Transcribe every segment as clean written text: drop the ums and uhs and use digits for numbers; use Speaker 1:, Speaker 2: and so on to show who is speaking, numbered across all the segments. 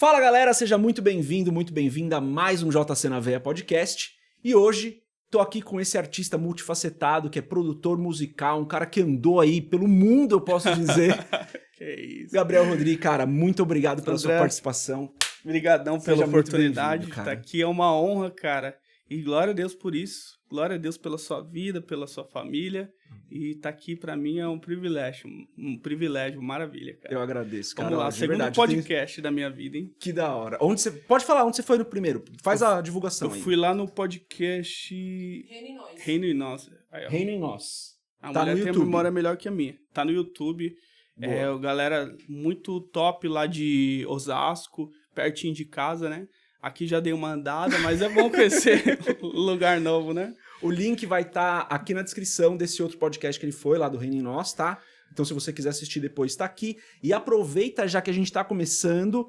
Speaker 1: Fala galera, seja muito bem-vindo, muito bem-vinda a mais um JC na Veia Podcast. E hoje tô aqui com esse artista multifacetado que é produtor musical, um cara que andou aí pelo mundo, eu posso dizer.
Speaker 2: Que isso.
Speaker 1: Gabriel Rodrigues, cara, muito obrigado pela sua participação.
Speaker 2: Obrigadão pela
Speaker 1: Seja muito
Speaker 2: oportunidade.
Speaker 1: bem-vindo, cara.
Speaker 2: Tá aqui é uma honra, cara. E glória a Deus por isso. Glória a Deus pela sua vida, pela sua família. E tá aqui pra mim é um privilégio, maravilha, cara.
Speaker 1: Eu agradeço, cara.
Speaker 2: Vamos lá,
Speaker 1: de
Speaker 2: segundo
Speaker 1: verdade,
Speaker 2: podcast da minha vida, hein?
Speaker 1: Que da hora. Pode falar onde você foi no primeiro. Faz a divulgação
Speaker 2: Eu
Speaker 1: aí.
Speaker 2: fui lá no podcast Reino em Nós. Aí, ó.
Speaker 1: Reino em Nós.
Speaker 2: A
Speaker 1: Tá
Speaker 2: mulher
Speaker 1: no
Speaker 2: tem a
Speaker 1: YouTube.
Speaker 2: memória melhor que a minha. Tá no YouTube.
Speaker 1: Boa.
Speaker 2: Galera muito top lá de Osasco, pertinho de casa, né? Aqui já dei uma andada, mas é bom conhecer lugar novo, né?
Speaker 1: O link vai estar aqui na descrição desse outro podcast que ele foi, lá do Reino em Nós, tá? Então, se você quiser assistir depois, tá aqui. E aproveita, já que a gente tá começando,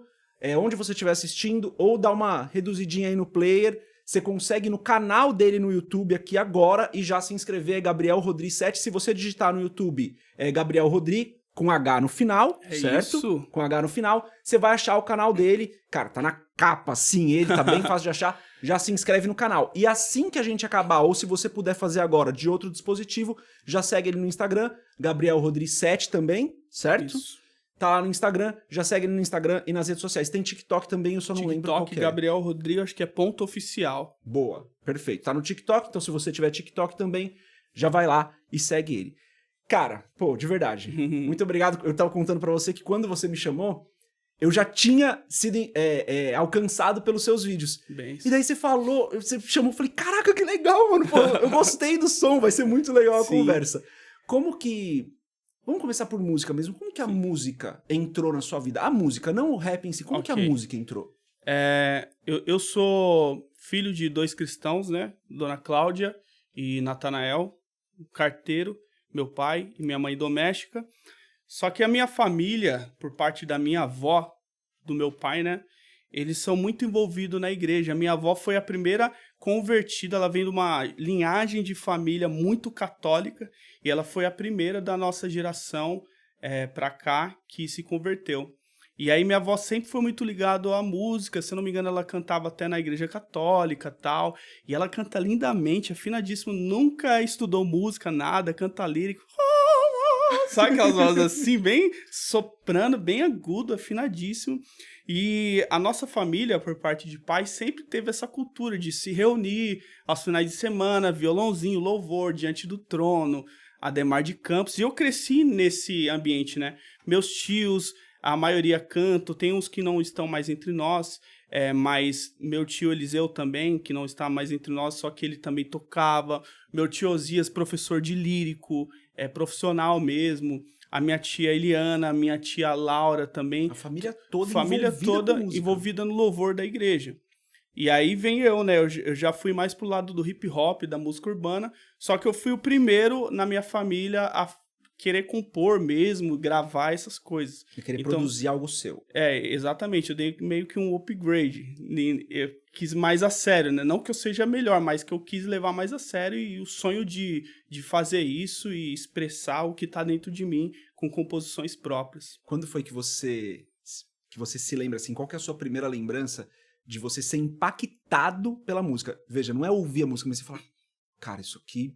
Speaker 1: onde você estiver assistindo, ou dá uma reduzidinha aí no player. Você consegue no canal dele no YouTube aqui agora e já se inscrever, é Gabriel Rodrigues 7. Se você digitar no YouTube, é Gabriel Rodrigues, com H no final, certo?
Speaker 2: Isso.
Speaker 1: Com H no final, você vai achar o canal dele. Cara, tá na capa, sim, ele tá bem fácil de achar. Já se inscreve no canal. E assim que a gente acabar, ou se você puder fazer agora de outro dispositivo, já segue ele no Instagram, Gabriel Rodrigues 7 também, certo?
Speaker 2: Isso.
Speaker 1: Tá lá no Instagram, já segue ele no Instagram e nas redes sociais. Tem TikTok também, eu só não lembro qual que é.
Speaker 2: Gabriel Rodrigues, acho que é ponto oficial.
Speaker 1: Boa, perfeito. Tá no TikTok, então se você tiver TikTok também, já vai lá e segue ele. Cara, pô, de verdade, muito obrigado. Eu tava contando pra você que quando você me chamou, eu já tinha sido alcançado pelos seus vídeos.
Speaker 2: Bem,
Speaker 1: E daí você falou, você chamou, eu falei, caraca, que legal, mano. Pô, eu gostei do som, vai ser muito legal a
Speaker 2: Sim.
Speaker 1: conversa. Como que... Vamos começar por música mesmo. Como que a música entrou na sua vida? A música, não o rap em si. Como que a música entrou?
Speaker 2: Eu sou filho de 2 cristãos, né? Dona Cláudia e Natanael, carteiro, meu pai e minha mãe doméstica. Só que a minha família, por parte da minha avó, do meu pai, né? Eles são muito envolvidos na igreja. A minha avó foi a primeira convertida, ela vem de uma linhagem de família muito católica e ela foi a primeira da nossa geração pra cá que se converteu. E aí minha avó sempre foi muito ligada à música, se eu não me engano ela cantava até na igreja católica e tal, e ela canta lindamente, afinadíssimo, nunca estudou música, nada, canta lírico, sabe aquelas vozes assim, bem soprano, bem agudo, afinadíssimo. E a nossa família, por parte de pai, sempre teve essa cultura de se reunir aos finais de semana, violãozinho, louvor, diante do trono, Ademar de Campos, e eu cresci nesse ambiente, né? Meus tios, a maioria cantam, tem uns que não estão mais entre nós, mas meu tio Eliseu também, que não está mais entre nós, só que ele também tocava. Meu tio Osias, professor de lírico, profissional mesmo. A minha tia Eliana, a minha tia Laura também.
Speaker 1: A família toda
Speaker 2: envolvida no louvor da igreja. E aí vem eu, né? Eu já fui mais pro lado do hip hop, da música urbana, só que eu fui o primeiro na minha família a querer compor mesmo, gravar essas coisas.
Speaker 1: E querer produzir algo seu.
Speaker 2: Exatamente. Eu dei meio que um upgrade. Eu quis mais a sério, né? Não que eu seja melhor, mas que eu quis levar mais a sério e o sonho de fazer isso e expressar o que tá dentro de mim com composições próprias.
Speaker 1: Quando foi que você se lembra, assim, qual que é a sua primeira lembrança de você ser impactado pela música? Veja, não é ouvir a música, mas você falar, cara, isso aqui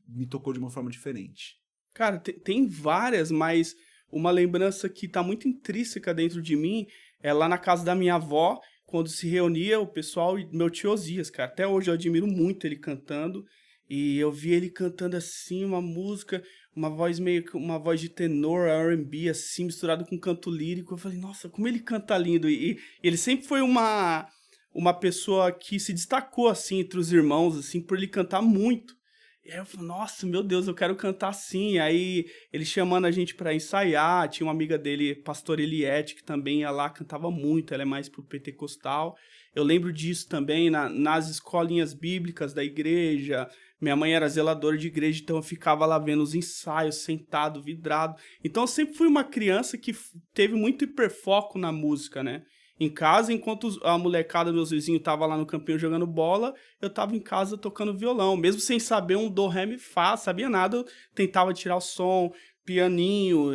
Speaker 1: me tocou de uma forma diferente.
Speaker 2: Cara, tem várias, mas uma lembrança que tá muito intrínseca dentro de mim é lá na casa da minha avó, quando se reunia o pessoal e meu tio Osias, cara. Até hoje eu admiro muito ele cantando. E eu vi ele cantando assim, uma música, uma voz de tenor, R&B, assim, misturado com canto lírico. Eu falei, nossa, como ele canta lindo. E ele sempre foi uma pessoa que se destacou, assim, entre os irmãos, assim, por ele cantar muito. E aí eu falei, nossa, meu Deus, eu quero cantar assim. Aí ele chamando a gente pra ensaiar, tinha uma amiga dele, pastor Eliette, que também ia lá, cantava muito, ela é mais pro pentecostal. Eu lembro disso também nas escolinhas bíblicas da igreja. Minha mãe era zeladora de igreja, então eu ficava lá vendo os ensaios, sentado, vidrado. Então eu sempre fui uma criança que teve muito hiperfoco na música, né? Em casa, enquanto a molecada, meus vizinhos, tava lá no campinho jogando bola, eu tava em casa tocando violão. Mesmo sem saber um do, ré, mi, fá, sabia nada, eu tentava tirar o som, pianinho,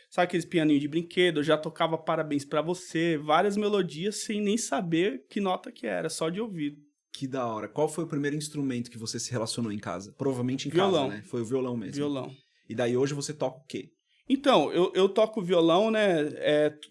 Speaker 2: sabe aqueles pianinhos de brinquedo? Eu já tocava Parabéns Pra Você, várias melodias sem nem saber que nota que era, só de ouvido.
Speaker 1: Que da hora. Qual foi o primeiro instrumento que você se relacionou em casa? Provavelmente em
Speaker 2: Violão.
Speaker 1: casa, né? Foi o violão mesmo.
Speaker 2: Violão.
Speaker 1: E daí hoje você toca o quê?
Speaker 2: Então, eu toco violão, né?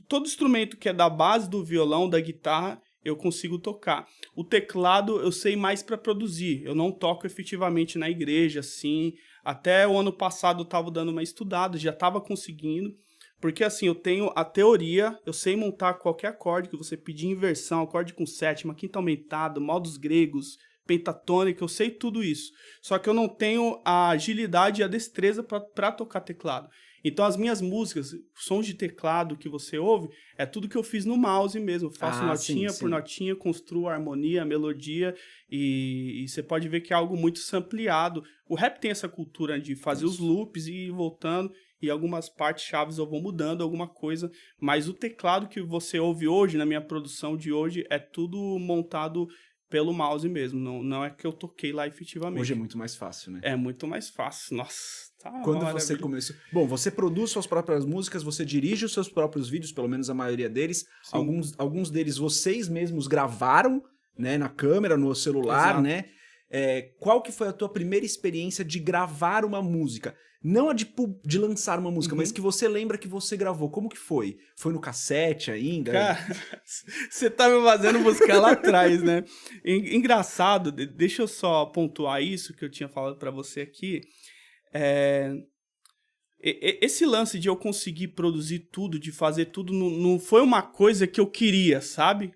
Speaker 2: Todo instrumento que é da base do violão, da guitarra, eu consigo tocar. O teclado eu sei mais para produzir. Eu não toco efetivamente na igreja, assim. Até o ano passado eu estava dando uma estudada, já estava conseguindo. Porque assim, eu tenho a teoria, eu sei montar qualquer acorde que você pedir, inversão, acorde com sétima, quinta aumentada, modos gregos, pentatônica, eu sei tudo isso. Só que eu não tenho a agilidade e a destreza para tocar teclado. Então as minhas músicas, sons de teclado que você ouve, é tudo que eu fiz no mouse mesmo. Eu faço notinha por notinha, construo a harmonia, a melodia, e você pode ver que é algo muito sampleado. O rap tem essa cultura de fazer os loops e ir voltando, e algumas partes chaves eu vou mudando alguma coisa, mas o teclado que você ouve hoje, na minha produção de hoje, é tudo montado pelo mouse mesmo, não é que eu toquei lá efetivamente.
Speaker 1: Hoje é muito mais fácil, né?
Speaker 2: É muito mais fácil, nossa.
Speaker 1: Quando você começou... Bom, você produz suas próprias músicas, você dirige os seus próprios vídeos, pelo menos a maioria deles. Alguns deles vocês mesmos gravaram, né, na câmera, no celular, exato, né? Qual que foi a tua primeira experiência de gravar uma música? Não a de lançar uma música, mas que você lembra que você gravou. Como que foi? Foi no cassete ainda?
Speaker 2: Cara, você tá me fazendo buscar lá atrás, né? Engraçado, deixa eu só pontuar isso que eu tinha falado pra você aqui. Esse lance de eu conseguir produzir tudo, de fazer tudo, não foi uma coisa que eu queria, sabe?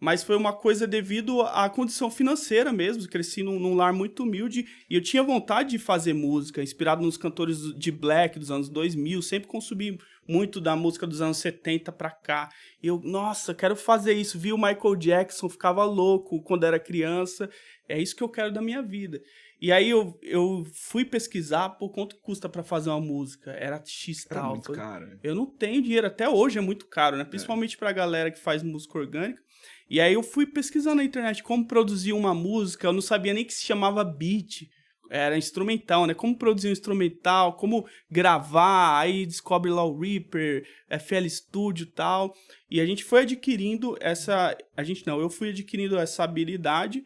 Speaker 2: Mas foi uma coisa devido à condição financeira mesmo. Cresci num lar muito humilde e eu tinha vontade de fazer música, inspirado nos cantores de black dos anos 2000. Sempre consumi muito da música dos anos 70 pra cá. E eu, nossa, quero fazer isso. Vi o Michael Jackson, ficava louco quando era criança. É isso que eu quero da minha vida. E aí eu fui pesquisar por quanto custa pra fazer uma música. Era X tal.
Speaker 1: Era muito caro.
Speaker 2: Eu não tenho dinheiro, até hoje é muito caro, né? Principalmente pra galera que faz música orgânica. E aí eu fui pesquisando na internet como produzir uma música, eu não sabia nem que se chamava beat, era instrumental, né? Como produzir um instrumental, como gravar, aí descobre lá o Reaper, FL Studio e tal. E a gente foi adquirindo eu fui adquirindo essa habilidade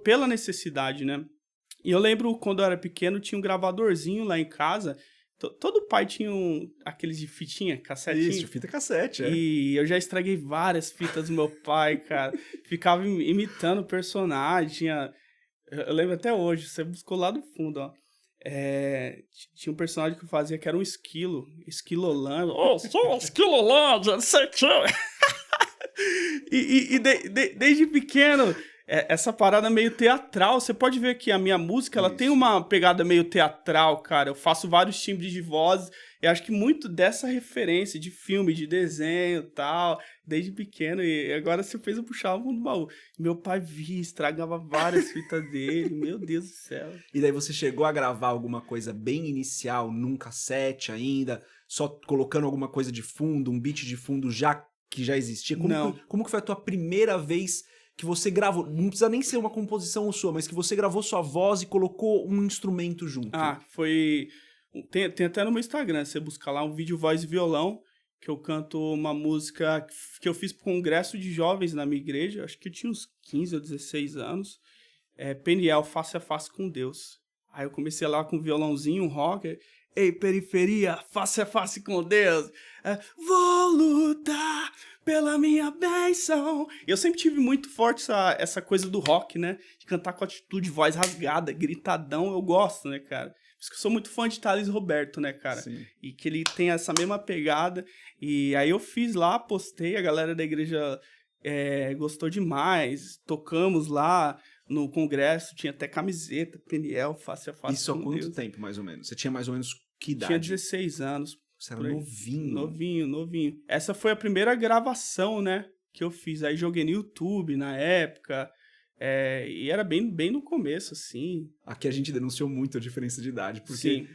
Speaker 2: pela necessidade, né? E eu lembro quando eu era pequeno, tinha um gravadorzinho lá em casa. Todo pai tinha aqueles de fitinha, cassetinha.
Speaker 1: Isso, fita cassete,
Speaker 2: E eu já estraguei várias fitas do meu pai, cara. Ficava imitando o personagem. Eu lembro até hoje, você buscou lá do fundo, ó. Tinha um personagem que eu fazia que era um esquilo. Esquilolândia. Oh, sou esquilolândia, não sei o que. E desde pequeno... essa parada meio teatral, você pode ver que a minha música, ela tem uma pegada meio teatral, cara, eu faço vários timbres de voz, eu acho que muito dessa referência de filme, de desenho e tal, desde pequeno, e agora você fez eu puxar o fundo do baú. Meu pai via, estragava várias fitas dele, meu Deus do céu.
Speaker 1: E daí você chegou a gravar alguma coisa bem inicial, num cassete ainda, só colocando alguma coisa de fundo, um beat de fundo que já existia? Como que foi a tua primeira vez que você gravou, não precisa nem ser uma composição sua, mas que você gravou sua voz e colocou um instrumento junto?
Speaker 2: Foi... Tem até no meu Instagram, você buscar lá um vídeo voz e violão, que eu canto uma música que eu fiz pro congresso de jovens na minha igreja, acho que eu tinha uns 15 ou 16 anos, Peniel, Face a Face com Deus. Aí eu comecei lá com um violãozinho, um rocker, ei, periferia, face a face com Deus, vou lutar pela minha bênção. Eu sempre tive muito forte essa coisa do rock, né? De cantar com atitude, voz rasgada, gritadão, eu gosto, né, cara? Por isso que eu sou muito fã de Thales Roberto, né, cara?
Speaker 1: Sim.
Speaker 2: E que ele tem essa mesma pegada. E aí eu fiz lá, postei, a galera da igreja gostou demais, tocamos lá no congresso, tinha até camiseta, Peniel, Face a Face.
Speaker 1: Isso há quanto tempo, mais ou menos? Você tinha mais ou menos que idade?
Speaker 2: Tinha 16 anos.
Speaker 1: Você era novinho.
Speaker 2: Novinho. Essa foi a primeira gravação, né, que eu fiz. Aí joguei no YouTube na época. E era bem no começo, assim.
Speaker 1: Aqui a gente denunciou muito a diferença de idade, porque
Speaker 2: sim,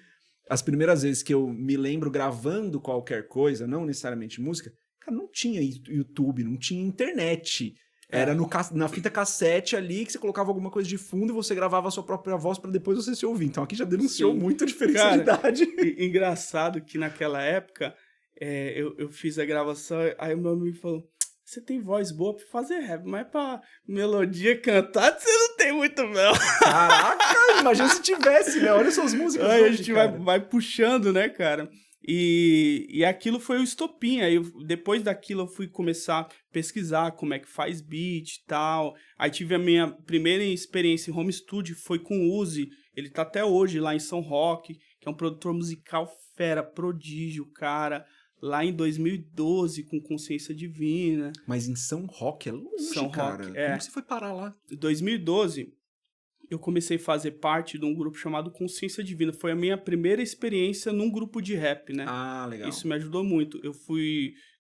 Speaker 1: as primeiras vezes que eu me lembro gravando qualquer coisa, não necessariamente música, cara, não tinha YouTube, não tinha internet. Era na fita cassete ali que você colocava alguma coisa de fundo e você gravava a sua própria voz pra depois você se ouvir. Então aqui já denunciou muito a diferença de idade.
Speaker 2: Engraçado que naquela época eu fiz a gravação, aí o meu amigo falou: você tem voz boa pra fazer rap, mas pra melodia cantar você não tem muito, não.
Speaker 1: Caraca, imagina se tivesse, né? Olha suas músicas.
Speaker 2: Aí a gente vai puxando, né, cara? E aquilo foi o estopim. Aí depois daquilo eu fui começar a pesquisar como é que faz beat e tal. Aí tive a minha primeira experiência em home studio, foi com o Uzi. Ele tá até hoje lá em São Roque, que é um produtor musical fera, prodígio, cara. Lá em 2012, com Consciência Divina.
Speaker 1: Mas em São Roque é longe,
Speaker 2: São
Speaker 1: cara.
Speaker 2: Roque,
Speaker 1: Como você foi parar lá?
Speaker 2: Em 2012, eu comecei a fazer parte de um grupo chamado Consciência Divina. Foi a minha primeira experiência num grupo de rap, né?
Speaker 1: Ah, legal.
Speaker 2: Isso me ajudou muito. Eu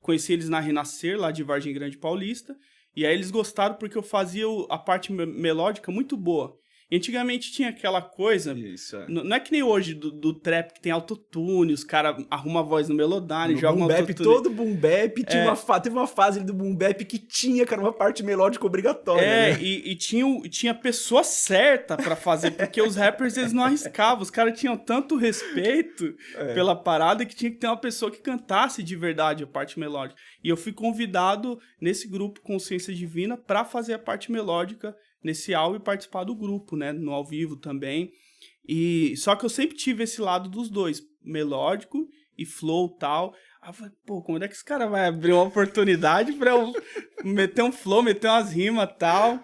Speaker 2: conheci eles na Renascer, lá de Vargem Grande Paulista. E aí eles gostaram porque eu fazia a parte melódica muito boa. Antigamente tinha aquela coisa,
Speaker 1: Isso,
Speaker 2: não é que nem hoje do trap que tem autotune, os caras arrumam a voz no Melodyne, jogam
Speaker 1: autotune. Todo boom bap, teve uma fase do boom bap que tinha, cara, uma parte melódica obrigatória. Né?
Speaker 2: E tinha pessoa certa pra fazer, porque os rappers eles não arriscavam, os caras tinham tanto respeito pela parada que tinha que ter uma pessoa que cantasse de verdade a parte melódica. E eu fui convidado nesse grupo Consciência Divina pra fazer a parte melódica nesse álbum e participar do grupo, né, no ao vivo também. Só que eu sempre tive esse lado dos dois, melódico e flow e tal. Aí eu falei, pô, como é que esse cara vai abrir uma oportunidade pra eu meter um flow, meter umas rimas e tal?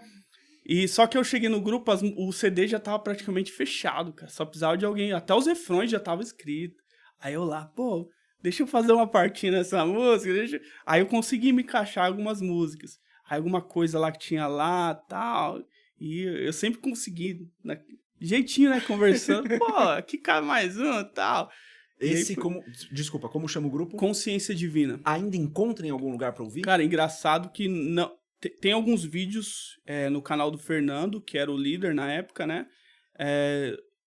Speaker 2: E só que eu cheguei no grupo, o CD já tava praticamente fechado, cara. Só precisava de alguém, até os refrões já estavam escritos. Aí eu lá, pô, deixa eu fazer uma partinha nessa música, Aí eu consegui me encaixar algumas músicas. Aí alguma coisa lá que tinha lá, tal, e eu sempre consegui, né, jeitinho, né, conversando, pô, aqui cabe mais um, tal.
Speaker 1: Esse, desculpa, como chama o grupo?
Speaker 2: Consciência Divina.
Speaker 1: Ainda encontra em algum lugar pra ouvir?
Speaker 2: Cara, engraçado que não... Tem alguns vídeos no canal do Fernando, que era o líder na época, né,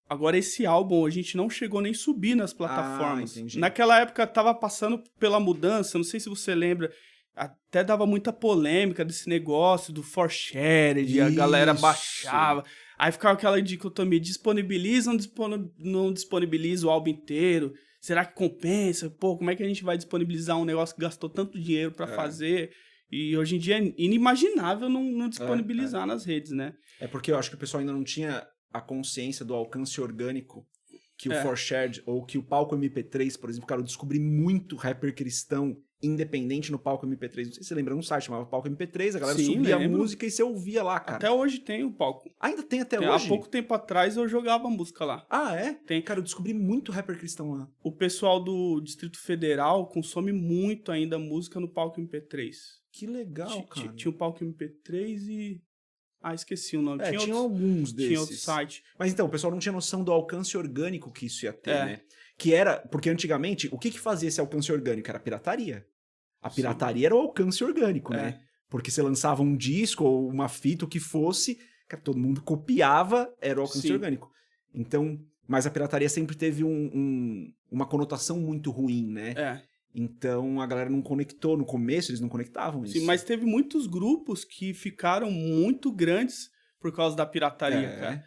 Speaker 2: agora esse álbum a gente não chegou nem a subir nas plataformas.
Speaker 1: Entendi.
Speaker 2: Naquela época tava passando pela mudança, não sei se você lembra, até dava muita polêmica desse negócio do for shared, a galera baixava. Aí ficava aquela dicotomia, disponibiliza ou não disponibiliza o álbum inteiro? Será que compensa? Pô, como é que a gente vai disponibilizar um negócio que gastou tanto dinheiro pra fazer? E hoje em dia é inimaginável não disponibilizar nas redes, né?
Speaker 1: É porque eu acho que o pessoal ainda não tinha a consciência do alcance orgânico que o for shared ou que o palco MP3, por exemplo, cara, eu descobri muito rapper cristão independente no palco MP3. Não sei se você lembra, um site chamava Palco MP3, a galera subia a música e você ouvia lá, cara.
Speaker 2: Até hoje tem o palco.
Speaker 1: Ainda tem hoje?
Speaker 2: Há pouco tempo atrás eu jogava música lá.
Speaker 1: Ah, é?
Speaker 2: Tem.
Speaker 1: Cara, eu descobri muito rapper cristão lá.
Speaker 2: O pessoal do Distrito Federal consome muito ainda música no palco MP3.
Speaker 1: Que legal, cara.
Speaker 2: Tinha o palco MP3 e... esqueci o nome.
Speaker 1: Tinha alguns desses.
Speaker 2: Tinha outro site.
Speaker 1: Mas então, o pessoal não tinha noção do alcance orgânico que isso ia ter, né? Que era... Porque antigamente, o que fazia esse alcance orgânico? Era a pirataria. A pirataria era o alcance orgânico, né? Porque você lançava um disco ou uma fita, o que fosse, cara, todo mundo copiava, era o alcance orgânico. Então... Mas a pirataria sempre teve uma conotação muito ruim, né? Então a galera não conectou. No começo eles não conectavam isso.
Speaker 2: Sim, mas teve muitos grupos que ficaram muito grandes por causa da pirataria, cara.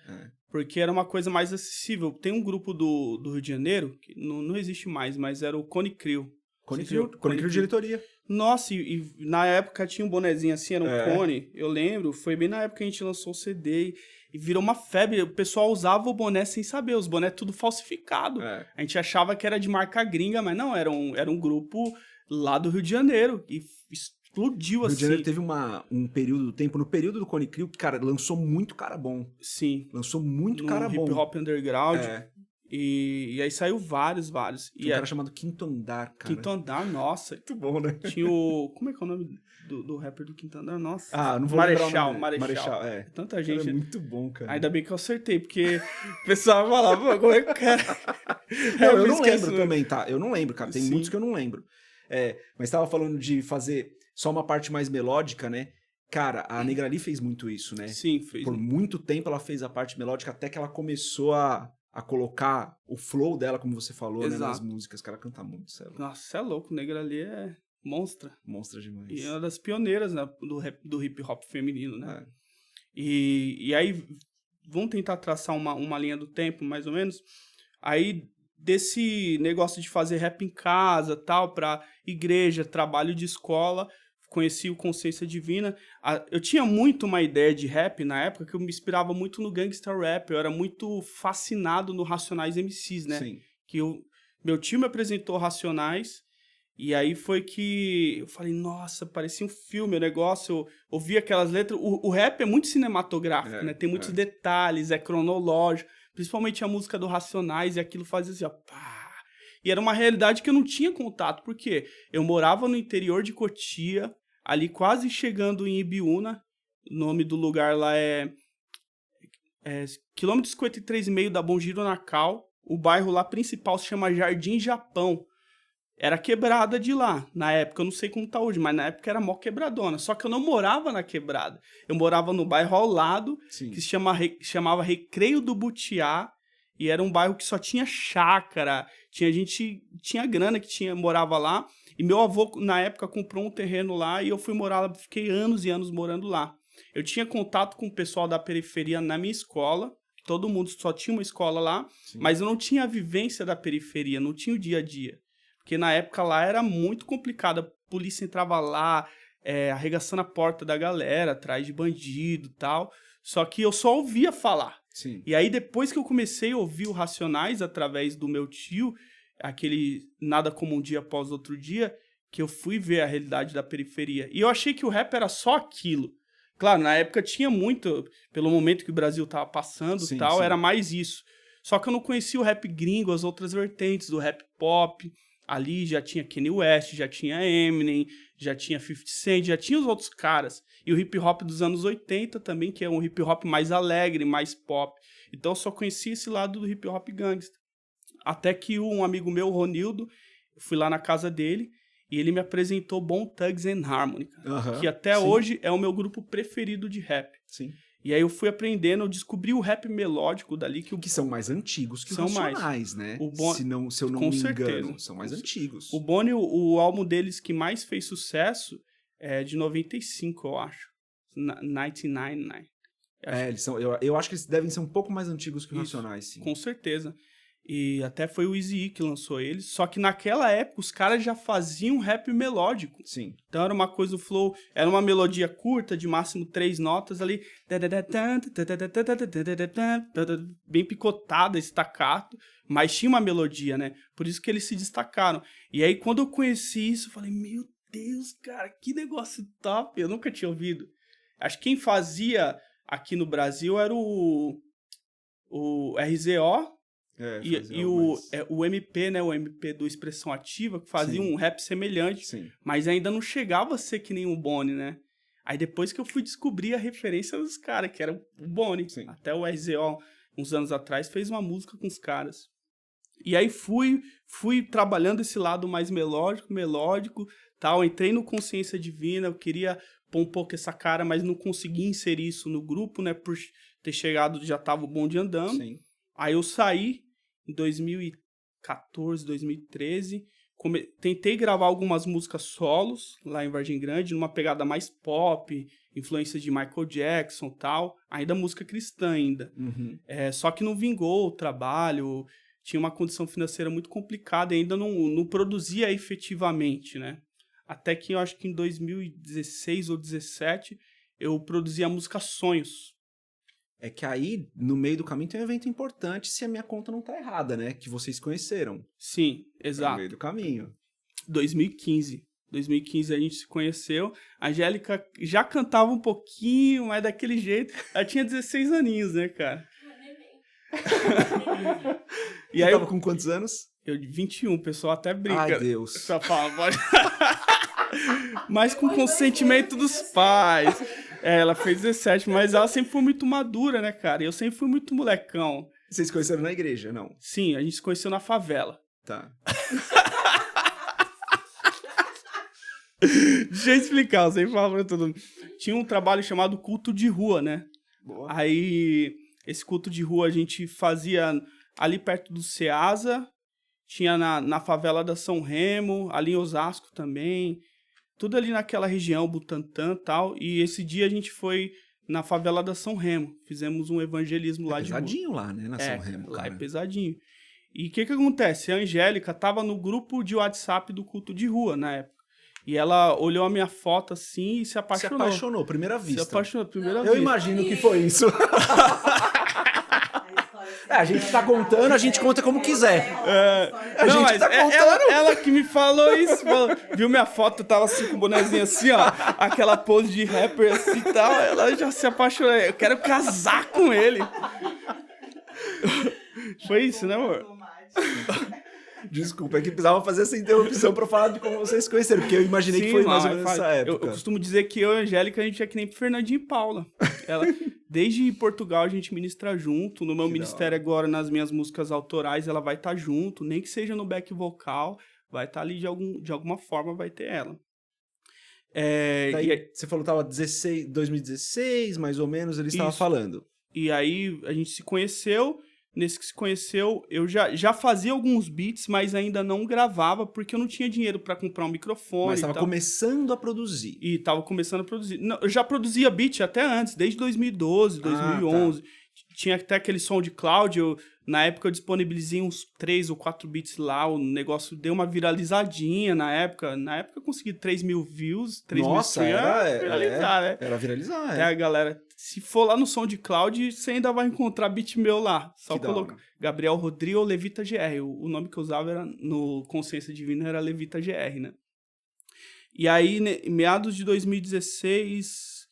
Speaker 2: Porque era uma coisa mais acessível. Tem um grupo do Rio de Janeiro, que não existe mais, mas era o Cone Crew.
Speaker 1: Cone Crew diretoria.
Speaker 2: Nossa, e na época tinha um bonezinho assim, era um cone. Eu lembro, foi bem na época que a gente lançou o CD e virou uma febre. O pessoal usava o boné sem saber, os bonés tudo falsificado. A gente achava que era de marca gringa, mas não, era um grupo lá do Rio de Janeiro. E explodiu assim.
Speaker 1: O Rio de Janeiro teve um período do tempo, no período do Cone Crew, que, cara, lançou muito cara bom.
Speaker 2: Sim.
Speaker 1: Lançou muito cara bom.
Speaker 2: Hip Hop Underground. E aí saiu vários.
Speaker 1: Tinha um cara chamado Quinto Andar, cara.
Speaker 2: Quinto Andar, nossa.
Speaker 1: Muito bom, né?
Speaker 2: Tinha o... Como é que é o nome do rapper do Quinto Andar? Nossa.
Speaker 1: Não vou lembrar o nome. Marechal,
Speaker 2: Tanta gente.
Speaker 1: É muito bom, cara.
Speaker 2: Ainda bem que eu acertei, porque o pessoal falava, como é que o cara...
Speaker 1: eu não lembro também, tá? Eu não lembro, cara. Tem muitos que eu não lembro. Mas tava falando de fazer só uma parte mais melódica, né? Cara, a Negra Lee fez muito isso, né?
Speaker 2: Sim, fez.
Speaker 1: Por muito tempo ela fez a parte melódica, até que ela começou a colocar o flow dela, como você falou, né, nas músicas. O cara canta muito,
Speaker 2: Nossa, você é louco, Negra Lee Monstra.
Speaker 1: Monstra demais.
Speaker 2: E é uma das pioneiras, né, do hip hop feminino, né?
Speaker 1: É.
Speaker 2: E aí, vamos tentar traçar uma linha do tempo, mais ou menos. Aí, desse negócio de fazer rap em casa, tal, pra igreja, trabalho de escola, conheci o Consciência Divina. Eu tinha muito uma ideia de rap na época, que eu me inspirava muito no gangsta rap, eu era muito fascinado no Racionais MCs, né?
Speaker 1: Sim.
Speaker 2: Meu tio me apresentou Racionais, e aí foi que eu falei, nossa, parecia um filme o negócio, eu ouvi aquelas letras. O rap é muito cinematográfico, né? Tem muitos detalhes, é cronológico, principalmente a música do Racionais, e aquilo fazia assim, ó, pá. E era uma realidade que eu não tinha contato, porque eu morava no interior de Cotia, ali quase chegando em Ibiúna, o nome do lugar lá é quilômetro 53,5 da Bom Giro Nacal, o bairro lá principal se chama Jardim Japão. Era quebrada de lá, na época, eu não sei como tá hoje, mas na época era mó quebradona. Só que eu não morava na quebrada. Eu morava no bairro ao lado,
Speaker 1: Sim.
Speaker 2: que se chamava Recreio do Butiá, e era um bairro que só tinha chácara, tinha grana que morava lá, e meu avô, na época, comprou um terreno lá, e eu fui morar lá, fiquei anos e anos morando lá. Eu tinha contato com o pessoal da periferia na minha escola, todo mundo só tinha uma escola lá,
Speaker 1: Sim.
Speaker 2: mas eu não tinha a vivência da periferia, não tinha o dia a dia. Porque na época lá era muito complicado. A polícia entrava lá, arregaçando a porta da galera, atrás de bandido e tal. Só que eu só ouvia falar.
Speaker 1: Sim.
Speaker 2: E aí, depois que eu comecei a ouvir o Racionais através do meu tio, aquele Nada Como Um Dia Após Outro Dia, que eu fui ver a realidade da periferia. E eu achei que o rap era só aquilo. Claro, na época tinha muito, pelo momento que o Brasil tava passando e tal, era mais isso. Só que eu não conhecia o rap gringo, as outras vertentes do rap pop. Ali já tinha Kanye West, já tinha Eminem, já tinha 50 Cent, já tinha os outros caras. E o hip hop dos anos 80 também, que é um hip hop mais alegre, mais pop. Então eu só conhecia esse lado do hip hop gangsta. Até que um amigo meu, Ronildo, eu fui lá na casa dele e ele me apresentou Bone Thugs and Harmony, que até hoje é o meu grupo preferido de rap.
Speaker 1: Sim.
Speaker 2: E aí eu fui aprendendo, eu descobri o rap melódico dali.
Speaker 1: Que são mais antigos que os Racionais, né? Se eu não me engano, são mais antigos.
Speaker 2: O Bonnie, o álbum deles que mais fez sucesso é de 95, eu acho. 99.
Speaker 1: Eu acho que eles devem ser um pouco mais antigos que os Racionais, sim.
Speaker 2: Com certeza. E até foi o Eazy-E que lançou eles. Só que naquela época os caras já faziam rap melódico.
Speaker 1: Sim.
Speaker 2: Então era uma coisa, o flow, era uma melodia curta, de máximo 3 notas ali. Bem picotada, staccato. Mas tinha uma melodia, né? Por isso que eles se destacaram. E aí quando eu conheci isso, eu falei, meu Deus, cara, que negócio top. Eu nunca tinha ouvido. Acho que quem fazia aqui no Brasil era o RZO. O MP, né? O MP do Expressão Ativa, que fazia um rap semelhante, mas ainda não chegava a ser que nem o Bonnie, né? Aí depois que eu fui descobrir a referência dos caras, que era o Bonnie. Até o RZO, uns anos atrás, fez uma música com os caras. E aí fui trabalhando esse lado mais melódico, tal. Entrei no Consciência Divina, eu queria pôr um pouco essa cara, mas não consegui inserir isso no grupo, né? Por ter chegado, já tava o bonde andando.
Speaker 1: Sim.
Speaker 2: Aí eu saí em 2014, 2013, tentei gravar algumas músicas solos lá em Vargem Grande, numa pegada mais pop, influência de Michael Jackson e tal, ainda música cristã ainda. Só que não vingou o trabalho, tinha uma condição financeira muito complicada e ainda não produzia efetivamente, né? Até que eu acho que em 2016 ou 2017 eu produzi a música Sonhos.
Speaker 1: É que aí, no meio do caminho, tem um evento importante, se a minha conta não tá errada, né? Que vocês conheceram.
Speaker 2: Sim, exato.
Speaker 1: No meio do caminho.
Speaker 2: 2015 a gente se conheceu. A Angélica já cantava um pouquinho, mas daquele jeito. Ela tinha 16 aninhos, né, cara?
Speaker 1: E aí, tava com quantos anos?
Speaker 2: Eu, 21, o pessoal até brinca.
Speaker 1: Ai, Deus.
Speaker 2: Só fala, pode... Mas com consentimento dos pais. Ela fez 17, mas ela sempre foi muito madura, né, cara? Eu sempre fui muito molecão.
Speaker 1: Vocês se conheceram na igreja, não?
Speaker 2: Sim, a gente se conheceu na favela.
Speaker 1: Tá.
Speaker 2: Deixa eu explicar, eu sempre falo pra todo mundo. Tinha um trabalho chamado Culto de Rua, né?
Speaker 1: Boa.
Speaker 2: Aí, esse culto de rua a gente fazia ali perto do Ceasa, tinha na favela da São Remo, ali em Osasco também. tudo ali naquela região, Butantã e tal. E esse dia a gente foi na favela da São Remo. Fizemos um evangelismo lá de rua.
Speaker 1: Pesadinho lá, né, na São Remo,
Speaker 2: lá
Speaker 1: cara.
Speaker 2: é pesadinho. E o que acontece? A Angélica tava no grupo de WhatsApp do culto de rua na época. E ela olhou a minha foto assim e se apaixonou.
Speaker 1: Se apaixonou, primeira vista.
Speaker 2: Se apaixonou, primeira vista.
Speaker 1: Eu imagino que foi isso. A gente tá contando, a gente conta como quiser. A
Speaker 2: Não,
Speaker 1: gente
Speaker 2: mas
Speaker 1: tá contando.
Speaker 2: ela que me falou isso. Viu minha foto, tava assim com o bonezinho assim, ó. Aquela pose de rapper assim e tal. Ela já se apaixonou. Eu quero casar com ele. Foi isso, né, amor?
Speaker 1: Desculpa, é que precisava fazer essa interrupção pra falar de como vocês se conheceram, porque eu imaginei que foi mais ou menos nessa época.
Speaker 2: Eu costumo dizer que eu e a Angélica, a gente é que nem Fernandinho e Paula. Desde Portugal a gente ministra junto, no meu ministério agora, nas minhas músicas autorais, ela vai estar junto, nem que seja no back vocal, vai estar ali de alguma forma, vai ter ela.
Speaker 1: Daí, você falou que tava 2016, mais ou menos, ele estava falando.
Speaker 2: E aí a gente se conheceu. Nesse que se conheceu, eu já fazia alguns beats, mas ainda não gravava, porque eu não tinha dinheiro para comprar um microfone.
Speaker 1: Mas estava começando a produzir.
Speaker 2: E tava começando a produzir. Não, eu já produzia beat até antes, desde 2012, 2011. Tá. Tinha até aquele SoundCloud, na época eu disponibilizei uns 3 ou 4 beats lá, o negócio deu uma viralizadinha na época. Na época eu consegui 3 mil views, 3 mil streams. Era viralizar, né?
Speaker 1: Era viralizar,
Speaker 2: Até a galera... Se for lá no SoundCloud, você ainda vai encontrar beat meu lá. Só coloca Gabriel Rodrigo ou Levita GR. O nome que eu usava era, no Consciência Divina era Levita GR, né? E aí, meados de 2016,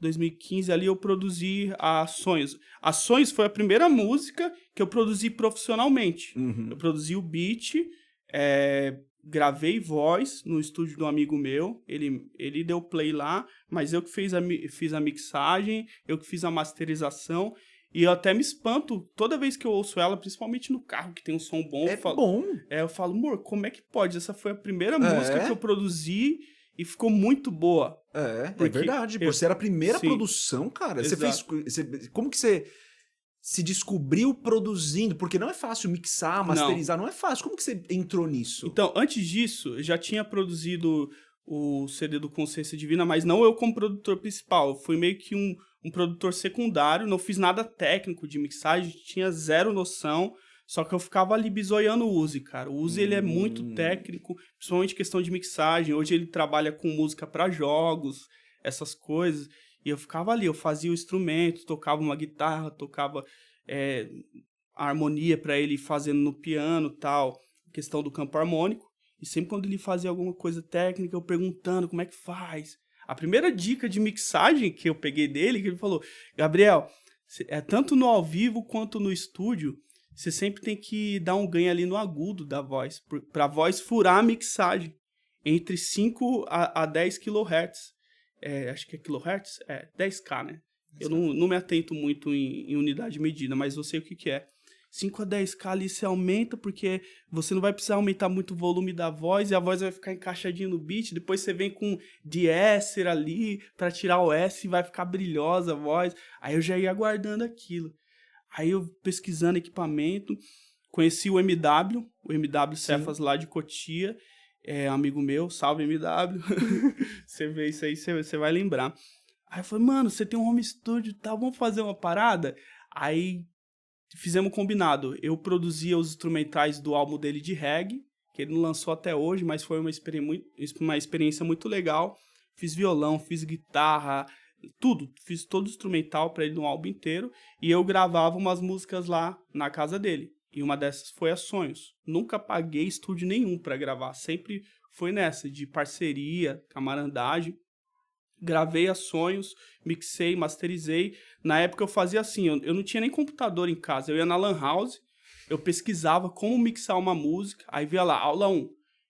Speaker 2: 2015, ali eu produzi a Sonhos. A Sonhos foi a primeira música que eu produzi profissionalmente.
Speaker 1: Uhum.
Speaker 2: Eu produzi o beat, gravei voz no estúdio de um amigo meu, ele deu play lá, mas eu que fiz a mixagem, eu que fiz a masterização, e eu até me espanto toda vez que eu ouço ela, principalmente no carro, que tem um som bom. Eu falo, amor, como é que pode? Essa foi a primeira música que eu produzi e ficou muito boa.
Speaker 1: É verdade, você era a primeira produção, cara. Você fez... Como que você... se descobriu produzindo, porque não é fácil mixar, masterizar, não é fácil. Como que você entrou nisso?
Speaker 2: Então, antes disso, eu já tinha produzido o CD do Consciência Divina, mas não eu como produtor principal. Eu fui meio que um produtor secundário, não fiz nada técnico de mixagem, tinha zero noção, só que eu ficava ali bisoiando o Uzi, cara. O Uzi, ele é muito técnico, principalmente questão de mixagem. Hoje ele trabalha com música para jogos, essas coisas. E eu ficava ali, eu fazia o instrumento, tocava uma guitarra, tocava a harmonia para ele fazendo no piano e tal, questão do campo harmônico. E sempre quando ele fazia alguma coisa técnica, eu perguntando como é que faz. A primeira dica de mixagem que eu peguei dele, que ele falou, Gabriel, tanto no ao vivo quanto no estúdio, você sempre tem que dar um ganho ali no agudo da voz, para a voz furar a mixagem, entre 5 a 10 kHz. Acho que é kilohertz? 10K, né? Eu não me atento muito em unidade de medida, mas eu sei o que é. 5 a 10K ali você aumenta, porque você não vai precisar aumentar muito o volume da voz, e a voz vai ficar encaixadinha no beat, depois você vem com de-esser ali, para tirar o S, e vai ficar brilhosa a voz. Aí eu já ia aguardando aquilo. Aí eu pesquisando equipamento, conheci o MW Cefas lá de Cotia, amigo meu, salve MW, você vê isso aí, você vai lembrar. Aí eu falei, mano, você tem um home studio e tal, vamos fazer uma parada? Aí fizemos um combinado, eu produzia os instrumentais do álbum dele de reggae, que ele não lançou até hoje, mas foi uma experiência muito legal. Fiz violão, fiz guitarra, tudo, fiz todo o instrumental para ele no álbum inteiro, e eu gravava umas músicas lá na casa dele. E uma dessas foi a Sonhos. Nunca paguei estúdio nenhum para gravar. Sempre foi nessa, de parceria, camarandagem. Gravei a Sonhos, mixei, masterizei. Na época eu fazia assim, eu não tinha nem computador em casa. Eu ia na Lan House, eu pesquisava como mixar uma música. Aí via lá, aula 1,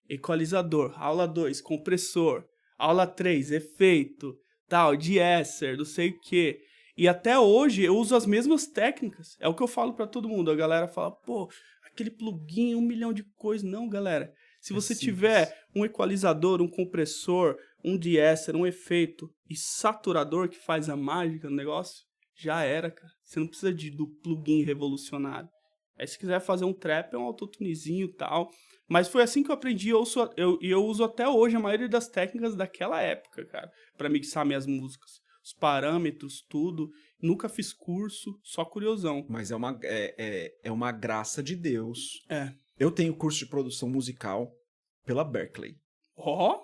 Speaker 2: equalizador. Aula 2, compressor. Aula 3, efeito. Tal, de-esser, não sei o quê. E até hoje eu uso as mesmas técnicas. É o que eu falo pra todo mundo. A galera fala, pô, aquele plugin, 1 milhão de coisas. Não, galera. Se você tiver um equalizador, um compressor, um de-esser, um efeito e saturador que faz a mágica no negócio, já era, cara. Você não precisa do plugin revolucionário. Aí se quiser fazer um trap, é um autotunezinho e tal. Mas foi assim que eu aprendi, eu uso até hoje a maioria das técnicas daquela época, cara, pra mixar minhas músicas. Os parâmetros, tudo. Nunca fiz curso, só curiosão.
Speaker 1: Mas é uma graça de Deus.
Speaker 2: É.
Speaker 1: Eu tenho curso de produção musical pela Berklee.
Speaker 2: Ó,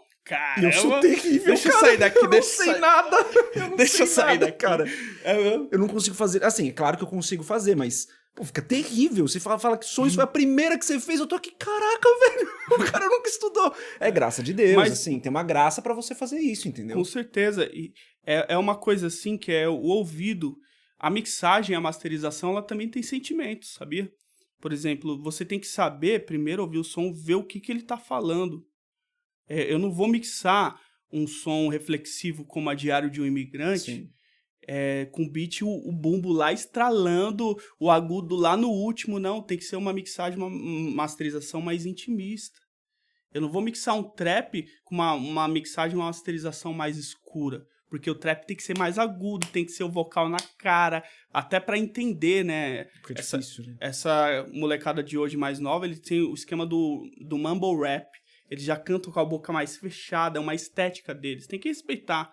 Speaker 1: E eu sou
Speaker 2: caramba!
Speaker 1: terrível,
Speaker 2: Deixa eu
Speaker 1: cara.
Speaker 2: sair daqui,
Speaker 1: Eu não
Speaker 2: deixa eu
Speaker 1: sei
Speaker 2: sair.
Speaker 1: nada. Eu não
Speaker 2: Deixa
Speaker 1: sei
Speaker 2: eu sair
Speaker 1: nada,
Speaker 2: daqui.
Speaker 1: cara.
Speaker 2: É mesmo?
Speaker 1: Eu não consigo fazer... Assim, é claro que eu consigo fazer, mas... Pô, fica terrível. Você fala que sonhos foi a primeira que você fez. Eu tô aqui, caraca, velho. O cara nunca estudou. É graça de Deus,
Speaker 2: Mas-
Speaker 1: assim. Tem uma graça pra você fazer isso, entendeu?
Speaker 2: Com certeza. E é uma coisa assim que é o ouvido. A mixagem, a masterização, ela também tem sentimentos, sabia? Por exemplo, você tem que saber primeiro ouvir o som, ver o que ele tá falando. Eu não vou mixar um som reflexivo como a Diário de um Imigrante,
Speaker 1: Sim.
Speaker 2: com o beat, o bumbo lá estralando, o agudo lá no último. Não, tem que ser uma mixagem, uma masterização mais intimista. Eu não vou mixar um trap com uma mixagem, uma masterização mais escura. Porque o trap tem que ser mais agudo, tem que ser o vocal na cara, até pra entender, né?
Speaker 1: Fica difícil, né?
Speaker 2: Essa molecada de hoje mais nova, ele tem o esquema do mumble rap. Eles já cantam com a boca mais fechada, é uma estética deles. Tem que respeitar,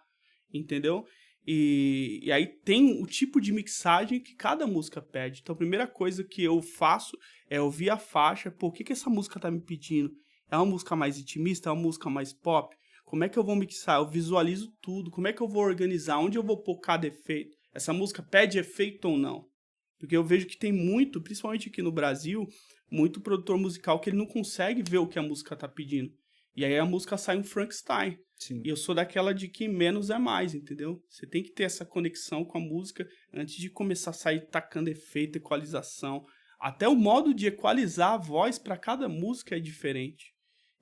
Speaker 2: entendeu? E aí tem o tipo de mixagem que cada música pede. Então a primeira coisa que eu faço é ouvir a faixa. Pô, o que essa música tá me pedindo? É uma música mais intimista? É uma música mais pop? Como é que eu vou mixar? Eu visualizo tudo. Como é que eu vou organizar? Onde eu vou pôr cada efeito? Essa música pede efeito ou não? Porque eu vejo que tem muito, principalmente aqui no Brasil, muito produtor musical que ele não consegue ver o que a música tá pedindo. E aí a música sai um Frankenstein.
Speaker 1: Sim.
Speaker 2: E eu sou daquela de que menos é mais, entendeu? Você tem que ter essa conexão com a música antes de começar a sair tacando efeito, equalização. Até o modo de equalizar a voz para cada música é diferente.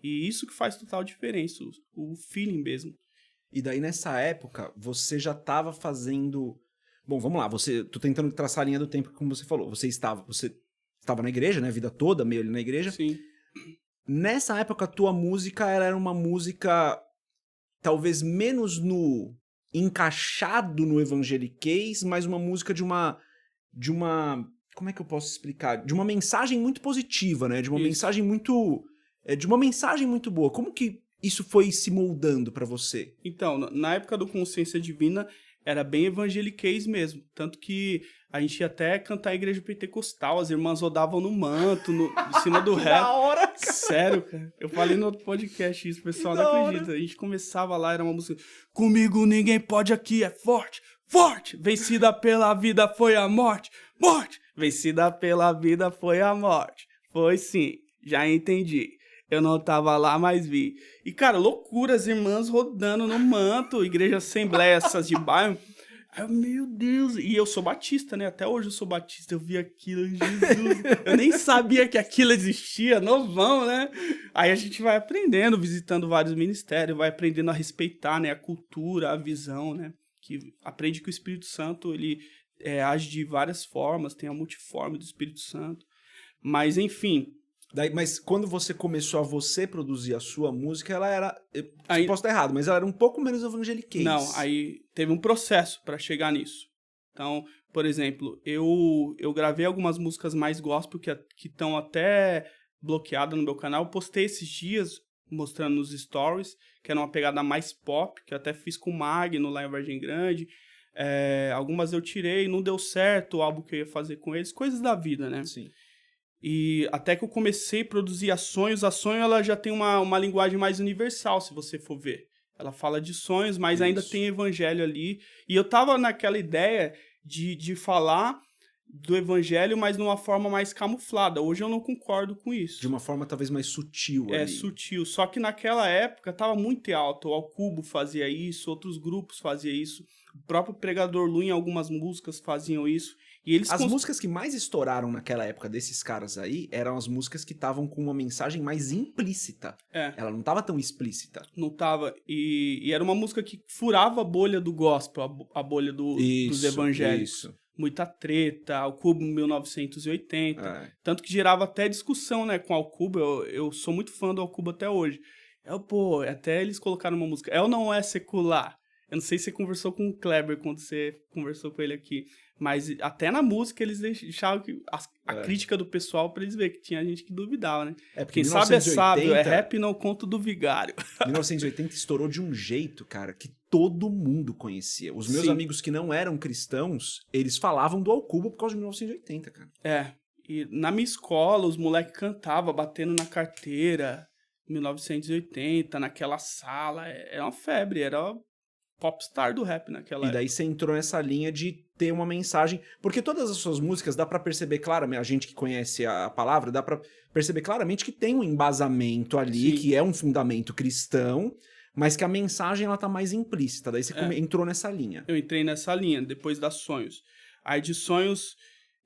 Speaker 2: E isso que faz total diferença, o feeling mesmo.
Speaker 1: E daí, nessa época, você já estava fazendo... Bom, vamos lá. Tô tentando traçar a linha do tempo, como você falou. Você estava na igreja, né? A vida toda, meio ali na igreja.
Speaker 2: Sim.
Speaker 1: Nessa época, a tua música era uma música talvez menos encaixado no evangeliquez, mas uma música de uma como é que eu posso explicar? De uma mensagem muito positiva, né? De uma mensagem muito boa. Como que isso foi se moldando pra você?
Speaker 2: Então, na época do Consciência Divina, era bem evangeliquez mesmo. Tanto que a gente ia até cantar a igreja pentecostal, as irmãs rodavam no manto, em cima do rap.
Speaker 1: Da hora, cara.
Speaker 2: Sério, cara. Eu falei no outro podcast isso, o pessoal
Speaker 1: Que
Speaker 2: não
Speaker 1: da hora.
Speaker 2: acredita. A gente começava lá, era uma música... Comigo ninguém pode aqui, é forte, forte. Vencida pela vida foi a morte, morte. Vencida pela vida foi a morte. Foi sim, já entendi. Eu não tava lá, mas vi. E, cara, loucura, as irmãs rodando no manto, igreja assembleia, essas de bairro. Aí, meu Deus. E eu sou batista, né? Até hoje eu sou batista. Eu vi aquilo, Jesus. Eu nem sabia que aquilo existia, novão, né? Aí a gente vai aprendendo, visitando vários ministérios, vai aprendendo a respeitar, né? A cultura, a visão, né? Que aprende que o Espírito Santo, ele age de várias formas, tem a multiforme do Espírito Santo. Mas, enfim...
Speaker 1: Mas quando você começou a você produzir a sua música, ela era... Posso estar errado, mas ela era um pouco menos evangeliquez.
Speaker 2: Não, aí teve um processo para chegar nisso. Então, por exemplo, eu gravei algumas músicas mais gospel que estão até bloqueadas no meu canal. Eu postei esses dias mostrando nos stories, que era uma pegada mais pop, que eu até fiz com o Magno lá em Vargem Grande. Algumas eu tirei, não deu certo o álbum que eu ia fazer com eles. Coisas da vida, né?
Speaker 1: Sim.
Speaker 2: E até que eu comecei a produzir a Sonho ela já tem uma linguagem mais universal, se você for ver. Ela fala de sonhos, mas ainda tem evangelho ali. E eu tava naquela ideia de falar do evangelho, mas numa forma mais camuflada. Hoje eu não concordo com isso.
Speaker 1: De uma forma talvez mais sutil ali.
Speaker 2: Sutil. Só que naquela época tava muito alto. O Alcubo fazia isso, outros grupos faziam isso. O próprio Pregador Lu, em algumas músicas, faziam isso. E eles
Speaker 1: As músicas que mais estouraram naquela época desses caras aí eram as músicas que estavam com uma mensagem mais implícita. Ela não estava tão explícita.
Speaker 2: Não tava. E era uma música que furava a bolha do gospel, a bolha dos evangélicos.
Speaker 1: Isso.
Speaker 2: Muita treta, Alcubo 1980. Tanto que gerava até discussão, né, com o Alcubo. Eu sou muito fã do Alcubo até hoje. Até eles colocaram uma música. Ou não é secular? Eu não sei se você conversou com o Kleber quando você conversou com ele aqui, mas até na música eles deixavam a crítica do pessoal pra eles verem que tinha gente que duvidava, né?
Speaker 1: É porque
Speaker 2: Quem sabe é sábio, é rap não conto do vigário.
Speaker 1: 1980 estourou de um jeito, cara, que todo mundo conhecia. Os meus amigos que não eram cristãos, eles falavam do Ao Cubo por causa de 1980, cara.
Speaker 2: E na minha escola os moleques cantavam batendo na carteira, 1980, naquela sala, era uma febre, era popstar do rap naquela época.
Speaker 1: E daí você entrou nessa linha de ter uma mensagem, porque todas as suas músicas dá pra perceber claramente, a gente que conhece a palavra, dá pra perceber claramente que tem um embasamento ali, que é um fundamento cristão, mas que a mensagem ela tá mais implícita, daí você entrou nessa linha.
Speaker 2: Eu entrei nessa linha, depois das Sonhos. Aí de Sonhos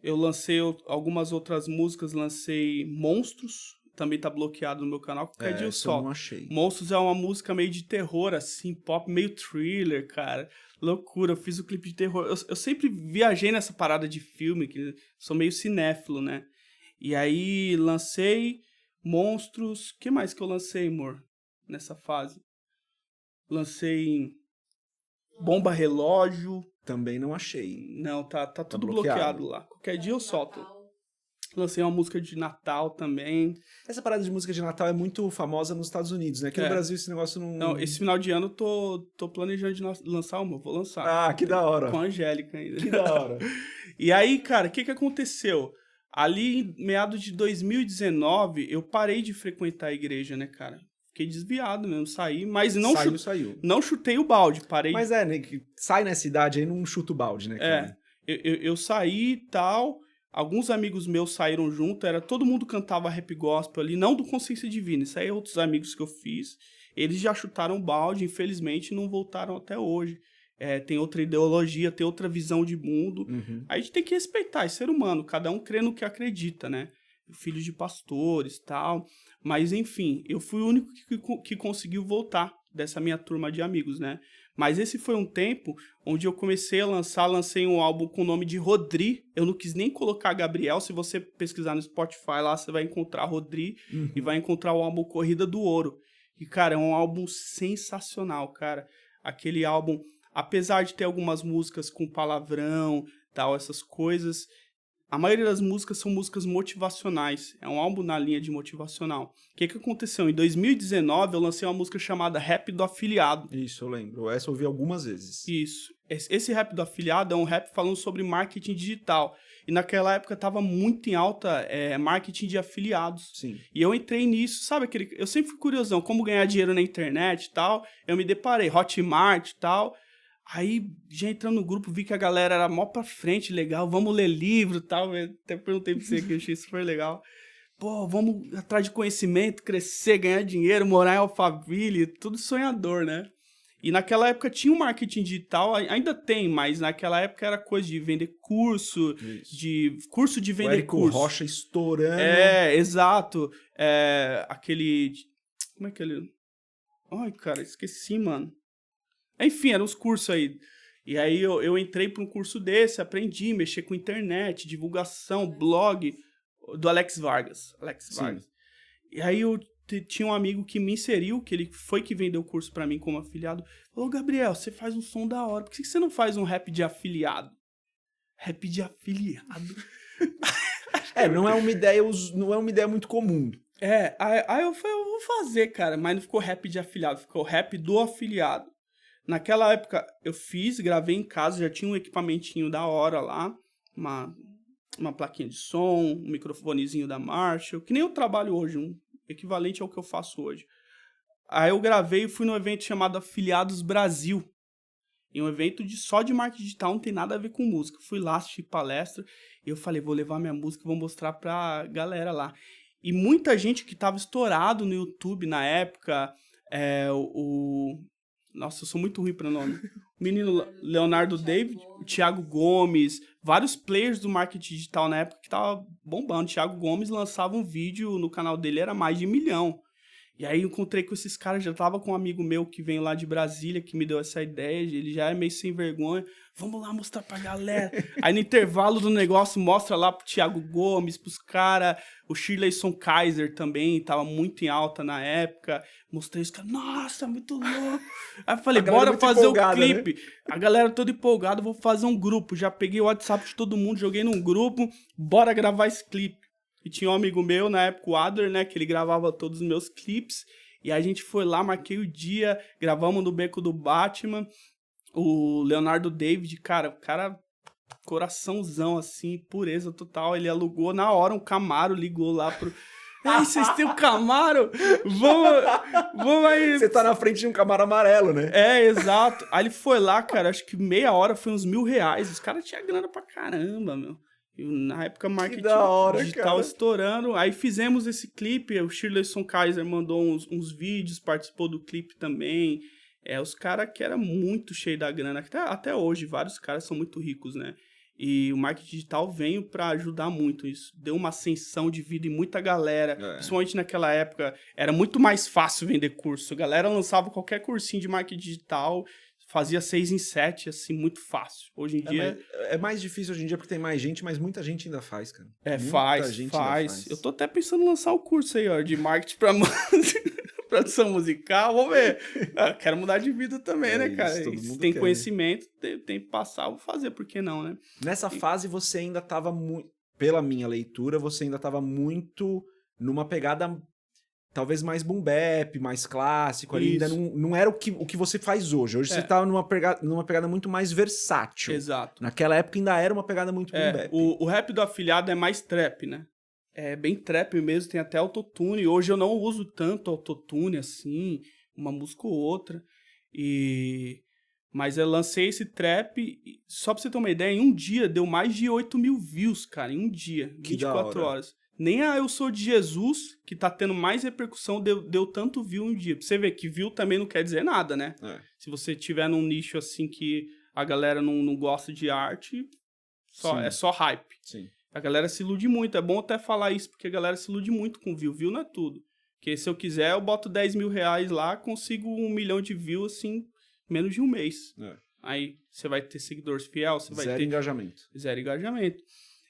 Speaker 2: eu lancei algumas outras músicas, lancei Monstros, também tá bloqueado no meu canal, qualquer dia eu solto.
Speaker 1: Não achei.
Speaker 2: Monstros é uma música meio de terror, assim, pop, meio thriller, cara. Loucura, eu fiz o clipe de terror. Eu sempre viajei nessa parada de filme, que sou meio cinéfilo, né? E aí lancei Monstros. O que mais que eu lancei, amor? Nessa fase. Lancei Bomba Relógio.
Speaker 1: Também não achei.
Speaker 2: Não, tá tudo bloqueado lá. Qualquer dia eu solto. Lancei uma música de Natal também.
Speaker 1: Essa parada de música de Natal é muito famosa nos Estados Unidos, né? Aqui no Brasil esse negócio não...
Speaker 2: Não, esse final de ano eu tô planejando de lançar uma. Vou lançar.
Speaker 1: Ah, que da hora.
Speaker 2: Com a Angélica ainda.
Speaker 1: Que da hora.
Speaker 2: E aí, cara, o que aconteceu? Ali, em meados de 2019, eu parei de frequentar a igreja, né, cara? Fiquei desviado mesmo, saí, mas não...
Speaker 1: Saiu.
Speaker 2: Não chutei o balde, parei...
Speaker 1: Mas né, que sai nessa idade aí, não chuta o balde, né, cara?
Speaker 2: Eu saí e tal... Alguns amigos meus saíram junto, todo mundo cantava rap gospel ali, não do Consciência Divina, isso aí é outros amigos que eu fiz. Eles já chutaram balde, infelizmente não voltaram até hoje. Tem outra ideologia, tem outra visão de mundo.
Speaker 1: Uhum.
Speaker 2: A gente tem que respeitar, é ser humano, cada um crê no que acredita, né? Filhos de pastores e tal. Mas enfim, eu fui o único que conseguiu voltar dessa minha turma de amigos, né? Mas esse foi um tempo onde eu comecei a lancei um álbum com o nome de Rodri. Eu não quis nem colocar Gabriel. Se você pesquisar no Spotify lá, você vai encontrar Rodri e vai encontrar o álbum Corrida do Ouro. E, cara, é um álbum sensacional, cara. Aquele álbum, apesar de ter algumas músicas com palavrão, tal, essas coisas, a maioria das músicas são músicas motivacionais. É um álbum na linha de motivacional. O que aconteceu? Em 2019, eu lancei uma música chamada Rap do Afiliado.
Speaker 1: Isso, eu lembro. Essa eu ouvi algumas vezes.
Speaker 2: Isso. Esse Rap do Afiliado é um rap falando sobre marketing digital. E naquela época estava muito em alta marketing de afiliados.
Speaker 1: Sim.
Speaker 2: E eu entrei nisso, sabe? Eu sempre fui curiosão, como ganhar dinheiro na internet e tal. Eu me deparei, Hotmart e tal. Aí, já entrando no grupo, vi que a galera era mó pra frente, legal, vamos ler livro e tal. Eu até perguntei pra você que eu achei super legal. Pô, vamos atrás de conhecimento, crescer, ganhar dinheiro, morar em Alphaville, tudo sonhador, né? E naquela época tinha um marketing digital, ainda tem, mas naquela época era coisa de vender curso, curso de vender curso.
Speaker 1: Rocha estourando.
Speaker 2: Exato. Aquele... Como é que ele... Ai, cara, esqueci, mano. Enfim, eram uns cursos aí. E aí eu entrei para um curso desse, aprendi, mexer com internet, divulgação, blog, do Alex Vargas. E aí eu tinha um amigo que me inseriu, que ele foi que vendeu o curso para mim como afiliado. Falou, Gabriel, você faz um som da hora, por que você não faz um rap de afiliado? Rap de afiliado?
Speaker 1: Não é uma ideia muito comum.
Speaker 2: Aí eu falei, eu vou fazer, cara, mas não ficou rap de afiliado, ficou rap do afiliado. Naquela época eu gravei em casa, já tinha um equipamentinho da hora lá, uma plaquinha de som, um microfonezinho da Marshall, que nem eu trabalho hoje, um equivalente ao que eu faço hoje. Aí eu gravei e fui num evento chamado Afiliados Brasil, em um evento só de marketing digital, não tem nada a ver com música. Fui lá assistir palestra e eu falei, vou levar minha música e vou mostrar pra galera lá. E muita gente que tava estourado no YouTube na época, Nossa, eu sou muito ruim para nome. O menino Leonardo David, o Thiago Gomes, vários players do marketing digital na época que tava bombando. O Thiago Gomes lançava um vídeo no canal dele, era mais de 1 milhão. E aí eu encontrei com esses caras, já tava com um amigo meu que veio lá de Brasília, que me deu essa ideia, ele já é meio sem vergonha, vamos lá mostrar pra galera. Aí no intervalo do negócio, mostra lá pro Thiago Gomes, pros caras, o Shirleyson Kaiser também, tava muito em alta na época, mostrei os caras, nossa, muito louco. Aí eu falei, bora fazer o clipe. Né? A galera toda empolgada, vou fazer um grupo, já peguei o WhatsApp de todo mundo, joguei num grupo, bora gravar esse clipe. E tinha um amigo meu, na época, o Adler, né, que ele gravava todos os meus clipes, e a gente foi lá, marquei o dia, gravamos no Beco do Batman, o Leonardo David, cara, o cara, coraçãozão, assim, pureza total, ele alugou na hora um Camaro, ligou lá pro... Ei, vocês têm um Camaro? Vamos aí.
Speaker 1: Você tá na frente de um Camaro amarelo, né?
Speaker 2: É, exato. Aí ele foi lá, cara, acho que meia hora foi uns R$1.000, os caras tinham grana pra caramba, meu. Na época, marketing digital cara. Estourando. Aí fizemos esse clipe. O Shirleyson Kaiser mandou uns vídeos, participou do clipe também. Os caras que eram muito cheios da grana. Até hoje, vários caras são muito ricos, né? E o marketing digital veio para ajudar muito isso. Deu uma ascensão de vida em muita galera. Principalmente naquela época, era muito mais fácil vender curso. A galera lançava qualquer cursinho de marketing digital... Fazia 6 em 7, assim, muito fácil. Hoje em dia...
Speaker 1: É mais difícil hoje em dia porque tem mais gente, mas muita gente ainda faz, cara.
Speaker 2: Faz. Eu tô até pensando em lançar o curso aí, ó, de marketing pra produção musical. Vamos ver. Quero mudar de vida também, né, cara? Se tem conhecimento, tem que passar, vou fazer, por que não, né?
Speaker 1: Nessa fase você ainda tava muito... Pela minha leitura, você ainda tava muito numa pegada... Talvez mais boom bap, mais clássico, ali ainda não era o que você faz hoje. Hoje você tá numa pegada muito mais versátil.
Speaker 2: Exato.
Speaker 1: Naquela época ainda era uma pegada muito boom bap.
Speaker 2: O rap do Afilhado é mais trap, né? É bem trap mesmo, tem até autotune. Hoje eu não uso tanto autotune assim, uma música ou outra. Mas eu lancei esse trap, só pra você ter uma ideia, em um dia deu mais de 8.000 views, cara, em um dia, 24 horas. Nem a Eu Sou de Jesus, que tá tendo mais repercussão, deu tanto view um dia. Pra você ver que view também não quer dizer nada, né? Se você tiver num nicho assim que a galera não gosta de arte, é só hype.
Speaker 1: Sim.
Speaker 2: A galera se ilude muito. É bom até falar isso, porque a galera se ilude muito com view. View não é tudo. Porque se eu quiser, eu boto R$10.000 lá, consigo 1 milhão de views, assim, menos de um mês. Aí você vai ter seguidores fiel, você vai ter... Zero engajamento.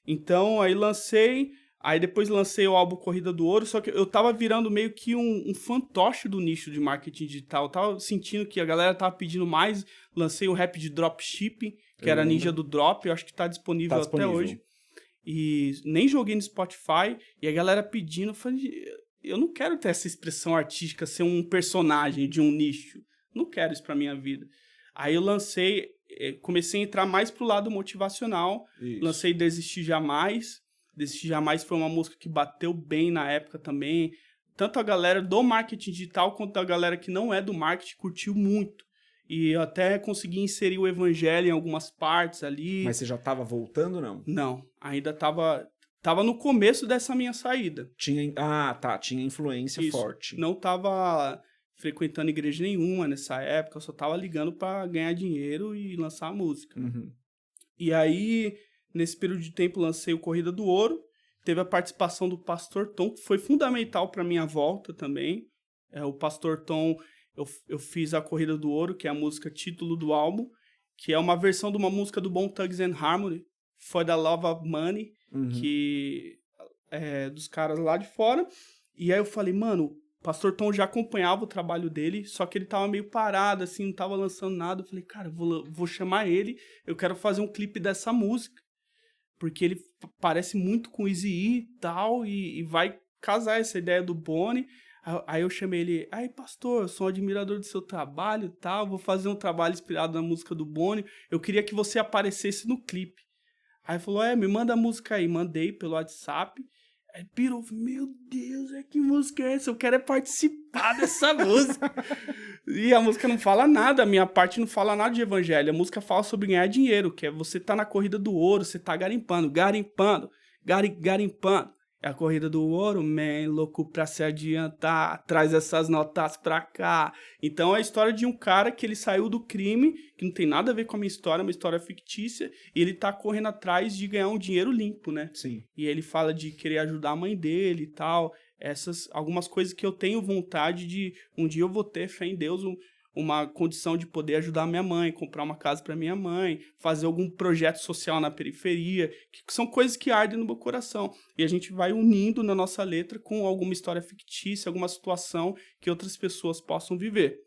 Speaker 2: Então, aí lancei... Aí depois lancei o álbum Corrida do Ouro, só que eu tava virando meio que um fantoche do nicho de marketing digital. Eu tava sentindo que a galera tava pedindo mais. Lancei o rap de dropshipping, que era Ninja do Drop, eu acho que tá disponível até hoje. E nem joguei no Spotify, e a galera pedindo, eu falei, eu não quero ter essa expressão artística, ser um personagem de um nicho. Não quero isso pra minha vida. Aí eu lancei, comecei a entrar mais pro lado motivacional, lancei Desistir Jamais. Desistir Jamais foi uma música que bateu bem na época também. Tanto a galera do marketing digital quanto a galera que não é do marketing curtiu muito. E eu até consegui inserir o evangelho em algumas partes ali.
Speaker 1: Mas você já estava voltando, não?
Speaker 2: Não, ainda tava no começo dessa minha saída.
Speaker 1: Tinha influência forte.
Speaker 2: Não tava frequentando igreja nenhuma nessa época, eu só tava ligando para ganhar dinheiro e lançar a música. E aí... Nesse período de tempo, lancei o Corrida do Ouro. Teve a participação do Pastor Tom, que foi fundamental para minha volta também. O Pastor Tom, eu fiz a Corrida do Ouro, que é a música título do álbum, que é uma versão de uma música do Bone Thugs-n-Harmony, For the Love of Money, que é dos caras lá de fora. E aí eu falei, mano, o Pastor Tom já acompanhava o trabalho dele, só que ele tava meio parado, assim, não tava lançando nada. Eu falei, cara, vou chamar ele, eu quero fazer um clipe dessa música. Porque ele parece muito com o Eazy-E e tal, e vai casar essa ideia do Bone. Aí eu chamei ele, aí pastor, eu sou um admirador do seu trabalho e tal, vou fazer um trabalho inspirado na música do Bone, eu queria que você aparecesse no clipe. Aí ele falou, me manda a música aí, mandei pelo WhatsApp. Aí pirou, meu Deus, que música é essa? Eu quero participar dessa música. E a música não fala nada, a minha parte não fala nada de evangelho. A música fala sobre ganhar dinheiro, que é você tá na corrida do ouro, você tá garimpando. É a corrida do ouro, man, louco pra se adiantar, traz essas notas pra cá. Então é a história de um cara que ele saiu do crime, que não tem nada a ver com a minha história, é uma história fictícia, e ele tá correndo atrás de ganhar um dinheiro limpo, né?
Speaker 1: Sim.
Speaker 2: E ele fala de querer ajudar a mãe dele e tal. algumas coisas que eu tenho vontade de... Um dia eu vou ter fé em Deus, uma condição de poder ajudar a minha mãe, comprar uma casa para minha mãe, fazer algum projeto social na periferia, que são coisas que ardem no meu coração. E a gente vai unindo na nossa letra com alguma história fictícia, alguma situação que outras pessoas possam viver.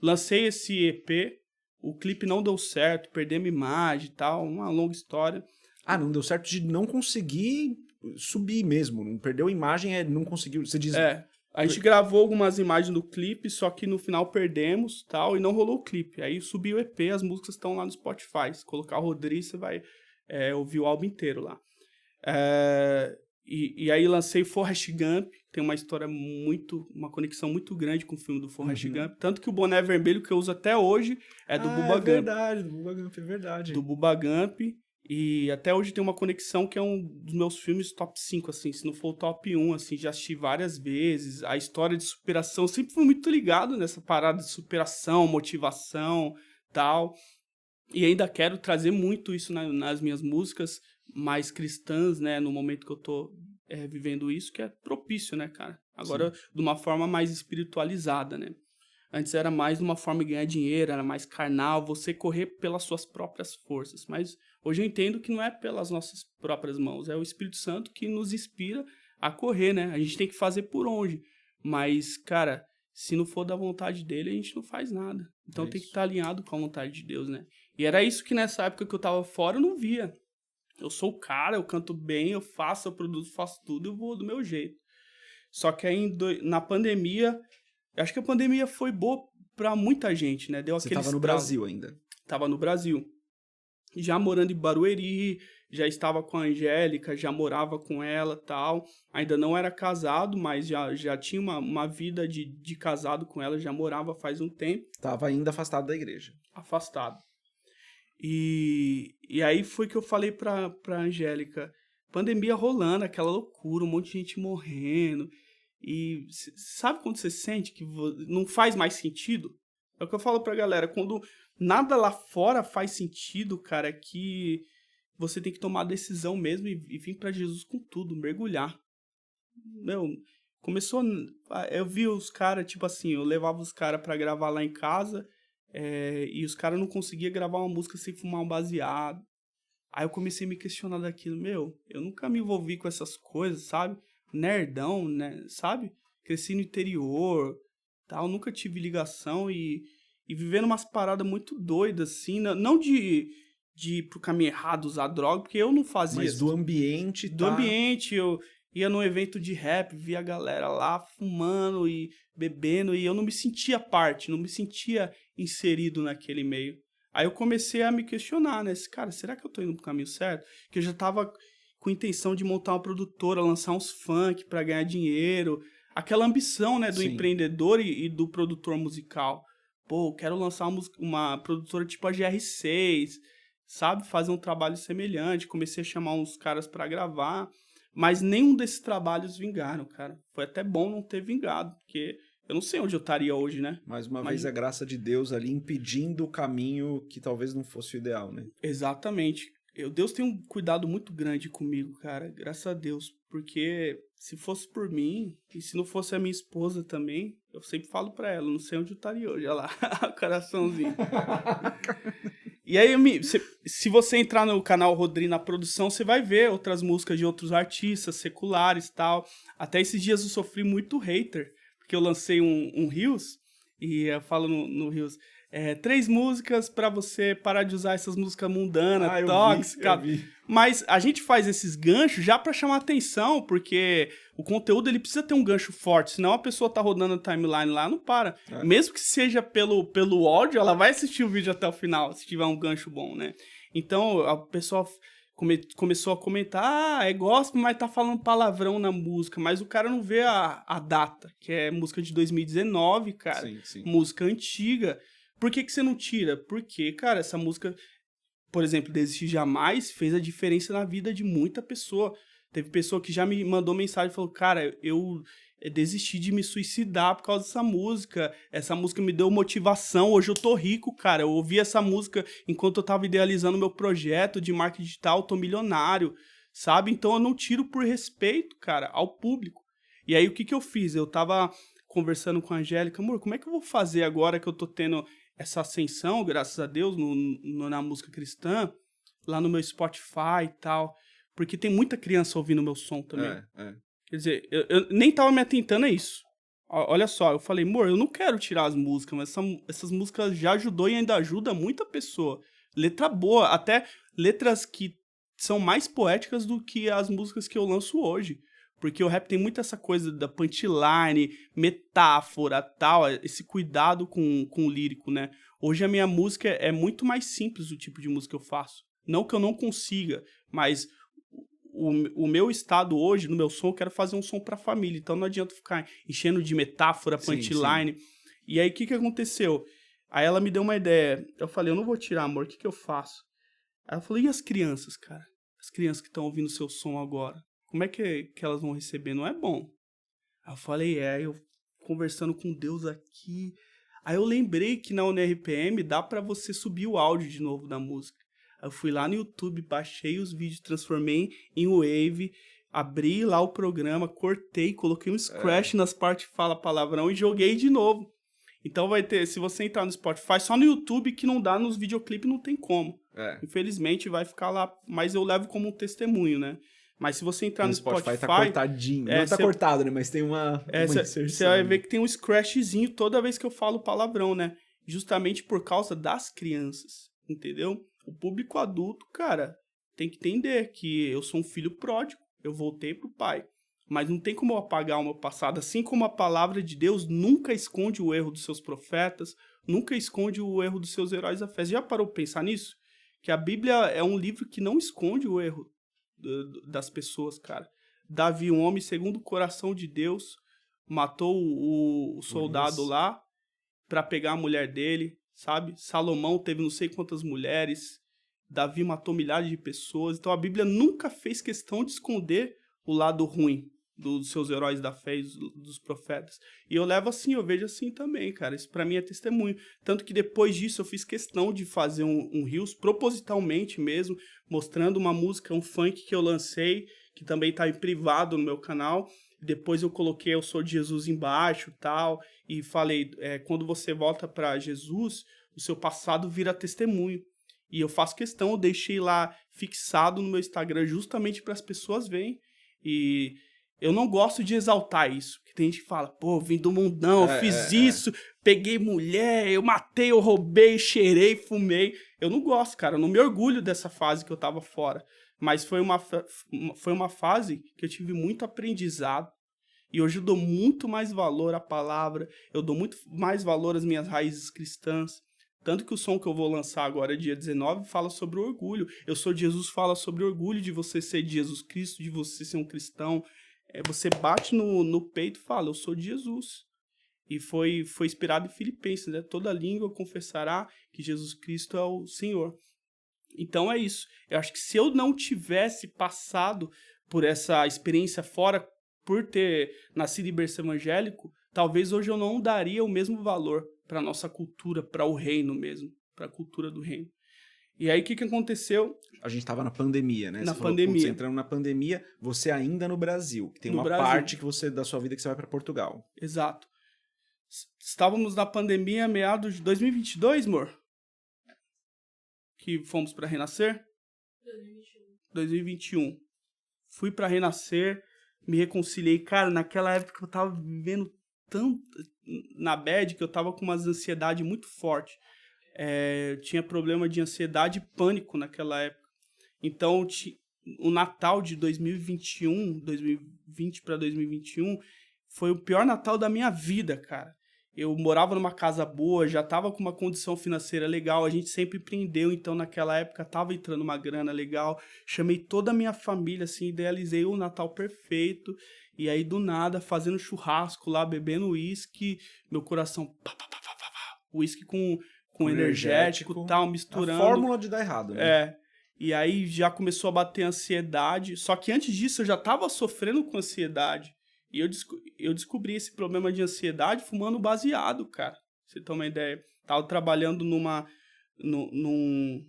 Speaker 2: Lancei esse EP, o clipe não deu certo, perdemos imagem e tal, uma longa história.
Speaker 1: Não deu certo de não conseguir subir mesmo, não perdeu imagem, não conseguiu, você diz...
Speaker 2: A gente gravou algumas imagens do clipe, só que no final perdemos, tal, e não rolou o clipe. Aí subiu o EP, as músicas estão lá no Spotify. Se colocar o Rodrigo, você vai ouvir o álbum inteiro lá. E aí lancei Forrest Gump, tem uma história uma conexão muito grande com o filme do Forrest Gump. Tanto que o boné vermelho que eu uso até hoje é do Bubba Gump.
Speaker 1: Verdade, do Bubba Gump, é verdade.
Speaker 2: Do Bubba Gump. E até hoje tem uma conexão que é um dos meus filmes top 5, assim, se não for o top 1, assim, já assisti várias vezes. A história de superação, sempre fui muito ligado nessa parada de superação, motivação, tal. E ainda quero trazer muito isso nas minhas músicas mais cristãs, né, no momento que eu tô vivendo isso, que é propício, né, cara? Agora, de uma forma mais espiritualizada, né? Antes era mais de uma forma de ganhar dinheiro, era mais carnal, você correr pelas suas próprias forças. Mas hoje eu entendo que não é pelas nossas próprias mãos, é o Espírito Santo que nos inspira a correr, né? A gente tem que fazer por onde. Mas, cara, se não for da vontade dele, a gente não faz nada. Então tem que estar alinhado com a vontade de Deus, né? E era isso que nessa época que eu tava fora eu não via. Eu sou o cara, eu canto bem, eu faço, eu produzo, faço tudo, eu vou do meu jeito. Só que aí na pandemia... Eu acho que a pandemia foi boa pra muita gente, né?
Speaker 1: Você tava no Brasil ainda?
Speaker 2: Tava no Brasil. Já morando em Barueri, já estava com a Angélica, já morava com ela e tal. Ainda não era casado, mas já tinha uma vida de casado com ela, já morava faz um tempo.
Speaker 1: Tava ainda afastado da igreja.
Speaker 2: Afastado. E aí foi que eu falei pra Angélica, pandemia rolando, aquela loucura, um monte de gente morrendo... E sabe quando você sente que não faz mais sentido? É o que eu falo pra galera, quando nada lá fora faz sentido, cara, é que você tem que tomar a decisão mesmo e vir pra Jesus com tudo, mergulhar. Meu, começou... Eu vi os caras, tipo assim, eu levava os caras pra gravar lá em casa e os caras não conseguiam gravar uma música sem fumar um baseado. Aí eu comecei a me questionar daquilo, eu nunca me envolvi com essas coisas, sabe? Nerdão, né, sabe? Cresci no interior, tal, nunca tive ligação e vivendo umas paradas muito doidas, assim, não de ir pro caminho errado, usar droga, porque eu não fazia
Speaker 1: isso. Mas do ambiente,
Speaker 2: do ambiente, eu ia num evento de rap, via a galera lá fumando e bebendo, e eu não me sentia parte, não me sentia inserido naquele meio. Aí eu comecei a me questionar, né, cara, será que eu tô indo pro caminho certo? Que eu já tava... com intenção de montar uma produtora, lançar uns funk para ganhar dinheiro. Aquela ambição, né, do empreendedor e do produtor musical. Pô, quero lançar uma produtora tipo a GR6, sabe? Fazer um trabalho semelhante. Comecei a chamar uns caras para gravar, mas nenhum desses trabalhos vingaram, cara. Foi até bom não ter vingado, porque eu não sei onde eu estaria hoje, né?
Speaker 1: Mais uma vez a graça de Deus ali impedindo o caminho que talvez não fosse o ideal, né?
Speaker 2: Exatamente. Deus tem um cuidado muito grande comigo, cara, graças a Deus, porque se fosse por mim, e se não fosse a minha esposa também, eu sempre falo pra ela, não sei onde eu estaria hoje, olha lá, o coraçãozinho. E aí, se você entrar no canal Rodrigo na produção, você vai ver outras músicas de outros artistas seculares e tal. Até esses dias eu sofri muito hater, porque eu lancei um Reels, e eu falo no Reels... 3 músicas pra você parar de usar essas músicas mundanas, tóxicas. Mas a gente faz esses ganchos já pra chamar atenção, porque o conteúdo ele precisa ter um gancho forte, senão a pessoa tá rodando a timeline lá, não para. Mesmo que seja pelo áudio, ela vai assistir o vídeo até o final, se tiver um gancho bom, né? Então, a pessoa começou a comentar, é gospel, mas tá falando palavrão na música, mas o cara não vê a data, que é música de 2019, cara,
Speaker 1: sim.
Speaker 2: Música antiga. Por que você não tira? Porque, cara, essa música, por exemplo, Desistir Jamais, fez a diferença na vida de muita pessoa. Teve pessoa que já me mandou mensagem e falou, cara, eu desisti de me suicidar por causa dessa música. Essa música me deu motivação, hoje eu tô rico, cara. Eu ouvi essa música enquanto eu tava idealizando meu projeto de marketing digital, tô milionário, sabe? Então eu não tiro por respeito, cara, ao público. E aí, o que eu fiz? Eu tava conversando com a Angélica, amor, como é que eu vou fazer agora que eu tô tendo essa ascensão, graças a Deus, na música cristã, lá no meu Spotify e tal, porque tem muita criança ouvindo meu som também. Quer dizer, eu nem tava me atentando a isso. Olha só, eu falei, amor, eu não quero tirar as músicas, mas essas músicas já ajudou e ainda ajuda muita pessoa. Letra boa, até letras que são mais poéticas do que as músicas que eu lanço hoje. Porque o rap tem muito essa coisa da punchline, metáfora, tal, esse cuidado com o lírico, né? Hoje a minha música é muito mais simples, o tipo de música que eu faço. Não que eu não consiga, mas o meu estado hoje, no meu som, eu quero fazer um som pra família. Então não adianta ficar enchendo de metáfora, punchline. Sim. E aí, o que aconteceu? Aí ela me deu uma ideia. Eu falei, eu não vou tirar, amor, o que eu faço? Aí ela falou, e as crianças, cara? As crianças que estão ouvindo o seu som agora? Como é que elas vão receber? Não é bom. Aí eu falei, eu conversando com Deus aqui. Aí eu lembrei que na UniRPM dá pra você subir o áudio de novo da música. Aí eu fui lá no YouTube, baixei os vídeos, transformei em Wave, abri lá o programa, cortei, coloquei um scratch nas partes que fala palavrão e joguei de novo. Então vai ter, se você entrar no Spotify, só no YouTube que não dá, nos videoclipes não tem como. Infelizmente vai ficar lá, mas eu levo como um testemunho, né? Mas se você entrar no Spotify
Speaker 1: tá cortadinho. Não tá cortado, né? Mas tem uma inserção.
Speaker 2: Você vai ver que tem um scratchzinho toda vez que eu falo palavrão, né? Justamente por causa das crianças, entendeu? O público adulto, cara, tem que entender que eu sou um filho pródigo. Eu voltei pro pai. Mas não tem como eu apagar o meu passado. Assim como a palavra de Deus nunca esconde o erro dos seus profetas, nunca esconde o erro dos seus heróis da fé. Você já parou pra pensar nisso? Que a Bíblia é um livro que não esconde o erro das pessoas, cara. Davi, um homem segundo o coração de Deus, matou o soldado lá pra pegar a mulher dele, sabe? Salomão teve não sei quantas mulheres, Davi matou milhares de pessoas. Então a Bíblia nunca fez questão de esconder o lado ruim dos seus heróis da fé e dos profetas. E eu levo assim, eu vejo assim também, cara. Isso pra mim é testemunho. Tanto que depois disso eu fiz questão de fazer um Reels, propositalmente mesmo, mostrando uma música, um funk que eu lancei, que também tá em privado no meu canal. Depois eu coloquei Eu Sou de Jesus embaixo, tal, e falei, quando você volta pra Jesus, o seu passado vira testemunho. E eu faço questão, eu deixei lá fixado no meu Instagram justamente para as pessoas verem. E eu não gosto de exaltar isso. Que tem gente que fala, pô, vim do mundão, eu fiz isso, peguei mulher, eu matei, eu roubei, cheirei, fumei. Eu não gosto, cara, eu não me orgulho dessa fase que eu tava fora. Mas foi uma fase que eu tive muito aprendizado. E hoje eu dou muito mais valor à palavra, eu dou muito mais valor às minhas raízes cristãs. Tanto que o som que eu vou lançar agora, dia 19, fala sobre o orgulho. Eu Sou de Jesus fala sobre o orgulho de você ser de Jesus Cristo, de você ser um cristão. Você bate no peito e fala, eu sou de Jesus. E foi inspirado em Filipenses, né? Toda língua confessará que Jesus Cristo é o Senhor. Então é isso. Eu acho que se eu não tivesse passado por essa experiência fora, por ter nascido em berço evangélico, talvez hoje eu não daria o mesmo valor para a nossa cultura, para o reino mesmo, para a cultura do reino. E aí, o que aconteceu?
Speaker 1: A gente estava na pandemia, né?
Speaker 2: Na
Speaker 1: você
Speaker 2: pandemia.
Speaker 1: Falou, entrando na pandemia, você ainda no Brasil, que tem uma parte da sua vida que você vai para Portugal.
Speaker 2: Exato. Estávamos na pandemia meados de 2022, amor? Que fomos para Renascer? 2021. Fui para Renascer, me reconciliei. Cara, naquela época eu tava vivendo tanto na bad que eu tava com umas ansiedade muito forte. Eu tinha problema de ansiedade e pânico naquela época. Então, o Natal de 2020 para 2021, foi o pior Natal da minha vida, cara. Eu morava numa casa boa, já tava com uma condição financeira legal, a gente sempre empreendeu, então naquela época tava entrando uma grana legal. Chamei toda a minha família, assim, idealizei o Natal perfeito. E aí, do nada, fazendo churrasco lá, bebendo uísque, meu coração... Uísque com energético e tal, misturando.
Speaker 1: A fórmula de dar errado, né?
Speaker 2: E aí já começou a bater ansiedade. Só que antes disso eu já tava sofrendo com ansiedade. E eu descobri esse problema de ansiedade fumando baseado, cara. Pra você ter uma ideia. Tava trabalhando num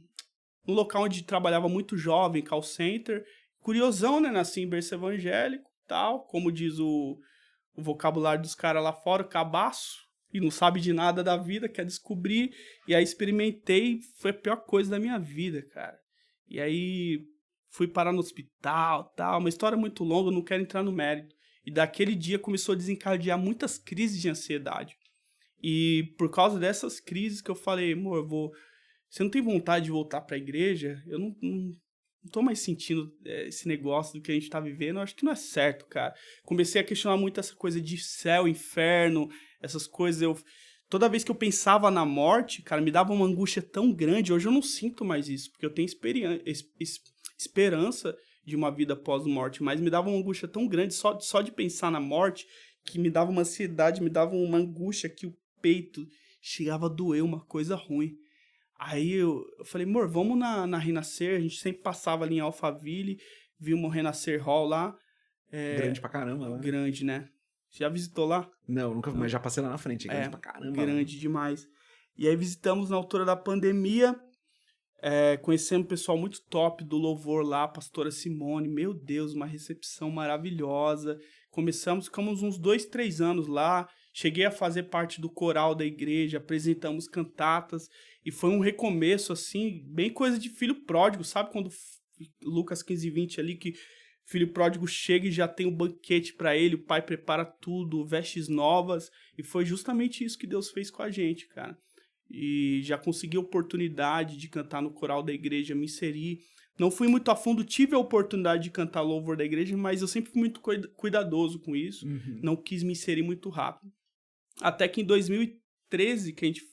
Speaker 2: local onde trabalhava muito jovem, call center. Curiosão, né? Nasci em berço evangélico, tal. Como diz o o vocabulário dos caras lá fora, cabaço, e não sabe de nada da vida, quer descobrir. E aí experimentei, foi a pior coisa da minha vida, cara. E aí fui parar no hospital, tal, uma história muito longa, eu não quero entrar no mérito. E daquele dia começou a desencadear muitas crises de ansiedade. E por causa dessas crises que eu falei, amor, você não tem vontade de voltar pra igreja? Eu não tô mais sentindo esse negócio do que a gente tá vivendo, eu acho que não é certo, cara. Comecei a questionar muito essa coisa de céu, inferno, essas coisas. Toda vez que eu pensava na morte, cara, me dava uma angústia tão grande. Hoje eu não sinto mais isso, porque eu tenho esperança de uma vida pós-morte, mas me dava uma angústia tão grande só de pensar na morte, que me dava uma ansiedade, me dava uma angústia que o peito chegava a doer, uma coisa ruim. Aí eu falei, amor, vamos na Renascer, a gente sempre passava ali em Alphaville, vimos o Renascer Hall lá.
Speaker 1: Grande pra caramba, né?
Speaker 2: Grande, né? Já visitou lá?
Speaker 1: Não, nunca, mas já passei lá na frente, é grande pra caramba.
Speaker 2: Grande demais. E aí visitamos na altura da pandemia, conhecemos um pessoal muito top do louvor lá, a pastora Simone, meu Deus, uma recepção maravilhosa. Ficamos uns 2, 3 anos lá, cheguei a fazer parte do coral da igreja, apresentamos cantatas, e foi um recomeço, assim, bem coisa de filho pródigo, sabe? Quando Lucas 15:20 ali, que filho pródigo chega e já tem um banquete para ele, o pai prepara tudo, vestes novas, e foi justamente isso que Deus fez com a gente, cara. E já consegui a oportunidade de cantar no coral da igreja, me inseri. Não fui muito a fundo, tive a oportunidade de cantar louvor da igreja, mas eu sempre fui muito cuidadoso com isso, não quis me inserir muito rápido. Até que em 2013, que a gente...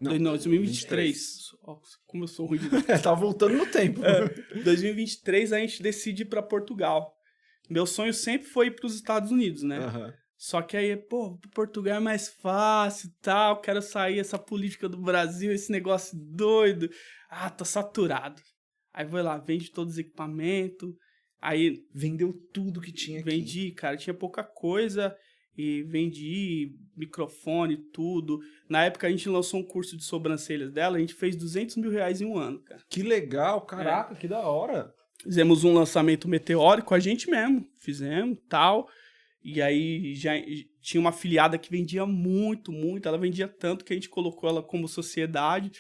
Speaker 2: Não, 2023. Oh, como eu sou ruim de...
Speaker 1: Tava voltando no tempo.
Speaker 2: 2023 a gente decide ir pra Portugal. Meu sonho sempre foi ir pros Estados Unidos, né? Só que aí, Portugal é mais fácil e tal, quero sair essa política do Brasil, esse negócio doido. Tô saturado. Aí vou lá, vende todos os equipamentos. Aí...
Speaker 1: Vendeu tudo que tinha aqui.
Speaker 2: Vendi, cara, tinha pouca coisa... E vendi microfone, tudo. Na época a gente lançou um curso de sobrancelhas dela, a gente fez R$200 mil em um ano, cara.
Speaker 1: Que legal, caraca, que da hora.
Speaker 2: Fizemos um lançamento meteórico, a gente mesmo, fizemos, tal. E aí já tinha uma afiliada que vendia muito, ela vendia tanto que a gente colocou ela como sociedade,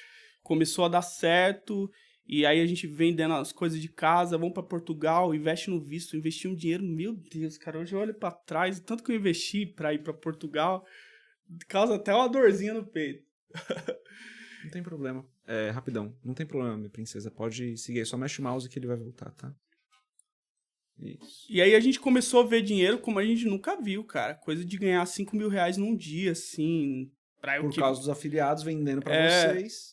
Speaker 2: começou a dar certo. E aí a gente vendendo as coisas de casa, vamos para Portugal, investe no visto, investi um dinheiro, meu Deus, cara, hoje eu olho para trás, tanto que eu investi para ir para Portugal, causa até uma dorzinha no peito.
Speaker 1: Não tem problema. Rapidão, não tem problema, minha princesa, pode seguir aí, só mexe o mouse que ele vai voltar, tá? Isso.
Speaker 2: E aí a gente começou a ver dinheiro como a gente nunca viu, cara, coisa de ganhar R$5 mil num dia, assim...
Speaker 1: Por causa dos afiliados vendendo para vocês...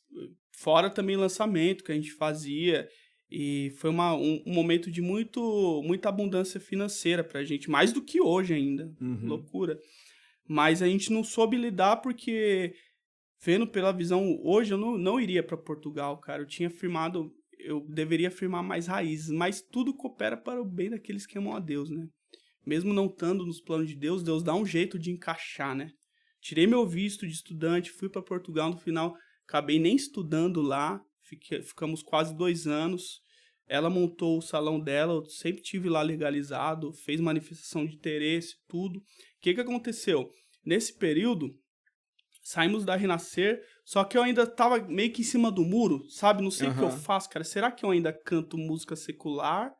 Speaker 2: Fora também lançamento que a gente fazia, e foi um momento de muita abundância financeira pra gente, mais do que hoje ainda, loucura. Mas a gente não soube lidar porque, vendo pela visão, hoje eu não iria pra Portugal, cara, eu deveria firmar mais raízes, mas tudo coopera para o bem daqueles que amam a Deus, né? Mesmo não estando nos planos de Deus, Deus dá um jeito de encaixar, né? Tirei meu visto de estudante, fui pra Portugal no final... Acabei nem estudando lá, ficamos quase 2 anos. Ela montou o salão dela, eu sempre tive lá legalizado, fez manifestação de interesse, tudo. O que aconteceu? Nesse período, saímos da Renascer, só que eu ainda estava meio que em cima do muro, sabe? Não sei o que eu faço, cara. Será que eu ainda canto música secular?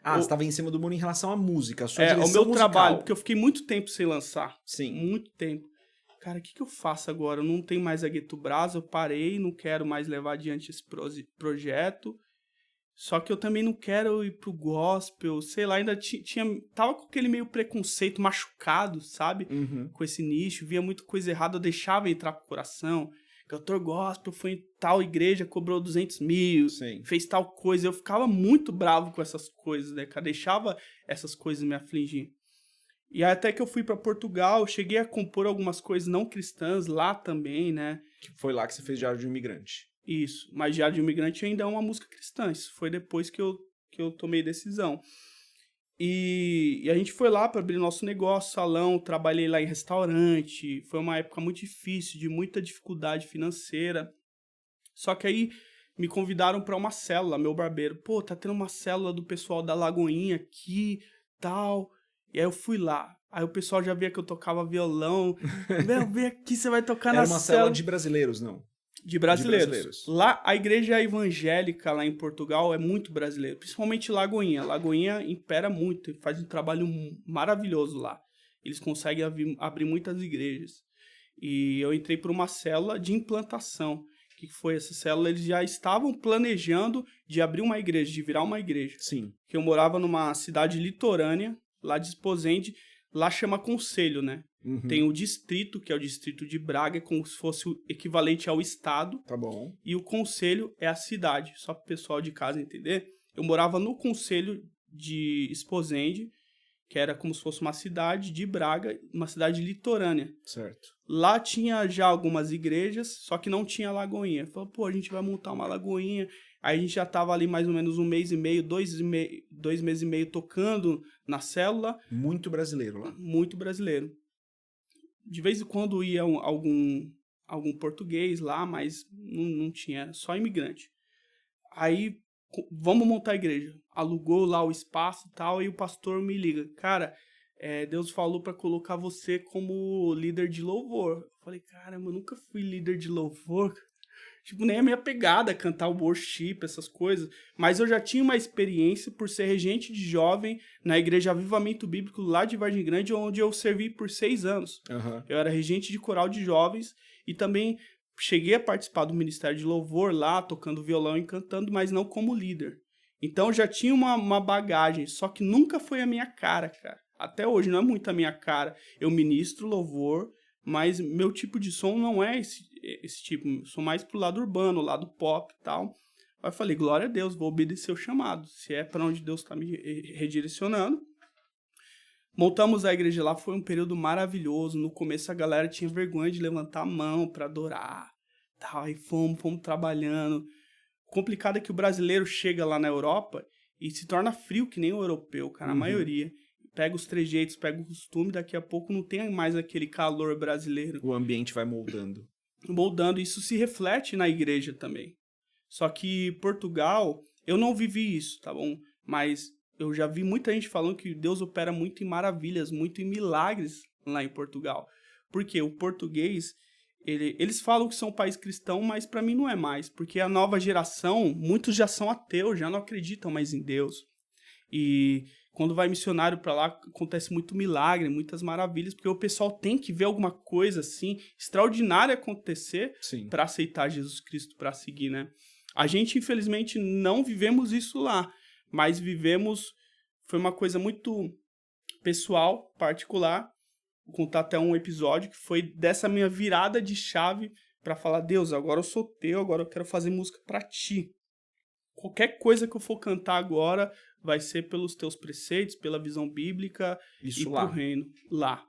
Speaker 1: Você estava em cima do muro em relação à música, a sua
Speaker 2: direção
Speaker 1: musical.
Speaker 2: O meu trabalho, porque eu fiquei muito tempo sem lançar.
Speaker 1: Sim.
Speaker 2: Muito tempo. Cara, o que eu faço agora? Eu não tenho mais a Gueto Brás, eu parei, não quero mais levar adiante esse projeto. Só que eu também não quero ir pro gospel, sei lá, ainda tava com aquele meio preconceito machucado, sabe? Com esse nicho, via muita coisa errada, eu deixava entrar pro coração. Cantor gospel foi em tal igreja, cobrou 200 mil, fez tal coisa. Eu ficava muito bravo com essas coisas, né, cara? Deixava essas coisas me afligir. E até que eu fui para Portugal, cheguei a compor algumas coisas não cristãs lá também, né?
Speaker 1: Que foi lá que você fez Diário de um Imigrante.
Speaker 2: Isso, mas Diário de um Imigrante ainda é uma música cristã, isso foi depois que eu tomei decisão. E a gente foi lá para abrir nosso negócio, salão, trabalhei lá em restaurante, foi uma época muito difícil, de muita dificuldade financeira. Só que aí me convidaram para uma célula, meu barbeiro. Tá tendo uma célula do pessoal da Lagoinha aqui, tal... E aí eu fui lá. Aí o pessoal já via que eu tocava violão. Meu, vem aqui, você vai tocar na
Speaker 1: Era uma célula de brasileiros, não?
Speaker 2: De brasileiros.
Speaker 1: De brasileiros.
Speaker 2: Lá, a igreja evangélica lá em Portugal é muito brasileira, principalmente Lagoinha. Lagoinha impera muito, faz um trabalho maravilhoso lá. Eles conseguem abrir muitas igrejas. E eu entrei por uma célula de implantação. O que foi essa célula? Eles já estavam planejando de abrir uma igreja, de virar uma igreja.
Speaker 1: Sim.
Speaker 2: Que eu morava numa cidade litorânea, lá de Esposende. Lá chama concelho, né?
Speaker 1: Uhum.
Speaker 2: Tem o distrito, que é o distrito de Braga, como se fosse o equivalente ao estado.
Speaker 1: Tá bom.
Speaker 2: E o concelho é a cidade, só para o pessoal de casa entender. Eu morava no concelho de Esposende, que era como se fosse uma cidade de Braga, uma cidade litorânea.
Speaker 1: Certo.
Speaker 2: Lá tinha já algumas igrejas, só que não tinha lagoinha. Falei, pô, a gente vai montar uma lagoinha. Aí a gente já tava ali mais ou menos 1 mês e meio, 2 meses e meio tocando na célula.
Speaker 1: Muito brasileiro lá.
Speaker 2: Muito brasileiro. De vez em quando ia algum português lá, mas não tinha, só imigrante. Aí, vamos montar a igreja. Alugou lá o espaço e tal, e o pastor me liga. Cara, Deus falou para colocar você como líder de louvor. Eu falei, caramba, eu nunca fui líder de louvor. Tipo, nem a minha pegada, cantar o worship, essas coisas. Mas eu já tinha uma experiência por ser regente de jovem na Igreja Avivamento Bíblico lá de Vargem Grande, onde eu servi por 6 anos.
Speaker 1: Uhum.
Speaker 2: Eu era regente de coral de jovens e também cheguei a participar do Ministério de Louvor lá, tocando violão e cantando, mas não como líder. Então já tinha uma bagagem, só que nunca foi a minha cara. Até hoje não é muito a minha cara. Eu ministro louvor, mas meu tipo de som não é esse tipo. Eu sou mais pro lado urbano, lado pop e tal. Aí eu falei, glória a Deus, vou obedecer o chamado. Se é para onde Deus está me redirecionando. Montamos a igreja lá, foi um período maravilhoso. No começo a galera tinha vergonha de levantar a mão para adorar. Tal. Aí fomos trabalhando. O complicado é que o brasileiro chega lá na Europa e se torna frio que nem o europeu, cara, a maioria. Pega os trejeitos, pega o costume, daqui a pouco não tem mais aquele calor brasileiro.
Speaker 1: O ambiente vai moldando.
Speaker 2: Moldando, isso se reflete na igreja também. Só que Portugal, eu não vivi isso, tá bom? Mas eu já vi muita gente falando que Deus opera muito em maravilhas, muito em milagres lá em Portugal. Porque o português, eles falam que são um país cristão, mas para mim não é mais. Porque a nova geração, muitos já são ateus, já não acreditam mais em Deus. E quando vai missionário para lá, acontece muito milagre, muitas maravilhas, porque o pessoal tem que ver alguma coisa assim extraordinária acontecer para aceitar Jesus Cristo, para seguir, né? A gente, infelizmente, não vivemos isso lá, mas vivemos, foi uma coisa muito pessoal, particular. Vou contar até um episódio que foi dessa minha virada de chave para falar, Deus, agora eu sou teu, agora eu quero fazer música para ti. Qualquer coisa que eu for cantar agora vai ser pelos teus preceitos, pela visão bíblica
Speaker 1: isso
Speaker 2: e pro reino. Lá.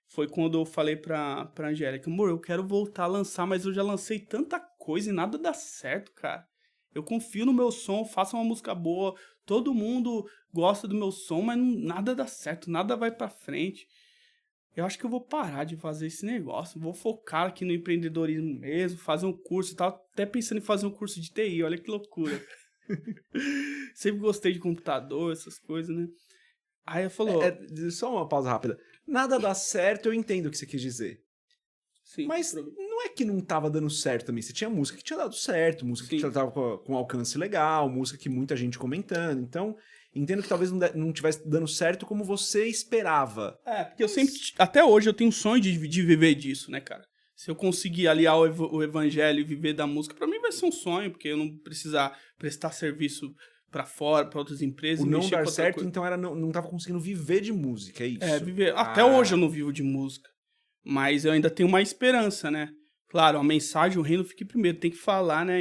Speaker 2: Foi quando eu falei pra Angélica, amor, eu quero voltar a lançar, mas eu já lancei tanta coisa e nada dá certo, cara. Eu confio no meu som, faço uma música boa, todo mundo gosta do meu som, mas nada dá certo, nada vai pra frente. Eu acho que eu vou parar de fazer esse negócio, vou focar aqui no empreendedorismo mesmo, fazer um curso e tal, até pensando em fazer um curso de TI, olha que loucura. Sempre gostei de computador, essas coisas, né? Aí ela falou...
Speaker 1: Só uma pausa rápida. Nada dá certo, eu entendo o que você quis dizer.
Speaker 2: Sim,
Speaker 1: mas não é que não tava dando certo também. Você tinha música que tinha dado certo, música que tava com alcance legal, música que muita gente comentando. Então, entendo que talvez não tivesse dando certo como você esperava.
Speaker 2: Porque eu sempre... Até hoje eu tenho um sonho de viver disso, né, cara? Se eu conseguir aliar o evangelho e viver da música, pra mim vai ser um sonho, porque eu não precisar prestar serviço pra fora, pra outras empresas.
Speaker 1: O não dar certo, então, era não tava conseguindo viver de música, é isso?
Speaker 2: Viver. Até hoje eu não vivo de música. Mas eu ainda tenho uma esperança, né? Claro, a mensagem, o reino fica primeiro, tem que falar, né?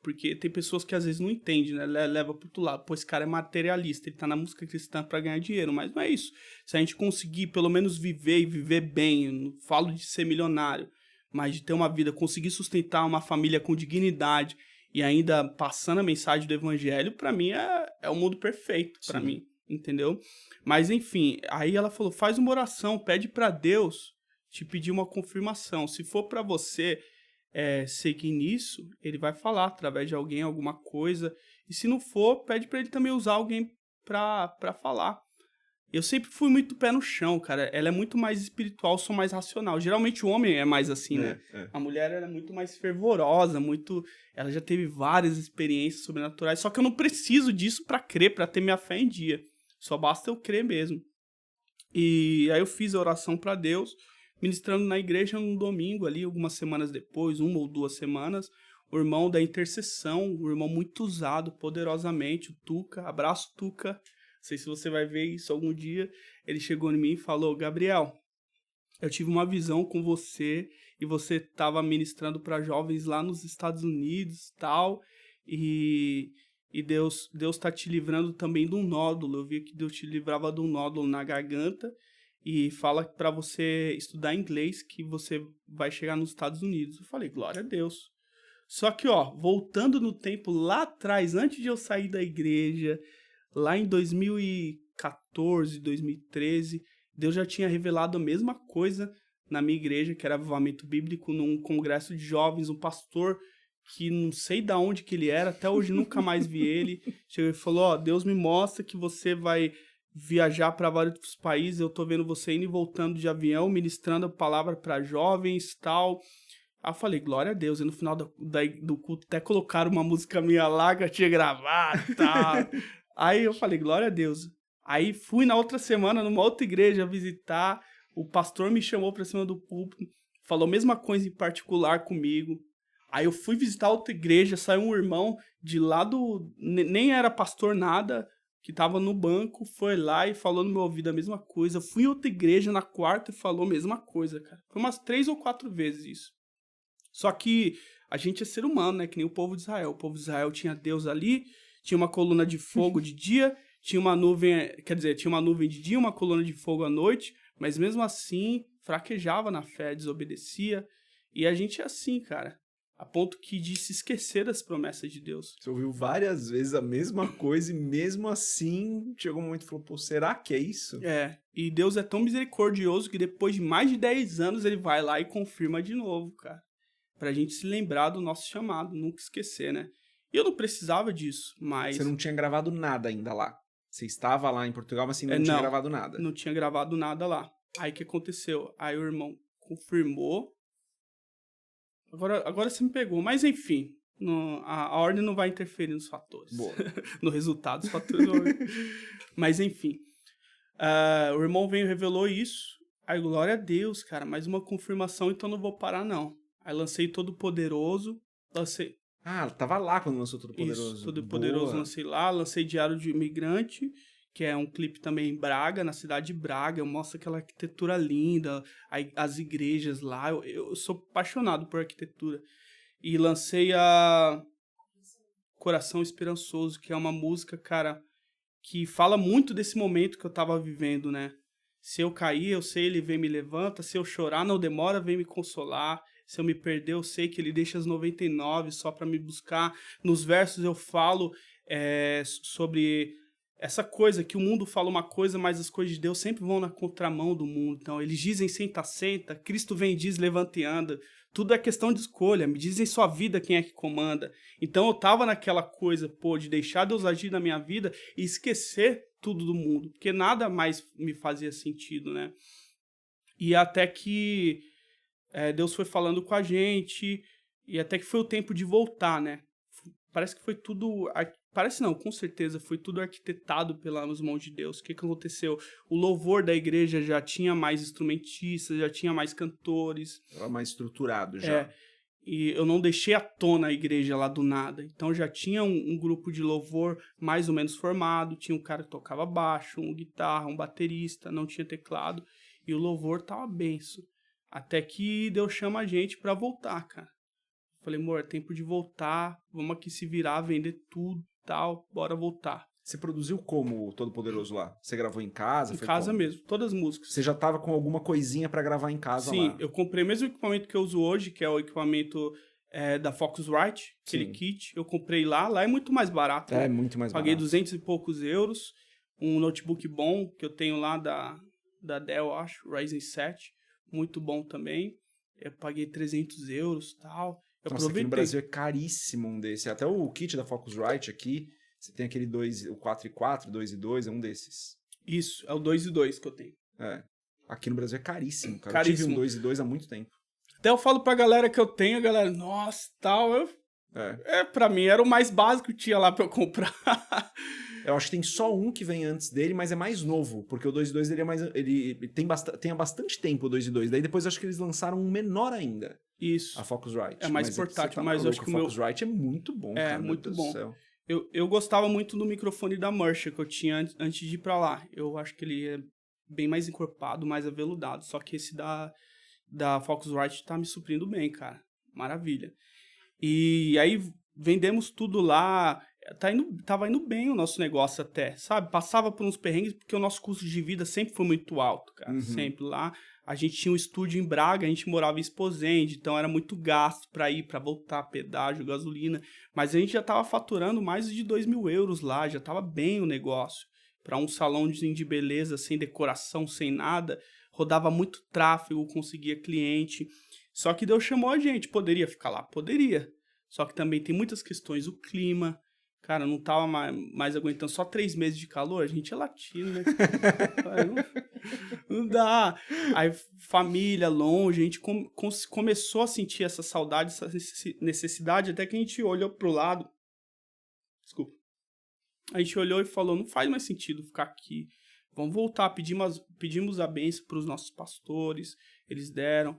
Speaker 2: Porque tem pessoas que às vezes não entendem, né? Leva pro outro lado. Pô, esse cara é materialista, ele tá na música cristã pra ganhar dinheiro, mas não é isso. Se a gente conseguir pelo menos viver e viver bem, eu não falo de ser milionário, mas de ter uma vida, conseguir sustentar uma família com dignidade e ainda passando a mensagem do evangelho, pra mim é o mundo perfeito, pra mim, entendeu? Mas enfim, aí ela falou, faz uma oração, pede pra Deus te pedir uma confirmação. Se for pra você seguir nisso, ele vai falar através de alguém, alguma coisa, e se não for, pede pra ele também usar alguém pra falar. Eu sempre fui muito pé no chão, cara. Ela é muito mais espiritual, eu sou mais racional. Geralmente o homem é mais assim, né? A mulher ela é muito mais fervorosa, muito... Ela já teve várias experiências sobrenaturais, só que eu não preciso disso pra crer, pra ter minha fé em dia. Só basta eu crer mesmo. E aí eu fiz a oração pra Deus, ministrando na igreja num domingo ali, algumas semanas depois, 1 ou 2 semanas, o irmão da intercessão, um irmão muito usado poderosamente, o Tuca, abraço Tuca, não sei se você vai ver isso algum dia, ele chegou em mim e falou, Gabriel, eu tive uma visão com você e você estava ministrando para jovens lá nos Estados Unidos e tal, e Deus tá te livrando também de um nódulo, eu vi que Deus te livrava de um nódulo na garganta, e fala para você estudar inglês que você vai chegar nos Estados Unidos. Eu falei, glória a Deus. Só que, ó, voltando no tempo lá atrás, antes de eu sair da igreja, lá em 2014, 2013, Deus já tinha revelado a mesma coisa na minha igreja, que era Avivamento Bíblico, num congresso de jovens, um pastor que não sei de onde que ele era, até hoje nunca mais vi ele. Chegou e falou, ó, Deus me mostra que você vai viajar para vários países, eu tô vendo você indo e voltando de avião, ministrando a palavra para jovens e tal. Aí eu falei, glória a Deus. E no final do culto até colocaram uma música minha lá que eu tinha gravado e tal. Aí eu falei, glória a Deus. Aí fui na outra semana numa outra igreja visitar, o pastor me chamou pra cima do púlpito, falou a mesma coisa em particular comigo. Aí eu fui visitar outra igreja, saiu um irmão de lá nem era pastor nada, que tava no banco, foi lá e falou no meu ouvido a mesma coisa. Eu fui em outra igreja na quarta e falou a mesma coisa, cara. Foi umas 3 ou 4 vezes isso. Só que a gente é ser humano, né? Que nem o povo de Israel. O povo de Israel tinha Deus ali, tinha uma coluna de fogo de dia, tinha uma nuvem, quer dizer, tinha uma nuvem de dia, uma coluna de fogo à noite, mas mesmo assim fraquejava na fé, desobedecia. E a gente é assim, cara. A ponto que de se esquecer das promessas de Deus.
Speaker 1: Você ouviu várias vezes a mesma coisa e mesmo assim chegou um momento e falou, pô, será que é isso?
Speaker 2: É, e Deus é tão misericordioso que depois de mais de 10 anos ele vai lá e confirma de novo, cara. Pra gente se lembrar do nosso chamado, nunca esquecer, né? E eu não precisava disso, mas...
Speaker 1: Você não tinha gravado nada ainda lá. Você estava lá em Portugal, mas assim, não tinha gravado nada.
Speaker 2: Não tinha gravado nada lá. Aí o que aconteceu? Aí o irmão confirmou. Agora você me pegou, mas enfim, a ordem não vai interferir nos fatores.
Speaker 1: Boa.
Speaker 2: No resultado dos fatores. Mas enfim, o irmão veio e revelou isso. Aí glória a Deus, cara, mais uma confirmação, então não vou parar não. Aí lancei Todo-Poderoso, lancei...
Speaker 1: Ah, tava lá quando lançou Todo-Poderoso.
Speaker 2: Isso, Todo-Poderoso lancei lá, lancei Diário de Imigrante, que é um clipe também em Braga, na cidade de Braga, mostra aquela arquitetura linda, as igrejas lá, eu sou apaixonado por arquitetura. E lancei a Coração Esperançoso, que é uma música, cara, que fala muito desse momento que eu tava vivendo, né? Se eu cair, eu sei, ele vem me levanta, se eu chorar, não demora, vem me consolar. Se eu me perder, eu sei que ele deixa as 99 só para me buscar. Nos versos eu falo sobre essa coisa, que o mundo fala uma coisa, mas as coisas de Deus sempre vão na contramão do mundo. Então, eles dizem senta, senta, Cristo vem e diz levanta e anda. Tudo é questão de escolha, me dizem sua vida quem é que comanda. Então eu tava naquela coisa, pô, de deixar Deus agir na minha vida e esquecer tudo do mundo, porque nada mais me fazia sentido, né? E até que Deus foi falando com a gente, e até que foi o tempo de voltar, né? Parece que foi tudo... Parece não, com certeza, foi tudo arquitetado pelas mãos de Deus. O que aconteceu? O louvor da igreja já tinha mais instrumentistas, já tinha mais cantores.
Speaker 1: Era mais estruturado já.
Speaker 2: E eu não deixei à tona a igreja lá do nada. Então já tinha um grupo de louvor mais ou menos formado, tinha um cara que tocava baixo, um guitarra, um baterista, não tinha teclado, e o louvor tava benção. Até que Deus chama a gente pra voltar, cara. Falei, amor, é tempo de voltar, vamos aqui se virar, vender tudo, tal, bora voltar.
Speaker 1: Você produziu como o Todo-Poderoso lá? Você gravou em casa?
Speaker 2: Em casa mesmo, todas as músicas.
Speaker 1: Você já tava com alguma coisinha pra gravar em casa lá?
Speaker 2: Sim, eu comprei o mesmo equipamento que eu uso hoje, que é o equipamento da Focusrite, aquele kit. Eu comprei lá é muito mais barato.
Speaker 1: É, muito mais
Speaker 2: Paguei
Speaker 1: barato.
Speaker 2: 200 e poucos euros, um notebook bom, que eu tenho lá da Dell, acho, Ryzen 7, muito bom também. Eu paguei 300 euros e tal.
Speaker 1: Nossa, aqui no Brasil é caríssimo um desse. Até o kit da Focusrite aqui, você tem aquele o 4 e 4, 2 e 2, é um desses.
Speaker 2: Isso, é o 2.2 que eu tenho.
Speaker 1: Aqui no Brasil é caríssimo, cara.
Speaker 2: Caríssimo.
Speaker 1: Eu tive um 2.2 há muito tempo.
Speaker 2: Até eu falo pra galera que eu tenho, a galera, nossa, tal, pra mim era o mais básico que tinha lá pra eu comprar.
Speaker 1: Eu acho que tem só um que vem antes dele, mas é mais novo, porque o 2.2 ele é mais, ele tem há bastante tempo o 2.2. Daí depois acho que eles lançaram um menor ainda.
Speaker 2: Isso.
Speaker 1: A Focusrite.
Speaker 2: É mais portátil, mas eu acho que o meu...
Speaker 1: Focusrite é muito bom, cara.
Speaker 2: É, muito
Speaker 1: Deus
Speaker 2: bom.
Speaker 1: do céu.
Speaker 2: Eu gostava muito do microfone da Marshall que eu tinha antes de ir pra lá. Eu acho que ele é bem mais encorpado, mais aveludado. Só que esse da Focusrite tá me suprindo bem, cara. Maravilha. E aí vendemos tudo lá. Tava indo bem o nosso negócio até, sabe? Passava por uns perrengues porque o nosso custo de vida sempre foi muito alto, cara. Sempre lá. A gente tinha um estúdio em Braga, a gente morava em Esposende, então era muito gasto pra ir, pra voltar, pedágio, gasolina. Mas a gente já tava faturando mais de 2.000 euros lá, já tava bem o negócio. Pra um salão de beleza, sem decoração, sem nada, rodava muito tráfego, conseguia cliente. Só que Deus chamou a gente, poderia ficar lá? Poderia. Só que também tem muitas questões, o clima. Cara, não tava mais aguentando só 3 meses de calor, a gente é latino, né? Não dá. Aí, família, longe, a gente começou a sentir essa saudade, essa necessidade, até que a gente olhou pro lado. Desculpa. A gente olhou e falou, não faz mais sentido ficar aqui. Vamos voltar, pedimos a bênção pros nossos pastores, eles deram.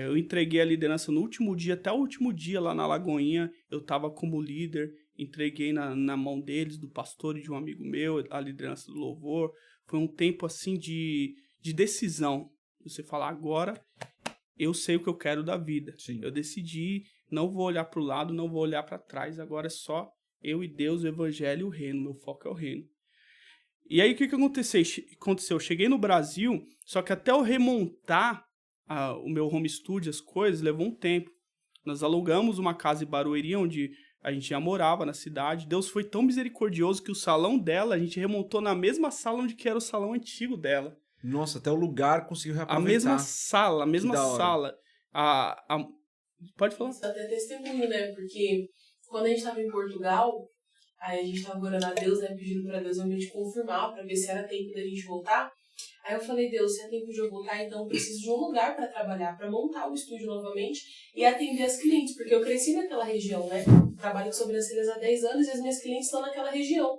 Speaker 2: Eu entreguei a liderança no último dia, até o último dia lá na Lagoinha, eu tava como líder. Entreguei na mão deles, do pastor e de um amigo meu, a liderança do louvor. Foi um tempo, assim, de decisão. Você falar, agora eu sei o que eu quero da vida.
Speaker 1: Sim.
Speaker 2: Eu decidi, não vou olhar para o lado, não vou olhar para trás. Agora é só eu e Deus, o evangelho e o reino. Meu foco é o reino. E aí, o que aconteceu? Eu cheguei no Brasil, só que até eu remontar o meu home studio, as coisas, levou um tempo. Nós alugamos uma casa em Barueri, onde a gente já morava na cidade. Deus foi tão misericordioso que o salão dela, a gente remontou na mesma sala onde que era o salão antigo dela.
Speaker 1: Nossa, até o lugar conseguiu reaproveitar.
Speaker 2: A mesma sala. Pode falar?
Speaker 3: Isso até testemunho, né? Porque quando a gente estava em Portugal, aí a gente estava orando a Deus, né? Pedindo para Deus realmente confirmar, para ver se era tempo da gente voltar. Aí eu falei, Deus, se é tempo de eu voltar, então eu preciso de um lugar para trabalhar, para montar o estúdio novamente e atender as clientes, porque eu cresci naquela região, né? Trabalho com sobrancelhas há 10 anos e as minhas clientes estão naquela região.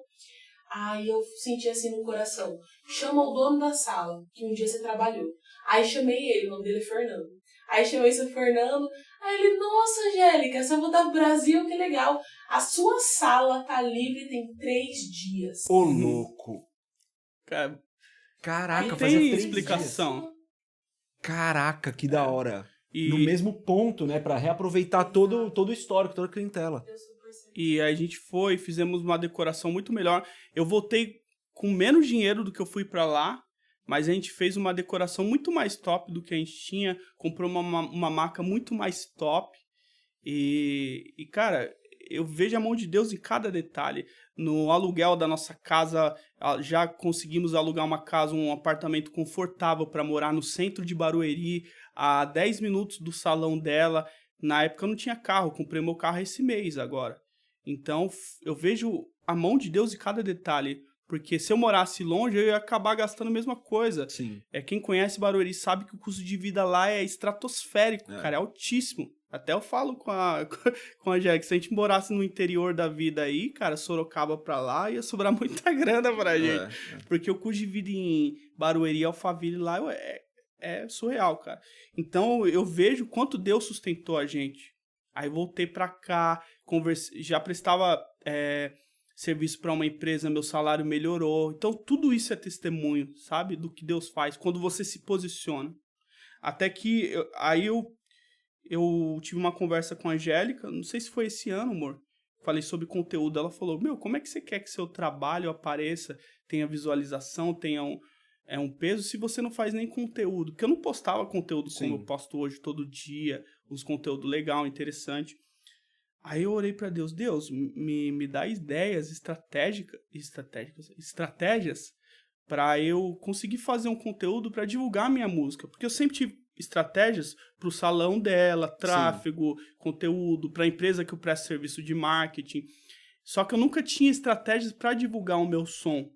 Speaker 3: Aí eu senti assim no coração, chama o dono da sala, que um dia você trabalhou. Aí chamei ele, o nome dele é Fernando. Aí chamei o Fernando, aí ele, nossa, Angélica, você vai voltar pro Brasil, que legal. A sua sala tá livre tem 3 dias.
Speaker 1: Ô, louco. Caraca, fazia 3
Speaker 2: explicação.
Speaker 1: Dias. Caraca, que da hora. No mesmo ponto, né? Pra reaproveitar todo o histórico, toda a clientela.
Speaker 2: E aí a gente fizemos uma decoração muito melhor. Eu voltei com menos dinheiro do que eu fui pra lá, mas a gente fez uma decoração muito mais top do que a gente tinha. Comprou uma marca muito mais top. E, cara, eu vejo a mão de Deus em cada detalhe. No aluguel da nossa casa, já conseguimos alugar uma casa, um apartamento confortável para morar no centro de Barueri, a 10 minutos do salão dela. Na época eu não tinha carro, comprei meu carro esse mês agora. Então eu vejo a mão de Deus em cada detalhe, porque se eu morasse longe eu ia acabar gastando a mesma coisa.
Speaker 1: Sim.
Speaker 2: Quem conhece Barueri sabe que o custo de vida lá é estratosférico, cara, é altíssimo. Até eu falo com a Jack, se a gente morasse no interior da vida aí, cara, Sorocaba pra lá, ia sobrar muita grana pra gente. Porque o custo de vida em Barueri, Alphaville lá é surreal, cara. Então eu vejo quanto Deus sustentou a gente. Aí voltei pra cá, já prestava serviço pra uma empresa, meu salário melhorou. Então tudo isso é testemunho, sabe? Do que Deus faz, quando você se posiciona. Até que eu tive uma conversa com a Angélica, não sei se foi esse ano, amor. Falei sobre conteúdo, ela falou, como é que você quer que seu trabalho apareça, tenha visualização, tenha um peso, se você não faz nem conteúdo? Porque eu não postava conteúdo como eu posto hoje, todo dia, uns conteúdos legal, interessante. Aí eu orei para Deus, me dá ideias estratégias para eu conseguir fazer um conteúdo para divulgar a minha música. Porque eu sempre tive estratégias para o salão dela, tráfego, conteúdo, para a empresa que eu presto serviço de marketing. Só que eu nunca tinha estratégias para divulgar o meu som.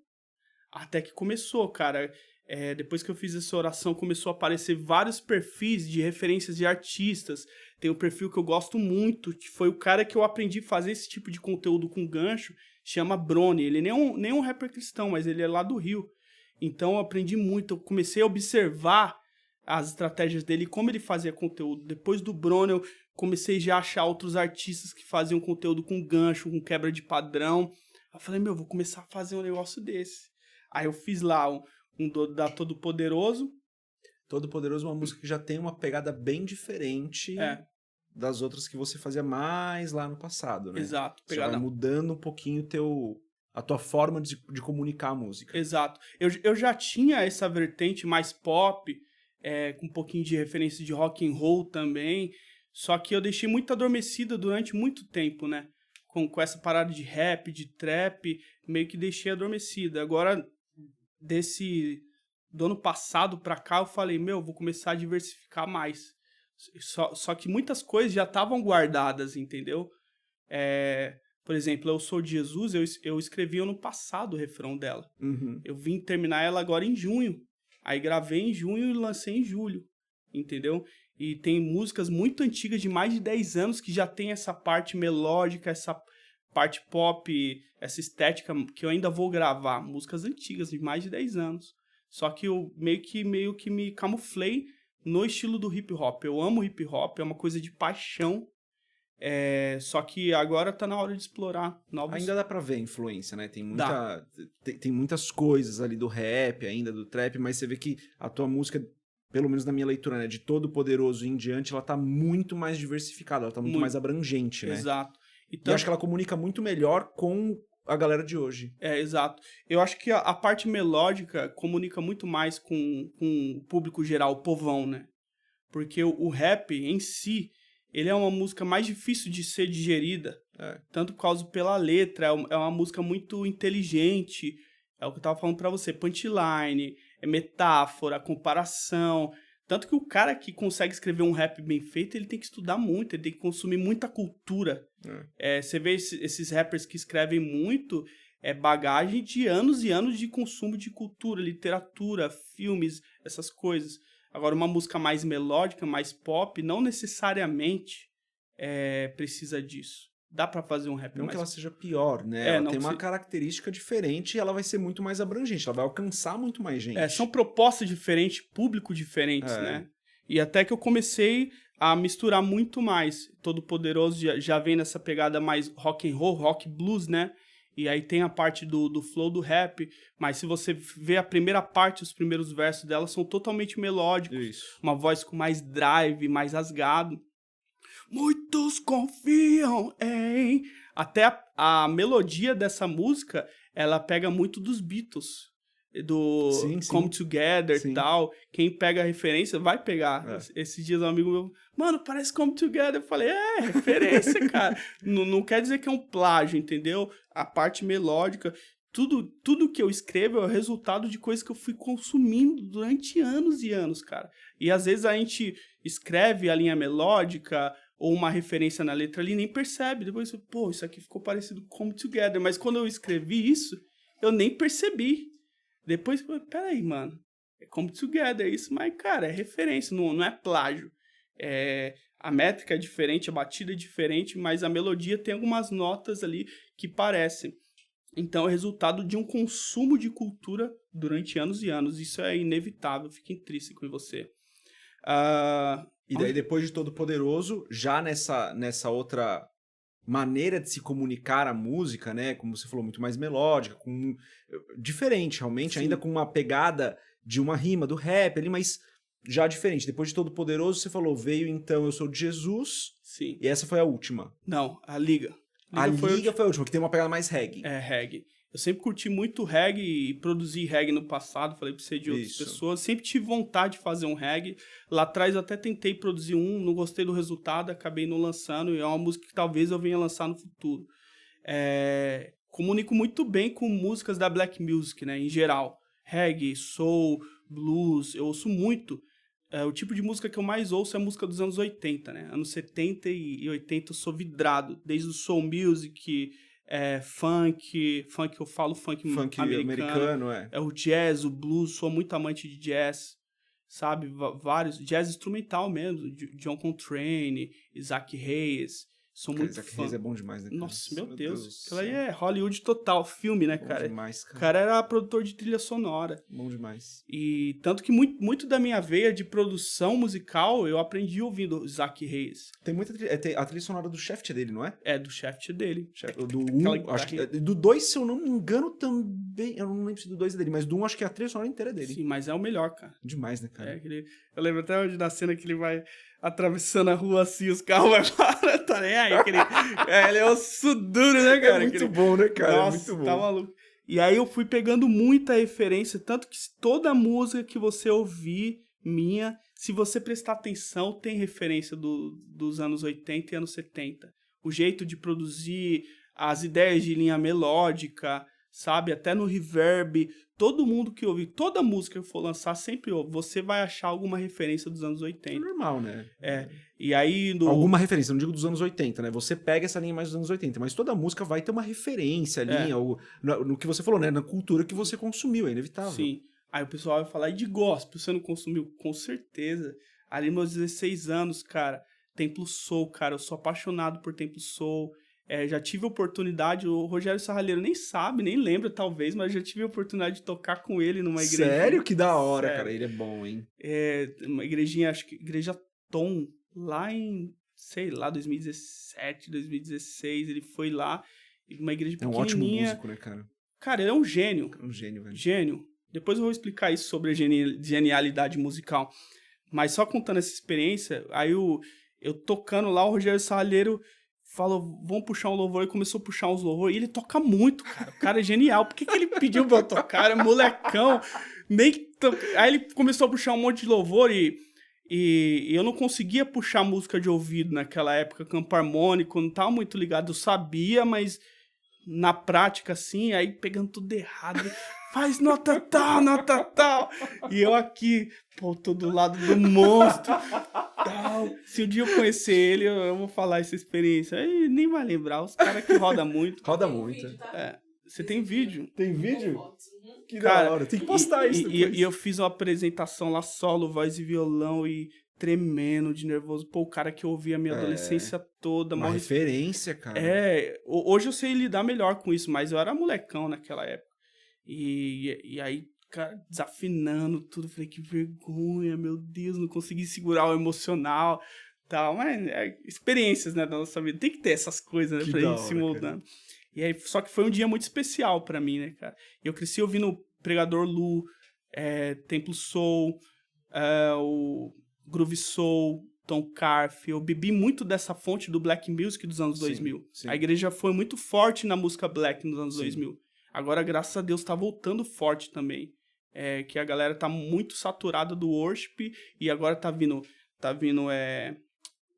Speaker 2: Até que começou, cara. Depois que eu fiz essa oração, começou a aparecer vários perfis de referências de artistas. Tem um perfil que eu gosto muito, que foi o cara que eu aprendi a fazer esse tipo de conteúdo com gancho, chama Brony. Ele nem um rapper cristão, mas ele é lá do Rio. Então eu aprendi muito, eu comecei a observar as estratégias dele, como ele fazia conteúdo. Depois do Brony, eu comecei já a achar outros artistas que faziam conteúdo com gancho, com quebra de padrão. Eu falei, vou começar a fazer um negócio desse. Aí eu fiz lá da Todo Poderoso.
Speaker 1: Todo Poderoso é uma música que já tem uma pegada bem diferente das outras que você fazia mais lá no passado, né?
Speaker 2: Exato.
Speaker 1: Você vai mudando um pouquinho a tua forma de comunicar a música.
Speaker 2: Exato. Eu já tinha essa vertente mais pop, com um pouquinho de referência de rock and roll também, só que eu deixei muito adormecida durante muito tempo, né? Com essa parada de rap, de trap, meio que deixei adormecida. Agora, do ano passado pra cá, eu falei, vou começar a diversificar mais. Só que muitas coisas já estavam guardadas, entendeu? Por exemplo, Eu Sou de Jesus, eu escrevi ano passado o refrão dela.
Speaker 1: Uhum.
Speaker 2: Eu vim terminar ela agora em junho. Aí gravei em junho e lancei em julho, entendeu? E tem músicas muito antigas, de mais de 10 anos, que já tem essa parte melódica, essa parte pop, essa estética, que eu ainda vou gravar. Músicas antigas, de mais de 10 anos. Só que eu meio que me camuflei no estilo do hip hop. Eu amo hip hop, é uma coisa de paixão. Só que agora tá na hora de explorar novos...
Speaker 1: Ainda dá pra ver a influência, né? Tem muitas coisas ali do rap ainda, do trap, mas você vê que a tua música, pelo menos na minha leitura, né, de Todo Poderoso em diante, ela tá muito mais diversificada, ela tá muito mais abrangente, né?
Speaker 2: Exato.
Speaker 1: E eu acho que ela comunica muito melhor com a galera de hoje.
Speaker 2: Exato. Eu acho que a parte melódica comunica muito mais com o público geral, o povão, né? Porque o rap em si, ele é uma música mais difícil de ser digerida, tanto por causa pela letra, é uma música muito inteligente, é o que eu tava falando pra você, punchline, metáfora, comparação, tanto que o cara que consegue escrever um rap bem feito, ele tem que estudar muito, ele tem que consumir muita cultura. Você vê esses rappers que escrevem muito, bagagem de anos e anos de consumo de cultura, literatura, filmes, essas coisas. Agora, uma música mais melódica, mais pop, não necessariamente precisa disso. Dá pra fazer um rap
Speaker 1: não
Speaker 2: mais...
Speaker 1: que ela seja pior, né? Ela tem uma característica diferente e ela vai ser muito mais abrangente, ela vai alcançar muito mais gente.
Speaker 2: São propostas diferentes, público diferentes, né? E até que eu comecei a misturar muito mais. Todo Poderoso já vem nessa pegada mais rock and roll, rock blues, né? E aí tem a parte do flow do rap, mas se você vê a primeira parte, os primeiros versos dela são totalmente melódicos.
Speaker 1: Isso.
Speaker 2: Uma voz com mais drive, mais rasgado. Muitos confiam em... Até a melodia dessa música, ela pega muito dos Beatles. Do Come Together e tal. Quem pega a referência vai pegar. Esses dias um amigo meu, mano, parece Come Together. Eu falei, referência, cara. não quer dizer que é um plágio, entendeu? A parte melódica, tudo que eu escrevo é o resultado de coisas que eu fui consumindo durante anos e anos, cara. E às vezes a gente escreve a linha melódica ou uma referência na letra ali, nem percebe. Depois, isso aqui ficou parecido com Come Together. Mas quando eu escrevi isso, eu nem percebi. Depois, peraí, mano, é Come Together isso, mas, cara, é referência, não é plágio. A métrica é diferente, a batida é diferente, mas a melodia tem algumas notas ali que parecem. Então, é resultado de um consumo de cultura durante anos e anos. Isso é inevitável, fica intrínseco em você.
Speaker 1: E daí, depois de Todo Poderoso, já nessa outra maneira de se comunicar a música, né? Como você falou, muito mais melódica, diferente, realmente, ainda com uma pegada de uma rima do rap ali, mas já diferente. Depois de Todo Poderoso, você falou, veio então Eu Sou de Jesus.
Speaker 2: Sim.
Speaker 1: E essa foi a última.
Speaker 2: Não, a Liga.
Speaker 1: A Liga foi a última, que tem uma pegada mais reggae.
Speaker 2: Reggae. Eu sempre curti muito reggae e produzi reggae no passado, falei pra você de outras pessoas. Sempre tive vontade de fazer um reggae. Lá atrás eu até tentei produzir não gostei do resultado, acabei não lançando. E é uma música que talvez eu venha lançar no futuro. Comunico muito bem com músicas da black music, né, em geral. Reggae, soul, blues, eu ouço muito. O tipo de música que eu mais ouço é a música dos anos 80, né? Anos 70 e 80 eu sou vidrado. Desde o soul music, funk eu falo funk americano,
Speaker 1: é.
Speaker 2: o jazz, o blues, sou muito amante de jazz, sabe? Vários, jazz instrumental mesmo, John Coltrane, Isaac Hayes, sou muito
Speaker 1: Isaac
Speaker 2: fã.
Speaker 1: Hayes é bom demais, né, cara?
Speaker 2: Nossa, meu Deus. Aquilo aí é Hollywood total, filme, né,
Speaker 1: bom
Speaker 2: cara?
Speaker 1: Demais, cara?
Speaker 2: O cara era produtor de trilha sonora.
Speaker 1: Bom demais.
Speaker 2: E tanto que muito da minha veia de produção musical eu aprendi ouvindo Isaac Hayes.
Speaker 1: Tem muita a trilha sonora do Shaft dele, não é?
Speaker 2: É, do Shaft dele.
Speaker 1: Do 1, acho que do 2, se eu não me engano, também. Eu não lembro se do 2 é dele, mas do 1 acho que a trilha sonora inteira é dele.
Speaker 2: Sim, mas é o melhor, cara.
Speaker 1: Demais, né, cara?
Speaker 2: Eu lembro até hoje da cena que ele vai atravessando a rua assim, os carros vai parar, tá nem aí. Ele é osso duro, né, cara?
Speaker 1: É muito bom, né, cara?
Speaker 2: Nossa,
Speaker 1: é muito bom.
Speaker 2: Tá maluco. E aí eu fui pegando muita referência, tanto que toda música que você ouvir minha, se você prestar atenção, tem referência dos anos 80 e anos 70. O jeito de produzir, as ideias de linha melódica, sabe? Até no reverb, todo mundo que ouve, toda música que for lançar, sempre ouve. Você vai achar alguma referência dos anos 80.
Speaker 1: É normal, né?
Speaker 2: E aí...
Speaker 1: Alguma referência, não digo dos anos 80, né? Você pega essa linha mais dos anos 80, mas toda música vai ter uma referência ali, no que você falou, né? Na cultura que você consumiu, é inevitável.
Speaker 2: Sim. Aí o pessoal vai falar, e de gospel, você não consumiu? Com certeza. Ali meus 16 anos, cara, Templo Soul, cara, eu sou apaixonado por Templo Soul. Já tive a oportunidade, o Rogério Sarralheiro nem sabe, nem lembra talvez, mas já tive a oportunidade de tocar com ele numa igreja.
Speaker 1: Sério? Que da hora, cara, ele é bom, hein?
Speaker 2: Uma igrejinha, acho que Igreja Tom, lá em, sei lá, 2017, 2016, ele foi lá, uma igreja pequenininha.
Speaker 1: É um ótimo músico, né, cara?
Speaker 2: Cara, ele é um gênio.
Speaker 1: É um gênio, velho.
Speaker 2: Gênio. Depois eu vou explicar isso sobre a genialidade musical. Mas só contando essa experiência, aí eu tocando lá, o Rogério Sarralheiro falou, vamos puxar um louvor, e começou a puxar uns louvores, e ele toca muito, cara, o cara é genial, por que ele pediu pra eu tocar, era molecão, aí ele começou a puxar um monte de louvor, e eu não conseguia puxar música de ouvido naquela época, campo harmônico, não tava muito ligado, eu sabia, mas na prática, assim, aí pegando tudo errado, faz nota tal, e eu aqui, pô, tô do lado do monstro, tal. Se um dia eu conhecer ele, eu vou falar essa experiência, aí nem vai lembrar, os caras que rodam muito.
Speaker 1: Roda muito.
Speaker 3: Vídeo, tá?
Speaker 2: Você tem vídeo?
Speaker 1: Tem vídeo?
Speaker 3: Uhum.
Speaker 1: Que
Speaker 2: Cara,
Speaker 1: da hora, tem que postar isso depois.
Speaker 2: E eu fiz uma apresentação lá, solo, voz e violão, e tremendo de nervoso. Pô, o cara que eu ouvi a minha adolescência toda.
Speaker 1: Uma referência, cara.
Speaker 2: Hoje eu sei lidar melhor com isso, mas eu era molecão naquela época. E aí, cara, desafinando tudo, falei, que vergonha, meu Deus, não consegui segurar o emocional, tal, mas experiências, né, da nossa vida, tem que ter essas coisas, né, pra ir se moldando. Cara. E aí, só que foi um dia muito especial pra mim, né, cara, eu cresci ouvindo Pregador Lu, Templo Soul, o Groove Soul, Tom Carf, eu bebi muito dessa fonte do Black Music dos anos 2000,
Speaker 1: sim.
Speaker 2: A igreja foi muito forte na música Black nos anos 2000. Agora, graças a Deus, tá voltando forte também. Que a galera tá muito saturada do worship e agora tá vindo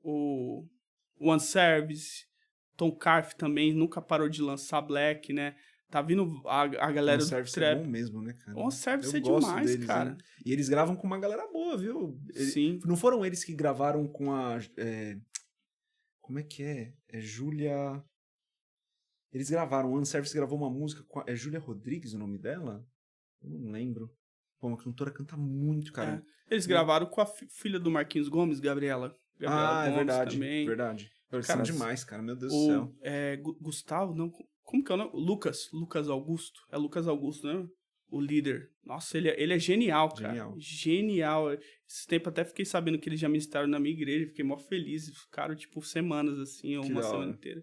Speaker 2: o One Service, Tom Carf também, nunca parou de lançar Black, né? Tá vindo a galera
Speaker 1: do trap. É bom mesmo, né, cara?
Speaker 2: One Service é demais, deles, cara. Hein?
Speaker 1: E eles gravam com uma galera boa, viu?
Speaker 2: Sim.
Speaker 1: Não foram eles que gravaram com a... como é que é? Júlia... Eles gravaram, o One Service gravou uma música com é Júlia Rodrigues o nome dela? Eu não lembro. Pô, uma cantora canta muito, cara.
Speaker 2: Eles gravaram com a filha do Marquinhos Gomes, Gabriela Gomes,
Speaker 1: é verdade,
Speaker 2: também.
Speaker 1: Verdade. Eles são demais, cara, meu Deus do céu.
Speaker 2: Gustavo, não, como que é o nome? Lucas Augusto. É Lucas Augusto, né? O líder. Nossa, ele é genial, cara. Genial. Esse tempo até fiquei sabendo que eles já ministraram na minha igreja, fiquei mó feliz. Ficaram, tipo, semanas, assim, ou uma semana inteira.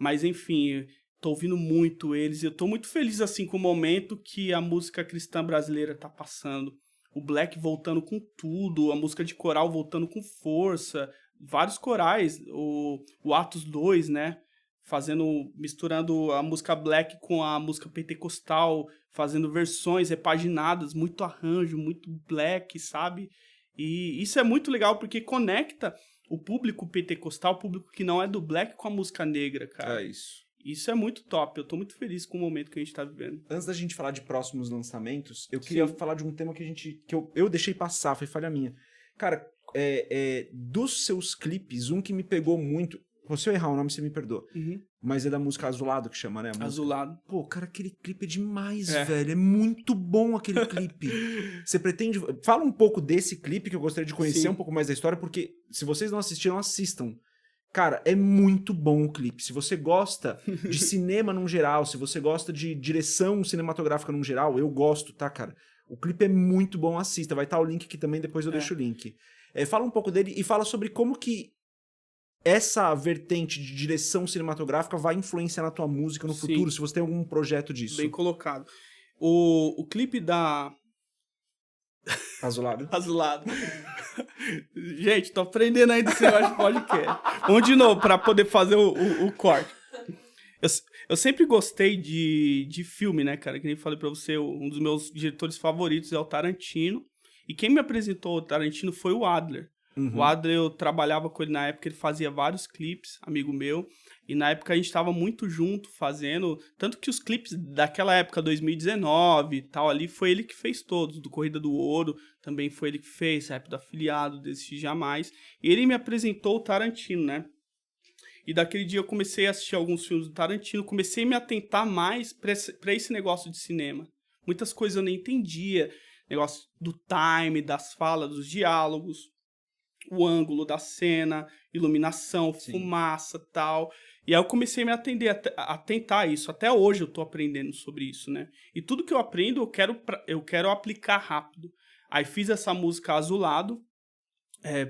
Speaker 2: Mas, enfim, tô ouvindo muito eles. Eu tô muito feliz, assim, com o momento que a música cristã brasileira tá passando. O Black voltando com tudo, a música de coral voltando com força. Vários corais. O Atos 2, né? Misturando a música Black com a música pentecostal, fazendo versões repaginadas, muito arranjo, muito Black, sabe? E isso é muito legal, porque conecta o público pentecostal, o público que não é do Black com a música negra, cara. Isso é muito top, eu tô muito feliz com o momento que a gente tá vivendo.
Speaker 1: Antes da gente falar de próximos lançamentos, eu queria falar de um tema que eu deixei passar, foi falha minha. Cara, dos seus clipes, um que me pegou muito, se eu errar o nome, você me perdoa. Mas é da música Azulado que chama, né?
Speaker 2: Azulado.
Speaker 1: Pô, cara, aquele clipe é demais, velho. É muito bom aquele clipe. Você pretende... Fala um pouco desse clipe que eu gostaria de conhecer um pouco mais da história, porque se vocês não assistiram, assistam. Cara, é muito bom o clipe. Se você gosta de cinema num geral, se você gosta de direção cinematográfica num geral, eu gosto, tá, cara? O clipe é muito bom, assista. Vai estar o link aqui também, depois eu deixo o link. Fala um pouco dele e fala sobre como que essa vertente de direção cinematográfica vai influenciar na tua música no futuro, se você tem algum projeto disso.
Speaker 2: Bem colocado. O clipe da...
Speaker 1: Azulado.
Speaker 2: Azulado. Gente, tô aprendendo ainda esse negócio de podcast. Vamos de novo, pra poder fazer o corte. Eu sempre gostei de filme, né, cara? Que nem falei pra você, um dos meus diretores favoritos é o Tarantino. E quem me apresentou o Tarantino foi o Adler. O Adler, eu trabalhava com ele na época, ele fazia vários clipes, amigo meu. E na época a gente tava muito junto fazendo... Tanto que os clipes daquela época, 2019 e tal, ali, foi ele que fez todos. Do Corrida do Ouro, também foi ele que fez. Rap do Afiliado, Desistir Jamais. E ele me apresentou o Tarantino, né? E daquele dia eu comecei a assistir alguns filmes do Tarantino. Comecei a me atentar mais pra esse negócio de cinema. Muitas coisas eu nem entendia. Negócio do time, das falas, dos diálogos. O ângulo da cena, iluminação, fumaça, tal. E aí eu comecei a me atentar a isso. Até hoje eu tô aprendendo sobre isso, né? E tudo que eu aprendo, eu quero aplicar rápido. Aí fiz essa música Azulado,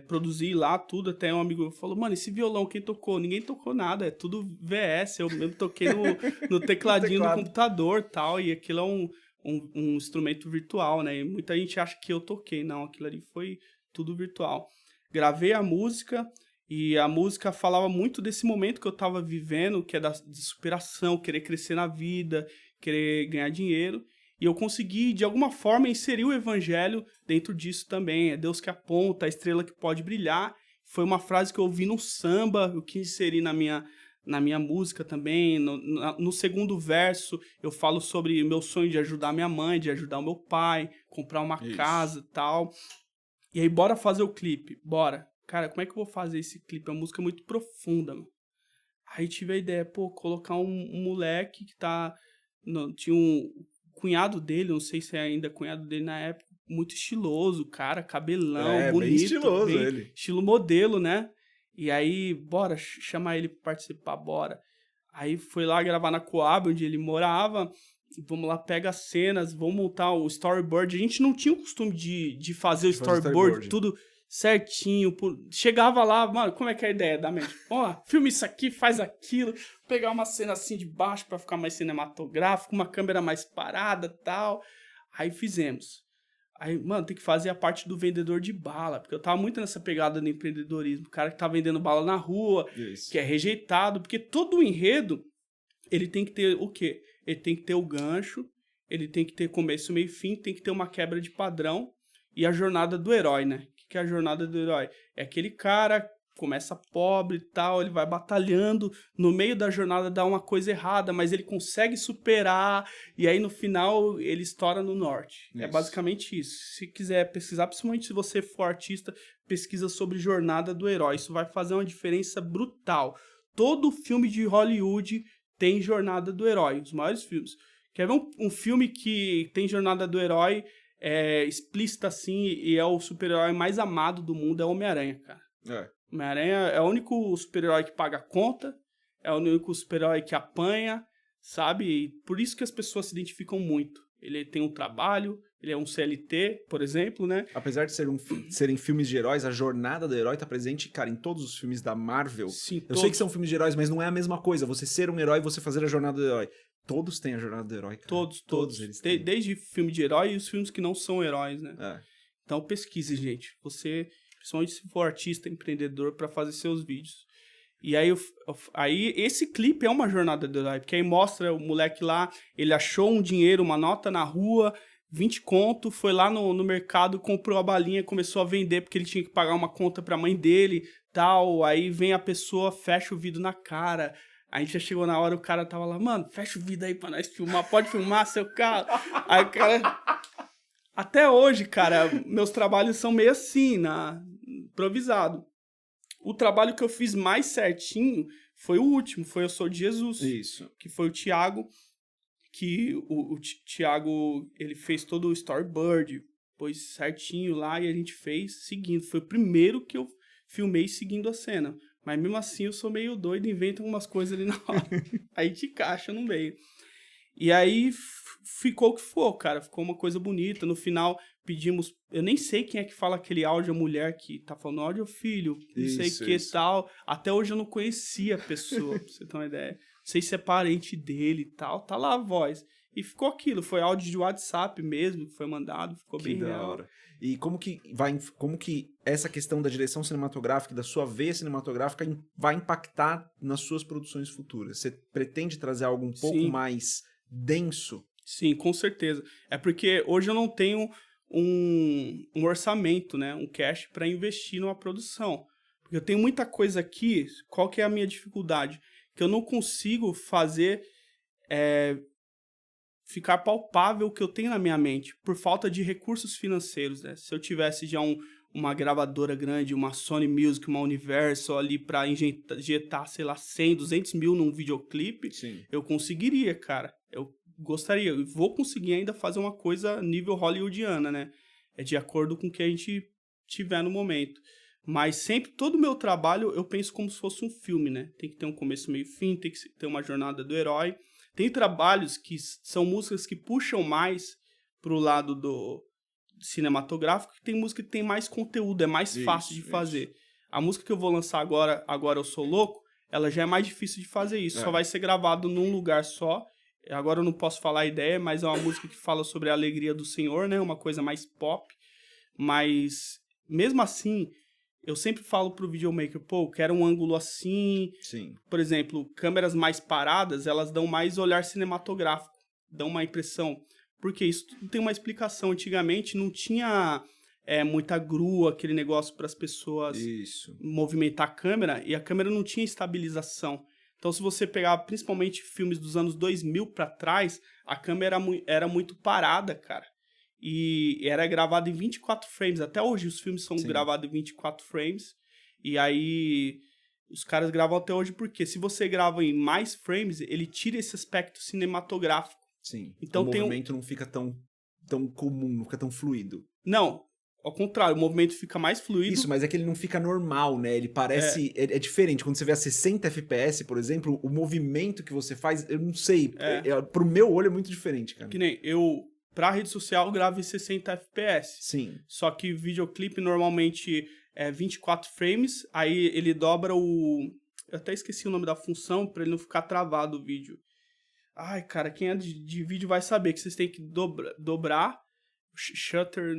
Speaker 2: produzi lá tudo. Até um amigo falou, mano, esse violão quem tocou? Ninguém tocou nada, é tudo VS. Eu mesmo toquei no tecladinho do computador, tal. E aquilo é um instrumento virtual, né? E muita gente acha que eu toquei. Não, aquilo ali foi tudo virtual. Gravei a música e a música falava muito desse momento que eu tava vivendo, que é de superação, querer crescer na vida, querer ganhar dinheiro. E eu consegui, de alguma forma, inserir o evangelho dentro disso também. É Deus que aponta, a estrela que pode brilhar. Foi uma frase que eu ouvi no samba, eu quis inserir na minha música também. No segundo verso, eu falo sobre o meu sonho de ajudar minha mãe, de ajudar o meu pai, comprar uma casa e tal. E aí, bora fazer o clipe, bora. Cara, como é que eu vou fazer esse clipe? É uma música muito profunda, mano. Aí tive a ideia, colocar um moleque que tinha um cunhado dele, não sei se é ainda cunhado dele na época, muito estiloso, cara, cabelão, bonito. Bem
Speaker 1: estiloso ele.
Speaker 2: Estilo modelo, né? E aí, bora chamar ele pra participar, bora. Aí foi lá gravar na Coab, onde ele morava. Vamos lá, pega as cenas, vamos montar o storyboard. A gente não tinha o costume de fazer o storyboard, tudo certinho. Chegava lá, mano, como é que é a ideia da mente? Ó, filma isso aqui, faz aquilo. Pegar uma cena assim de baixo pra ficar mais cinematográfico, uma câmera mais parada e tal. Aí fizemos. Aí, mano, tem que fazer a parte do vendedor de bala, porque eu tava muito nessa pegada do empreendedorismo. O cara que tá vendendo bala na rua, que é rejeitado, porque todo o enredo, ele tem que ter o quê? Ele tem que ter o gancho, ele tem que ter começo, meio e fim, tem que ter uma quebra de padrão e a jornada do herói, né? O que é a jornada do herói? É aquele cara, começa pobre e tal, ele vai batalhando, no meio da jornada dá uma coisa errada, mas ele consegue superar e aí no final ele estoura no norte. Isso. É basicamente isso. Se quiser pesquisar, principalmente se você for artista, pesquisa sobre jornada do herói. Isso vai fazer uma diferença brutal. Todo filme de Hollywood tem jornada do herói, os maiores filmes. Quer ver um filme que tem jornada do herói explícita assim e é o super-herói mais amado do mundo, é o Homem-Aranha, cara. Homem-Aranha é o único super-herói que paga a conta, é o único super-herói que apanha, sabe? E por isso que as pessoas se identificam muito. Ele tem um trabalho, ele é um CLT, por exemplo, né?
Speaker 1: Apesar de serem filmes de heróis, a jornada do herói tá presente, cara, em todos os filmes da Marvel.
Speaker 2: Sim,
Speaker 1: eu sei que são filmes de heróis, mas não é a mesma coisa. Você ser um herói e você fazer a jornada do herói. Todos têm a jornada do herói, cara.
Speaker 2: Todos
Speaker 1: eles têm.
Speaker 2: Desde filme de herói e os filmes que não são heróis, né?
Speaker 1: É.
Speaker 2: Então pesquise, gente. Você, principalmente se for artista, empreendedor, para fazer seus vídeos. E aí, esse clipe é uma jornada do herói, porque aí mostra o moleque lá, ele achou um dinheiro, uma nota na rua, 20 conto, foi lá no mercado, comprou a balinha, começou a vender porque ele tinha que pagar uma conta pra mãe dele, tal. Aí vem a pessoa, fecha o vidro na cara. A gente já chegou na hora, o cara tava lá, mano, fecha o vidro aí pra nós filmar, pode filmar seu carro. Aí o cara... Até hoje, cara, meus trabalhos são meio assim, improvisado. O trabalho que eu fiz mais certinho foi o último, foi Eu Sou de Jesus.
Speaker 1: Isso.
Speaker 2: Que foi o Thiago, que o Thiago, ele fez todo o storyboard, pôs certinho lá e a gente fez seguindo. Foi o primeiro que eu filmei seguindo a cena. Mas mesmo assim eu sou meio doido, invento algumas coisas ali na hora. Aí te encaixa no meio. E aí ficou o que for, cara. Ficou uma coisa bonita. No final pedimos... Eu nem sei quem é que fala aquele áudio, a mulher que tá falando áudio, filho, não sei o que tal. Até hoje eu não conhecia a pessoa, pra você ter uma ideia. Não sei se é parente dele e tal. Tá lá a voz. E ficou aquilo. Foi áudio de WhatsApp mesmo, que foi mandado. Ficou bem
Speaker 1: da
Speaker 2: real.
Speaker 1: hora. E como que essa questão da direção cinematográfica, da sua veia cinematográfica, vai impactar nas suas produções futuras? Você pretende trazer algo um pouco mais denso?
Speaker 2: Sim, com certeza. É porque hoje eu não tenho um orçamento, né? Um cash para investir numa produção. Porque eu tenho muita coisa aqui. Qual que é a minha dificuldade? Que eu não consigo fazer... ficar palpável o que eu tenho na minha mente, por falta de recursos financeiros, né? Se eu tivesse já uma gravadora grande, uma Sony Music, uma Universal ali pra injetar, sei lá, 100, 200 mil num videoclipe,
Speaker 1: Sim.
Speaker 2: eu conseguiria, cara. Eu gostaria, eu vou conseguir ainda fazer uma coisa nível hollywoodiana, né? É de acordo com o que a gente tiver no momento. Mas sempre, todo o meu trabalho, eu penso como se fosse um filme, né? Tem que ter um começo, meio e fim, tem que ter uma jornada do herói. Tem trabalhos que são músicas que puxam mais pro lado do cinematográfico, tem música que tem mais conteúdo, é mais fácil de fazer. A música que eu vou lançar agora Eu Sou Louco, ela já é mais difícil de fazer isso. Só vai ser gravado num lugar só. Agora eu não posso falar a ideia, mas é uma música que fala sobre a alegria do Senhor, né? Uma coisa mais pop. Mas, mesmo assim... Eu sempre falo pro videomaker, pô, eu quero um ângulo assim.
Speaker 1: Sim.
Speaker 2: Por exemplo, câmeras mais paradas, elas dão mais olhar cinematográfico, dão uma impressão. Porque isso tem uma explicação. Antigamente não tinha muita grua, aquele negócio para as pessoas movimentar a câmera, e a câmera não tinha estabilização. Então, se você pegar principalmente filmes dos anos 2000 para trás, a câmera era muito parada, cara. E era gravado em 24 frames. Até hoje os filmes são gravados em 24 frames. E aí os caras gravam até hoje porque se você grava em mais frames, ele tira esse aspecto cinematográfico.
Speaker 1: Sim.
Speaker 2: Então,
Speaker 1: o movimento não fica tão comum, não fica tão fluido.
Speaker 2: Não, ao contrário, o movimento fica mais fluido.
Speaker 1: Isso, mas é que ele não fica normal, né? Ele parece... É diferente. Quando você vê a 60 FPS, por exemplo, o movimento que você faz, eu não sei. Pro meu olho é muito diferente, cara.
Speaker 2: Que nem pra rede social, eu gravo em 60 FPS.
Speaker 1: Sim.
Speaker 2: Só que videoclipe normalmente é 24 frames, aí ele dobra o... Eu até esqueci o nome da função pra ele não ficar travado o vídeo. Ai, cara, quem é de vídeo vai saber que vocês têm que dobrar shutter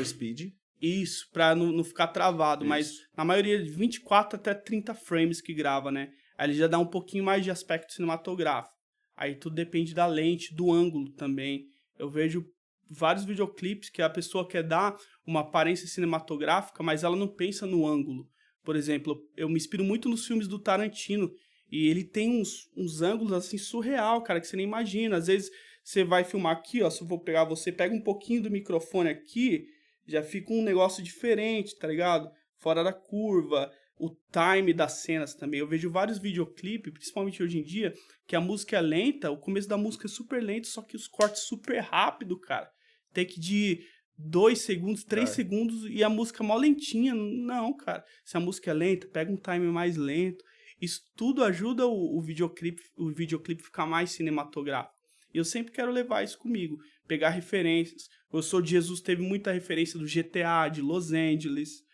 Speaker 1: speed.
Speaker 2: Isso, pra não ficar travado. Isso. Mas na maioria de 24 até 30 frames que grava, né? Aí ele já dá um pouquinho mais de aspecto cinematográfico. Aí tudo depende da lente, do ângulo também. Eu vejo vários videoclipes que a pessoa quer dar uma aparência cinematográfica, mas ela não pensa no ângulo. Por exemplo, eu me inspiro muito nos filmes do Tarantino, e ele tem uns ângulos assim surreal, cara, que você nem imagina. Às vezes você vai filmar aqui, ó, se eu vou pegar você, pega um pouquinho do microfone aqui, já fica um negócio diferente, tá ligado? Fora da curva. O time das cenas também. Eu vejo vários videoclipes, principalmente hoje em dia, que a música é lenta, o começo da música é super lento, só que os cortes super rápido, cara. Take de 2 segundos, 3 segundos e a música mó lentinha. Não, cara. Se a música é lenta, pega um time mais lento. Isso tudo ajuda o videoclipe ficar mais cinematográfico. E eu sempre quero levar isso comigo. Pegar referências. Eu Sou de Jesus teve muita referência do GTA, de Los Angeles.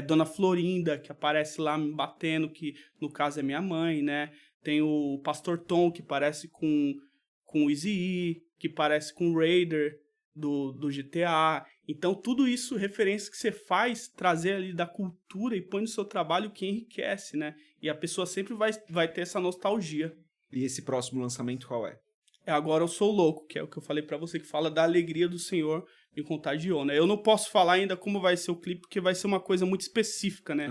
Speaker 2: Dona Florinda, que aparece lá me batendo, que no caso é minha mãe, né? Tem o Pastor Tom, que parece com o Eazy-E, que parece com o Raider do GTA. Então, tudo isso, referência que você faz, trazer ali da cultura e põe no seu trabalho que enriquece, né? E a pessoa sempre vai ter essa nostalgia.
Speaker 1: E esse próximo lançamento qual é?
Speaker 2: Agora Eu Sou Louco, que é o que eu falei pra você, que fala da alegria do Senhor me contagiou, né? Eu não posso falar ainda como vai ser o clipe, porque vai ser uma coisa muito específica, né?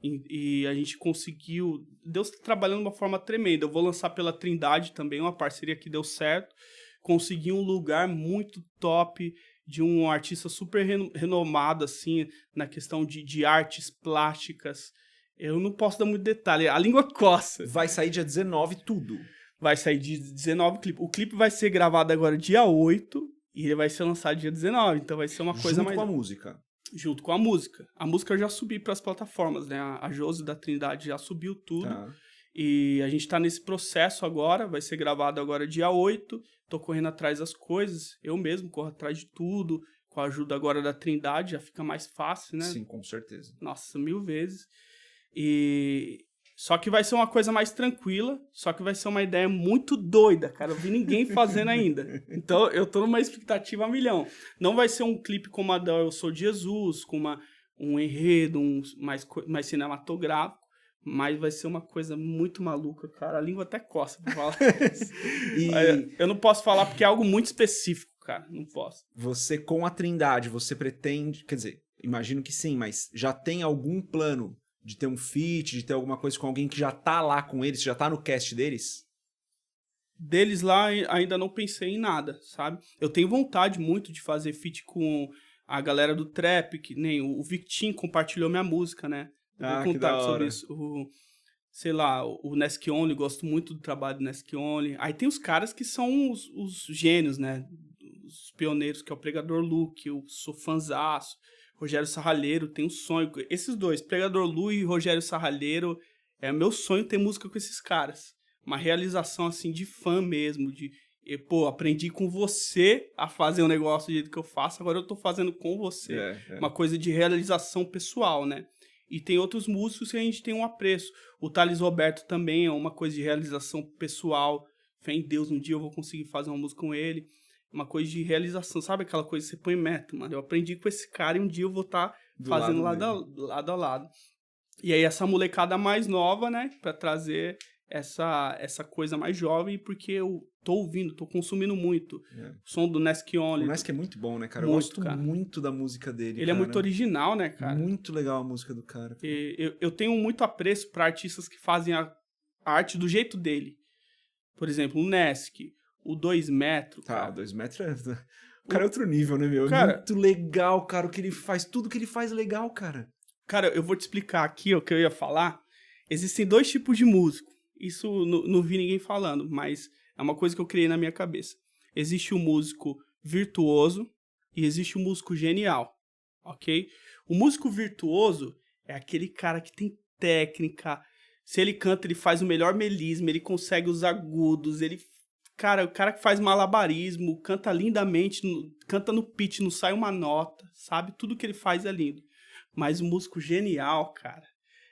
Speaker 2: E a gente conseguiu... Deus tá trabalhando de uma forma tremenda. Eu vou lançar pela Trindade também, uma parceria que deu certo. Consegui um lugar muito top de um artista super renomado, assim, na questão de artes plásticas. Eu não posso dar muito detalhe, a língua coça.
Speaker 1: Vai sair dia 19 tudo.
Speaker 2: Vai sair dia 19 o clipe. O clipe vai ser gravado agora dia 8 e ele vai ser lançado dia 19, então vai ser uma coisa mais...
Speaker 1: Junto com a música.
Speaker 2: Junto com a música. A música eu já subi para as plataformas, né? A Josi da Trindade já subiu tudo.
Speaker 1: Tá.
Speaker 2: E a gente tá nesse processo agora, vai ser gravado agora dia 8. Tô correndo atrás das coisas, eu mesmo corro atrás de tudo. Com a ajuda agora da Trindade já fica mais fácil, né?
Speaker 1: Sim, com certeza.
Speaker 2: Nossa, 1000 vezes. E... Só que vai ser uma coisa mais tranquila, só que vai ser uma ideia muito doida, cara. Eu vi ninguém fazendo ainda. Então, eu tô numa expectativa a milhão. Não vai ser um clipe como a da Eu Sou de Jesus, com um enredo mais cinematográfico, mas vai ser uma coisa muito maluca, cara. A língua até coça pra falar isso. Eu não posso falar porque é algo muito específico, cara. Não posso.
Speaker 1: Você, com a Trindade, você pretende... Quer dizer, imagino que sim, mas já tem algum plano de ter um feat, de ter alguma coisa com alguém que já tá lá com eles, já tá no cast deles?
Speaker 2: Deles lá, ainda não pensei em nada, sabe? Eu tenho vontade muito de fazer feat com a galera do trap, que nem o Victim compartilhou minha música, né?
Speaker 1: Ah,
Speaker 2: vou
Speaker 1: que da
Speaker 2: contar sobre
Speaker 1: hora.
Speaker 2: isso. Sei lá, o Nesk Only, gosto muito do trabalho do Nesk Only. Aí tem os caras que são os gênios, né? Os pioneiros, que é o Pregador Lu, que eu sou fanzaço. Rogério Sarralheiro, tem um sonho. Esses dois, Pregador Lu e Rogério Sarralheiro, é meu sonho ter música com esses caras. Uma realização, assim, de fã mesmo, aprendi com você a fazer um negócio do jeito que eu faço, agora eu tô fazendo com você. Uma coisa de realização pessoal, né? E tem outros músicos que a gente tem um apreço. O Thales Roberto também é uma coisa de realização pessoal. Fé em Deus, um dia eu vou conseguir fazer uma música com ele. Uma coisa de realização, sabe aquela coisa que você põe meta, mano? Eu aprendi com esse cara e um dia eu vou estar fazendo lado a lado. E aí essa molecada mais nova, né? Pra trazer essa coisa mais jovem, porque eu tô ouvindo, tô consumindo muito. O som do Nesk Only.
Speaker 1: O Nesk é muito bom, né, cara?
Speaker 2: Muito,
Speaker 1: eu gosto muito da música dele,
Speaker 2: Ele é muito original, né, cara?
Speaker 1: Muito legal a música do cara.
Speaker 2: Eu tenho muito apreço pra artistas que fazem a arte do jeito dele. Por exemplo, o Nesk, o 2 metros.
Speaker 1: Tá, 2 metros é... O cara é outro nível, né, meu?
Speaker 2: Cara,
Speaker 1: é muito legal, cara, o que ele faz. Tudo que ele faz é legal, cara.
Speaker 2: Cara, eu vou te explicar aqui o que eu ia falar. Existem 2 tipos de músico. Isso não vi ninguém falando, mas é uma coisa que eu criei na minha cabeça. Existe o músico virtuoso e existe o músico genial, ok? O músico virtuoso é aquele cara que tem técnica. Se ele canta, ele faz o melhor melisma, ele consegue os agudos, Cara, o cara que faz malabarismo, canta lindamente, canta no pitch, não sai uma nota, sabe? Tudo que ele faz é lindo. Mas o músico genial, cara,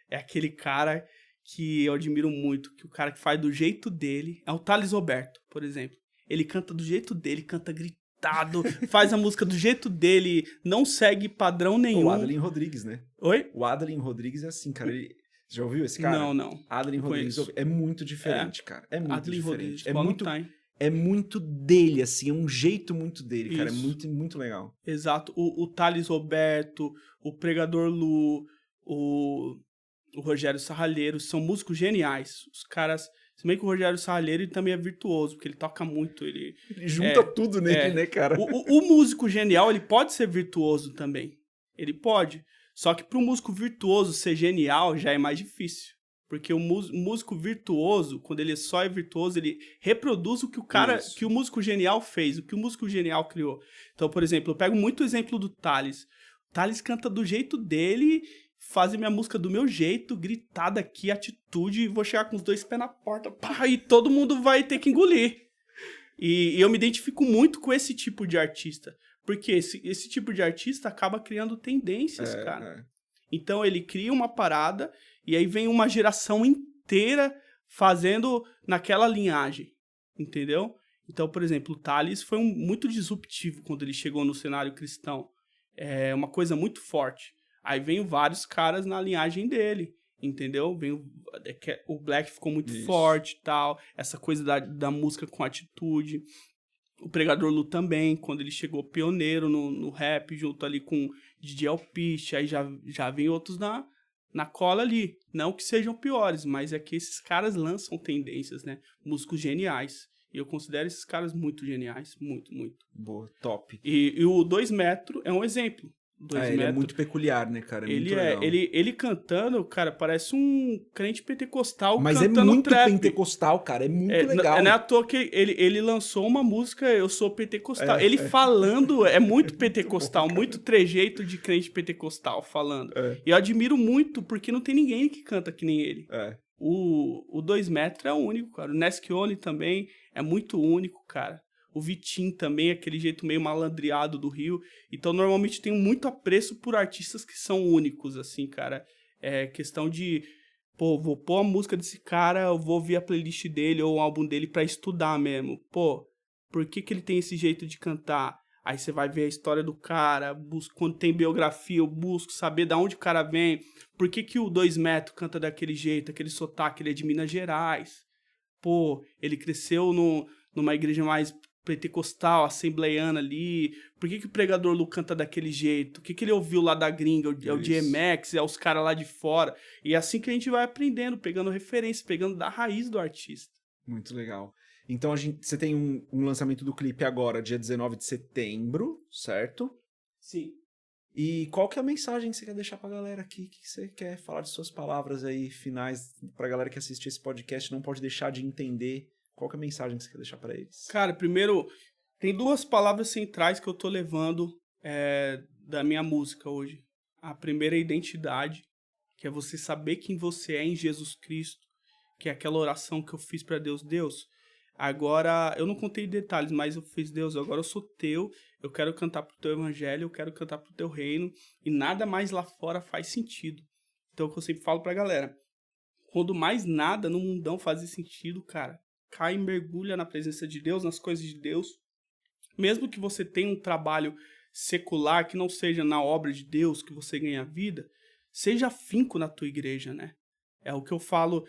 Speaker 2: é aquele cara que eu admiro muito, que o cara que faz do jeito dele, é o Thales Roberto, por exemplo. Ele canta do jeito dele, canta gritado, faz a música do jeito dele, não segue padrão nenhum.
Speaker 1: O Adelin Rodrigues, né?
Speaker 2: Oi?
Speaker 1: O Adelin Rodrigues é assim, cara, Você já ouviu esse cara?
Speaker 2: Não.
Speaker 1: Adelin Rodrigues é muito diferente, cara. É muito
Speaker 2: Adelin
Speaker 1: diferente.
Speaker 2: Rodrigues,
Speaker 1: é muito dele, assim, é um jeito muito dele,
Speaker 2: Isso.
Speaker 1: cara. É muito, muito legal.
Speaker 2: Exato. O Thales Roberto, o Pregador Lu, o Rogério Sarralheiro, são músicos geniais. Os caras... Se bem que o Rogério Sarralheiro ele também é virtuoso, porque ele toca muito. Ele
Speaker 1: junta tudo nele, né, cara?
Speaker 2: O músico genial, ele pode ser virtuoso também. Ele pode. Só que para um músico virtuoso ser genial já é mais difícil. Porque o músico virtuoso, quando ele só é virtuoso, ele reproduz o que que o músico genial fez, o que o músico genial criou. Então, por exemplo, eu pego muito o exemplo do Thales. O Thales canta do jeito dele, faz minha música do meu jeito, gritada aqui, atitude, e vou chegar com os 2 pés na porta, pá, e todo mundo vai ter que engolir. E eu me identifico muito com esse tipo de artista. Porque esse tipo de artista acaba criando tendências, cara. Então ele cria uma parada e aí vem uma geração inteira fazendo naquela linhagem, entendeu? Então, por exemplo, o Thales foi muito disruptivo quando ele chegou no cenário cristão. É uma coisa muito forte. Aí vem vários caras na linhagem dele, entendeu? O Black ficou muito forte e tal, essa coisa da música com atitude. O Pregador Lu também, quando ele chegou pioneiro no rap, junto ali com DJ Alpiste, aí já vem outros na cola ali. Não que sejam piores, mas é que esses caras lançam tendências, né? Músicos geniais. E eu considero esses caras muito geniais, muito, muito.
Speaker 1: Boa, top.
Speaker 2: E o 2 metros é um exemplo.
Speaker 1: Ele é muito peculiar, né, cara?
Speaker 2: Ele
Speaker 1: muito legal.
Speaker 2: ele cantando, cara, parece um crente pentecostal
Speaker 1: Mas
Speaker 2: cantando
Speaker 1: é muito
Speaker 2: trap.
Speaker 1: pentecostal, cara. É muito legal.
Speaker 2: Não é à toa que ele lançou uma música, Eu Sou Pentecostal. Ele falando é muito pentecostal, muito trejeito de crente pentecostal falando. E eu admiro muito, porque não tem ninguém que canta que nem ele. O 2 metros é o único, cara. O Neschione também é muito único, cara. O Vitinho também, aquele jeito meio malandreado do Rio. Então, normalmente, tenho muito apreço por artistas que são únicos, assim, cara. É questão de, pô, vou pôr a música desse cara, eu vou ouvir a playlist dele ou o álbum dele pra estudar mesmo. Pô, por que ele tem esse jeito de cantar? Aí você vai ver a história do cara, quando tem biografia, eu busco saber de onde o cara vem. Por que o 2 metros canta daquele jeito, aquele sotaque, ele é de Minas Gerais. Pô, ele cresceu numa igreja mais pentecostal, assembleiana ali. Por que o pregador Lu canta daquele jeito? O que ele ouviu lá da gringa? É o DMX, é os caras lá de fora. E é assim que a gente vai aprendendo, pegando referência, pegando da raiz do artista.
Speaker 1: Muito legal. Então você tem um lançamento do clipe agora, dia 19 de setembro, certo?
Speaker 2: Sim.
Speaker 1: E qual que é a mensagem que você quer deixar pra galera aqui? O que você quer falar de suas palavras aí, finais, pra galera que assiste esse podcast, não pode deixar de entender. Qual que é a mensagem que você quer deixar pra eles?
Speaker 2: Cara, primeiro, tem 2 palavras centrais que eu tô levando da minha música hoje. A primeira é identidade, que é você saber quem você é em Jesus Cristo, que é aquela oração que eu fiz pra Deus. Deus, agora, eu não contei detalhes, mas eu fiz, Deus, agora eu sou teu, eu quero cantar pro teu evangelho, eu quero cantar pro teu reino, e nada mais lá fora faz sentido. Então, é o que eu sempre falo pra galera, quando mais nada no mundão faz sentido, cara, cai e mergulha na presença de Deus, nas coisas de Deus. Mesmo que você tenha um trabalho secular, que não seja na obra de Deus, que você ganha vida, seja afinco na tua igreja, né? É o que eu falo,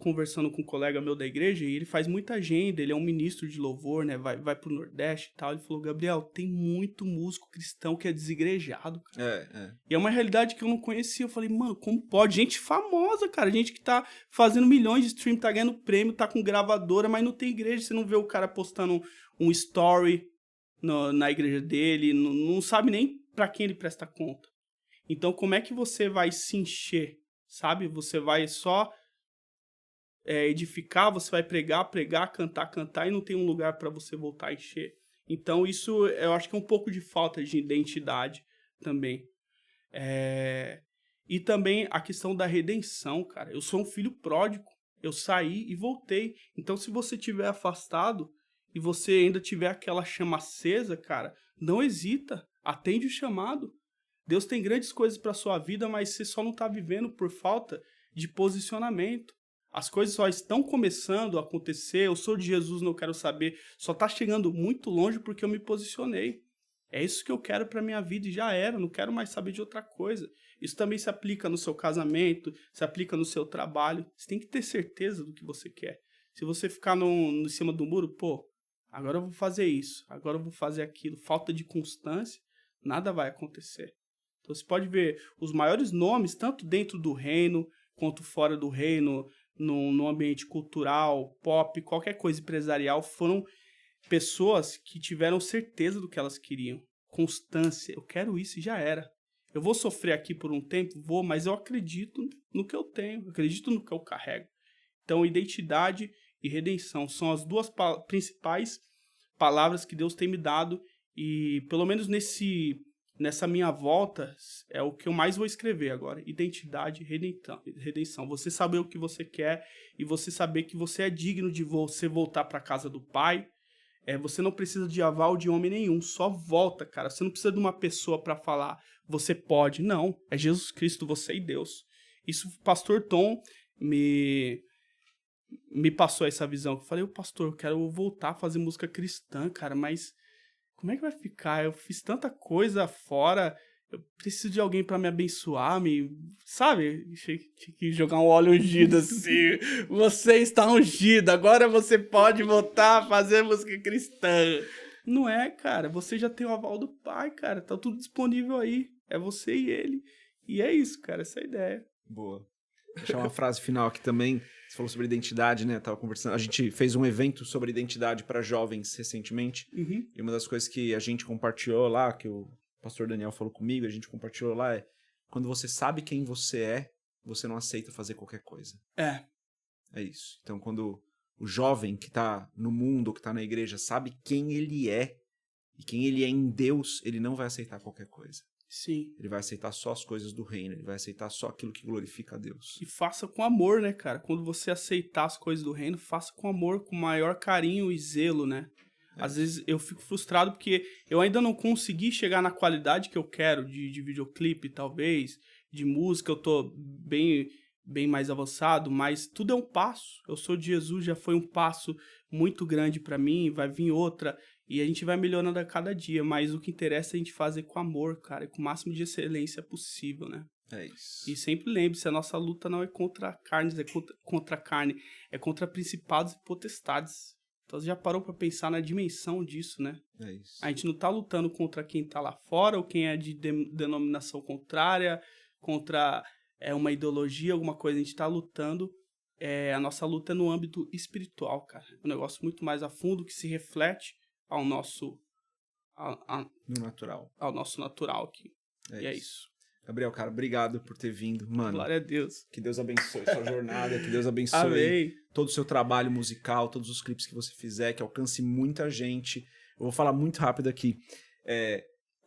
Speaker 2: conversando com um colega meu da igreja, e ele faz muita agenda, ele é um ministro de louvor, né? Vai pro Nordeste e tal. Ele falou, Gabriel, tem muito músico cristão que é desigrejado, cara. E é uma realidade que eu não conhecia. Eu falei, mano, como pode? Gente famosa, cara. Gente que tá fazendo milhões de stream, tá ganhando prêmio, tá com gravadora, mas não tem igreja. Você não vê o cara postando um story na igreja dele, não sabe nem pra quem ele presta conta. Então, como é que você vai se encher, sabe? Você vai só edificar, você vai pregar, cantar e não tem um lugar para você voltar a encher. Então isso eu acho que é um pouco de falta de identidade também. E também a questão da redenção, cara. Eu sou um filho pródigo, eu saí e voltei. Então se você estiver afastado e você ainda tiver aquela chama acesa, cara, não hesita, atende o chamado. Deus tem grandes coisas para sua vida, mas você só não está vivendo por falta de posicionamento. As coisas só estão começando a acontecer, eu sou de Jesus, não quero saber, só está chegando muito longe porque eu me posicionei. É isso que eu quero para minha vida e já era, não quero mais saber de outra coisa. Isso também se aplica no seu casamento, se aplica no seu trabalho. Você tem que ter certeza do que você quer. Se você ficar em cima do muro, pô, agora eu vou fazer isso, agora eu vou fazer aquilo, falta de constância, nada vai acontecer. Então você pode ver os maiores nomes, tanto dentro do reino quanto fora do reino, no ambiente cultural, pop, qualquer coisa empresarial, foram pessoas que tiveram certeza do que elas queriam. Constância, eu quero isso e já era. Eu vou sofrer aqui por um tempo? Vou, mas eu acredito no que eu tenho, eu acredito no que eu carrego. Então, identidade e redenção são as 2 principais palavras que Deus tem me dado e, pelo menos nessa minha volta, é o que eu mais vou escrever agora. Identidade e redenção. Você saber o que você quer e você saber que você é digno de você voltar para a casa do Pai. Você não precisa de aval de homem nenhum. Só volta, cara. Você não precisa de uma pessoa para falar, você pode. Não. É Jesus Cristo, você e Deus. Isso o pastor Tom me passou essa visão. Eu falei, pastor, eu quero voltar a fazer música cristã, cara, mas como é que vai ficar? Eu fiz tanta coisa fora, eu preciso de alguém pra me abençoar, sabe? Tinha que jogar um óleo ungido assim. Você está ungido, agora você pode voltar a fazer música cristã. Não é, cara. Você já tem o aval do Pai, cara. Tá tudo disponível aí. É você e ele. E é isso, cara. Essa é a ideia.
Speaker 1: Boa. Vou deixar uma frase final aqui também. Você falou sobre identidade, né? Tava conversando. A gente fez um evento sobre identidade para jovens recentemente.
Speaker 2: Uhum.
Speaker 1: E uma das coisas que a gente compartilhou lá, que o o pastor Daniel falou comigo, a gente compartilhou lá, quando você sabe quem você é, você não aceita fazer qualquer coisa.
Speaker 2: É
Speaker 1: isso. Então, quando o jovem que tá no mundo, que tá na igreja, sabe quem ele é, e quem ele é em Deus, ele não vai aceitar qualquer coisa.
Speaker 2: Sim.
Speaker 1: Ele vai aceitar só as coisas do reino, ele vai aceitar só aquilo que glorifica a Deus.
Speaker 2: E faça com amor, né, cara? Quando você aceitar as coisas do reino, faça com amor, com maior carinho e zelo, né? Às vezes eu fico frustrado porque eu ainda não consegui chegar na qualidade que eu quero de videoclipe, talvez, de música, eu tô bem mais avançado, mas tudo é um passo. Eu sou de Jesus, já foi um passo muito grande pra mim, vai vir outra, e a gente vai melhorando a cada dia, mas o que interessa é a gente fazer com amor, cara, e com o máximo de excelência possível, né?
Speaker 1: É isso.
Speaker 2: E sempre lembre-se, a nossa luta não é contra carnes, é contra a carne, é contra principados e potestades. Então você já parou pra pensar na dimensão disso, né?
Speaker 1: É isso.
Speaker 2: A gente não tá lutando contra quem tá lá fora, ou quem é de denominação contrária, contra uma ideologia, alguma coisa. A gente tá lutando, a nossa luta é no âmbito espiritual, cara. É um negócio muito mais a fundo que se reflete ao nosso...
Speaker 1: No natural.
Speaker 2: Ao nosso natural aqui. É isso.
Speaker 1: Gabriel, cara, obrigado por ter vindo. Mano,
Speaker 2: glória a Deus.
Speaker 1: Que Deus abençoe sua jornada, que Deus abençoe
Speaker 2: Amém.
Speaker 1: todo o seu trabalho musical, todos os clipes que você fizer, que alcance muita gente. Eu vou falar muito rápido aqui.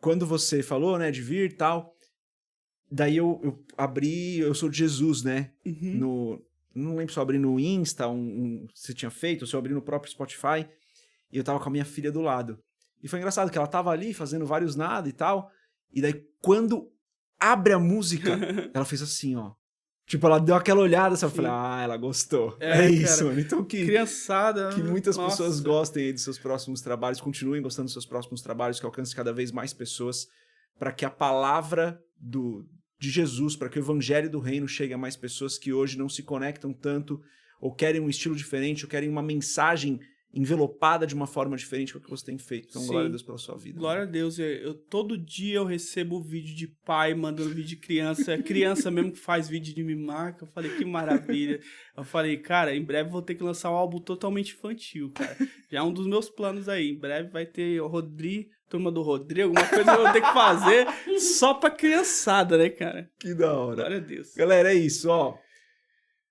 Speaker 1: Quando você falou, né, de vir e tal, daí eu abri, eu sou de Jesus, né? Não lembro se eu abri no Insta, se tinha feito, ou se eu abri no próprio Spotify, e eu tava com a minha filha do lado. E foi engraçado que ela tava ali fazendo vários nada e tal, e daí quando abre a música, ela fez assim, ó. Tipo, ela deu aquela olhada, sabe? Eu falei, ela gostou. É isso,
Speaker 2: cara,
Speaker 1: mano. Então
Speaker 2: criançada.
Speaker 1: Que muitas pessoas gostem aí dos seus próximos trabalhos, continuem gostando dos seus próximos trabalhos, que alcance cada vez mais pessoas, para que a palavra de Jesus, para que o evangelho do reino chegue a mais pessoas que hoje não se conectam tanto, ou querem um estilo diferente, ou querem uma mensagem envelopada de uma forma diferente com o que você tem feito. Então, glória a Deus pela sua vida.
Speaker 2: Glória a Deus. Todo dia eu recebo vídeo de pai mandando vídeo de criança. Criança mesmo que faz vídeo de me marca. Eu falei, que maravilha. Eu falei, cara, em breve vou ter que lançar um álbum totalmente infantil, cara. Já é um dos meus planos aí. Em breve vai ter o turma do Rodrigo, alguma coisa que eu vou ter que fazer só pra criançada, né, cara?
Speaker 1: Que da hora.
Speaker 2: Glória a Deus.
Speaker 1: Galera, é isso, ó.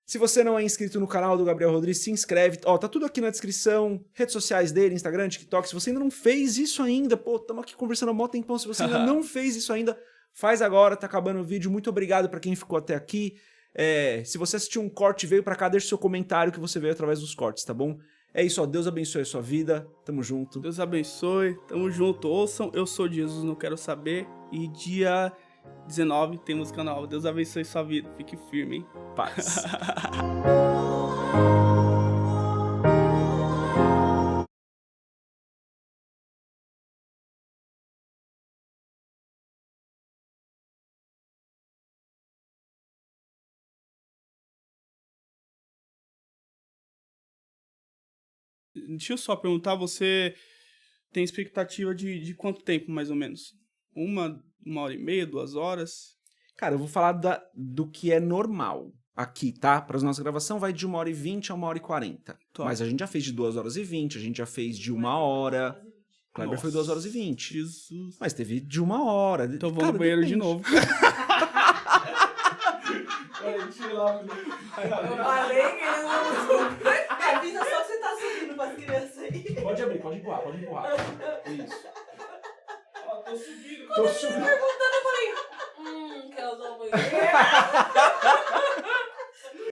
Speaker 1: Se você não é inscrito no canal do Gabriel Rodrigues, se inscreve. Ó, tá tudo aqui na descrição. Redes sociais dele, Instagram, TikTok. Se você ainda não fez isso ainda, estamos aqui conversando há mó tempão. Se você ainda não fez isso ainda, faz agora. Tá acabando o vídeo. Muito obrigado pra quem ficou até aqui. Se você assistiu um corte e veio pra cá, deixa seu comentário que você veio através dos cortes, tá bom? É isso, ó. Deus abençoe a sua vida. Tamo junto.
Speaker 2: Deus abençoe. Tamo junto. Ouçam, eu sou de Jesus, não quero saber. E dia 19 tem música nova. Deus abençoe sua vida. Fique firme, hein?
Speaker 1: Paz.
Speaker 2: Deixa eu só perguntar, você tem expectativa de quanto tempo, mais ou menos? Uma hora e meia, 2 horas?
Speaker 1: Cara, eu vou falar do que é normal aqui, tá? Para as nossas gravações vai de 1h20 a 1h40.
Speaker 2: Top.
Speaker 1: Mas a gente já fez de 2h20, a gente já fez de 1 hora. Kleber foi 2h20.
Speaker 2: Jesus.
Speaker 1: Mas teve de 1 hora.
Speaker 2: Então vou no banheiro de novo.
Speaker 3: Eu falei que ele não... Avisa só que você tá subindo pras crianças aí.
Speaker 1: Pode abrir, pode empurrar. Isso.
Speaker 2: Tô subindo.
Speaker 3: Quando eu tava perguntando, eu falei... que elas vão ao banheiro.